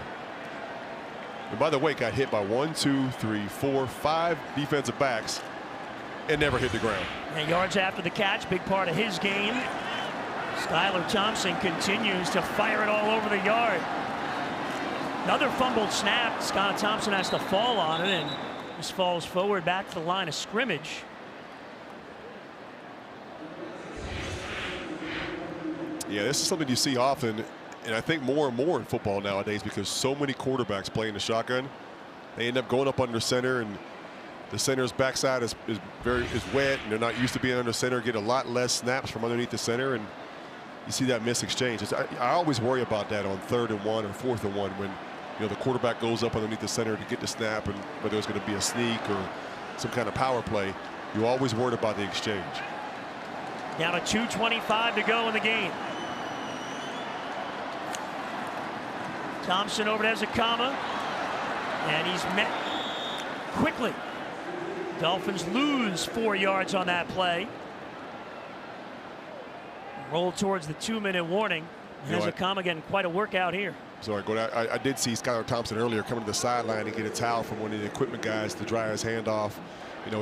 And by the way, got hit by 1, 2, 3, 4, 5 defensive backs and never hit the ground. And yards after the catch, big part of his game. Skylar Thompson continues to fire it all over the yard. Another fumbled snap. Skylar Thompson has to fall on it, and just falls forward back to the line of scrimmage. Yeah, this is something you see often, and I think more and more in football nowadays because so many quarterbacks play in the shotgun. They end up going up under center, and the center's backside is wet, and they're not used to being under center. Get a lot less snaps from underneath the center, and you see that missed exchange. I always worry about that on 3rd and 1 or 4th and 1 when the quarterback goes up underneath the center to get the snap, and whether it's going to be a sneak or some kind of power play. You're always worried about the exchange. Down to 2:25 to go in the game. Thompson over to Ezekama, and he's met quickly. Dolphins lose 4 yards on that play. Roll towards the 2-minute warning. Ezekama getting quite a workout here. Sorry, I did see Skylar Thompson earlier coming to the sideline and get a towel from one of the equipment guys to dry his hand off. He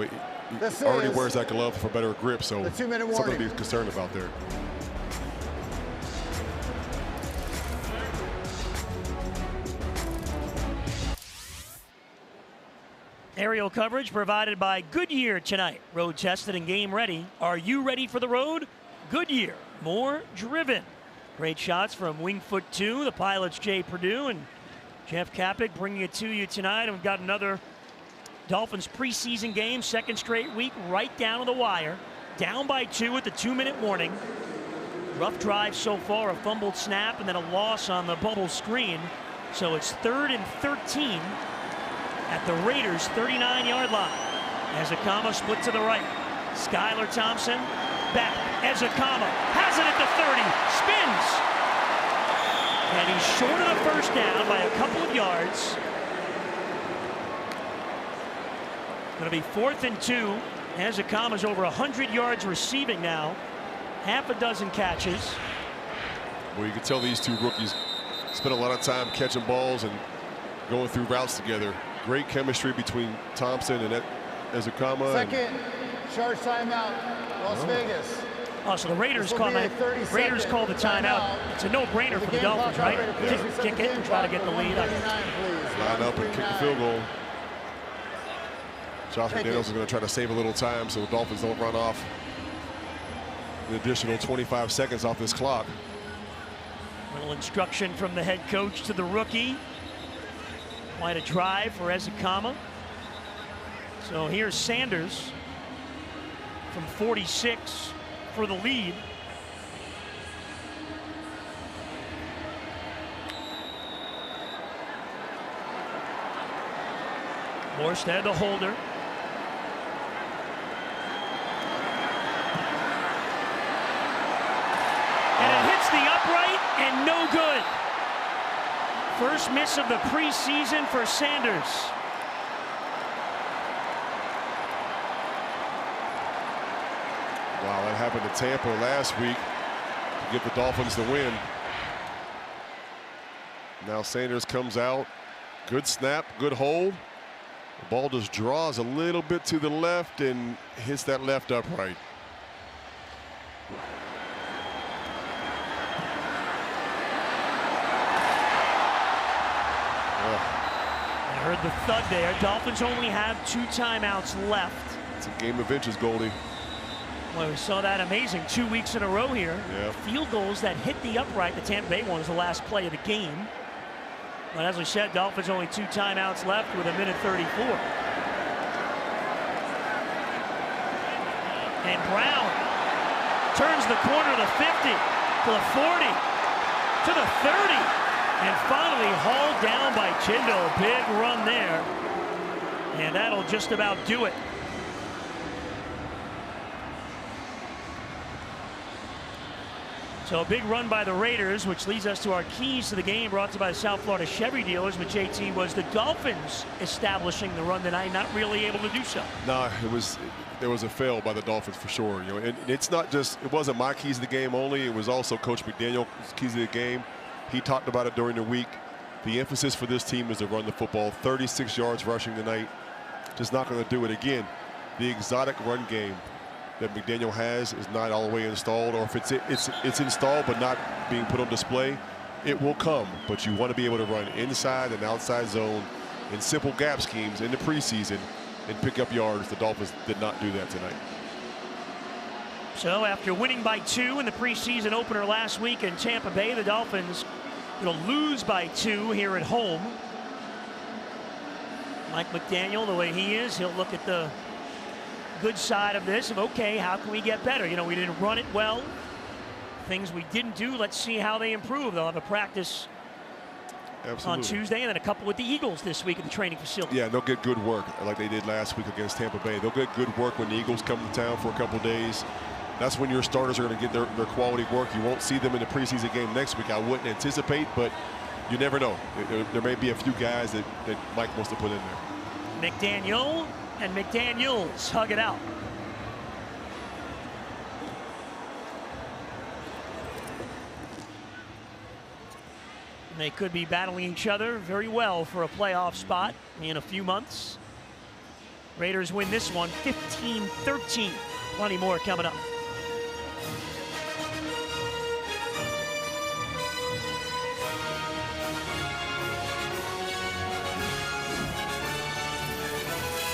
already wears that glove for better grip, so something to be concerned about there. Aerial coverage provided by Goodyear tonight. Road tested and game ready. Are you ready for the road? Goodyear, more driven. Great shots from Wingfoot 2, the pilots Jay Purdue and Jeff Kapik bringing it to you tonight. And we've got another Dolphins preseason game, 2nd straight week, right down to the wire. Down by 2 at the 2-minute warning. Rough drive so far, a fumbled snap and then a loss on the bubble screen. So it's 3rd and 13 at the Raiders' 39-yard line. Ezekama split to the right. Skylar Thompson back. Ezekama has it at the 30, spins. And he's short of the 1st down by a couple of yards. Going to be 4th and 2. Ezekama's over 100 yards receiving now. Half a dozen catches. Well, you can tell these two rookies spend a lot of time catching balls and going through routes together. Great chemistry between Thompson and Ezekama. Second short timeout, Las Vegas. Oh, so the Raiders call the timeout. It's a no-brainer for the Dolphins, right? Kick it and try to get the lead. Line up and kick the field goal. Josh McDaniels is going to try to save a little time so the Dolphins don't run off an additional 25 seconds off this clock. Little instruction from the head coach to the rookie. Quite a drive for Ezekama. So here's Sanders from 46 for the lead. Morstead, the holder. And it hits the upright and no good. First miss of the preseason for Sanders. Wow, that happened to Tampa last week to give the Dolphins the win. Now Sanders comes out. Good snap, good hold. The ball just draws a little bit to the left and hits that left upright. I heard the thud there. Dolphins only have 2 timeouts left. It's a game of inches, Goldie. Well, we saw that amazing 2 weeks in a row here. Yeah. Field goals that hit the upright. The Tampa Bay one was the last play of the game. But as we said, Dolphins only 2 timeouts left with 1:34. And Brown turns the corner to the 50, to the 40, to the 30, and finally hauled down by Chindo. Big run there. And that'll just about do it. So a big run by the Raiders, which leads us to our keys to the game, brought to you by the South Florida Chevy dealers. But JT, was the Dolphins establishing the run tonight, not really able to do so? No, there was a fail by the Dolphins for sure. And it's not just, it wasn't my keys to the game only. It was also Coach McDaniel's keys to the game. He talked about it during the week. The emphasis for this team is to run the football. 36 yards rushing tonight. Just not going to do it again. The exotic run game that McDaniel has is not all the way installed, or if it's installed but not being put on display, it will come. But you want to be able to run inside and outside zone in simple gap schemes in the preseason and pick up yards. The Dolphins did not do that tonight. So after winning by 2 in the preseason opener last week in Tampa Bay, the Dolphins will lose by 2 here at home. Mike McDaniel, the way he is, he'll look at the good side of this of, okay, how can we get better? You know, we didn't run it well. Things we didn't do, let's see how they improve. They'll have a practice on Tuesday and then a couple with the Eagles this week at the training facility. Yeah, they'll get good work like they did last week against Tampa Bay. They'll get good work when the Eagles come to town for a couple days. That's when your starters are going to get their quality work. You won't see them in the preseason game next week. I wouldn't anticipate, but you never know. There may be a few guys that Mike wants to put in there. McDaniel and McDaniels hug it out. And they could be battling each other very well for a playoff spot in a few months. Raiders win this one 15-13. Plenty more coming up.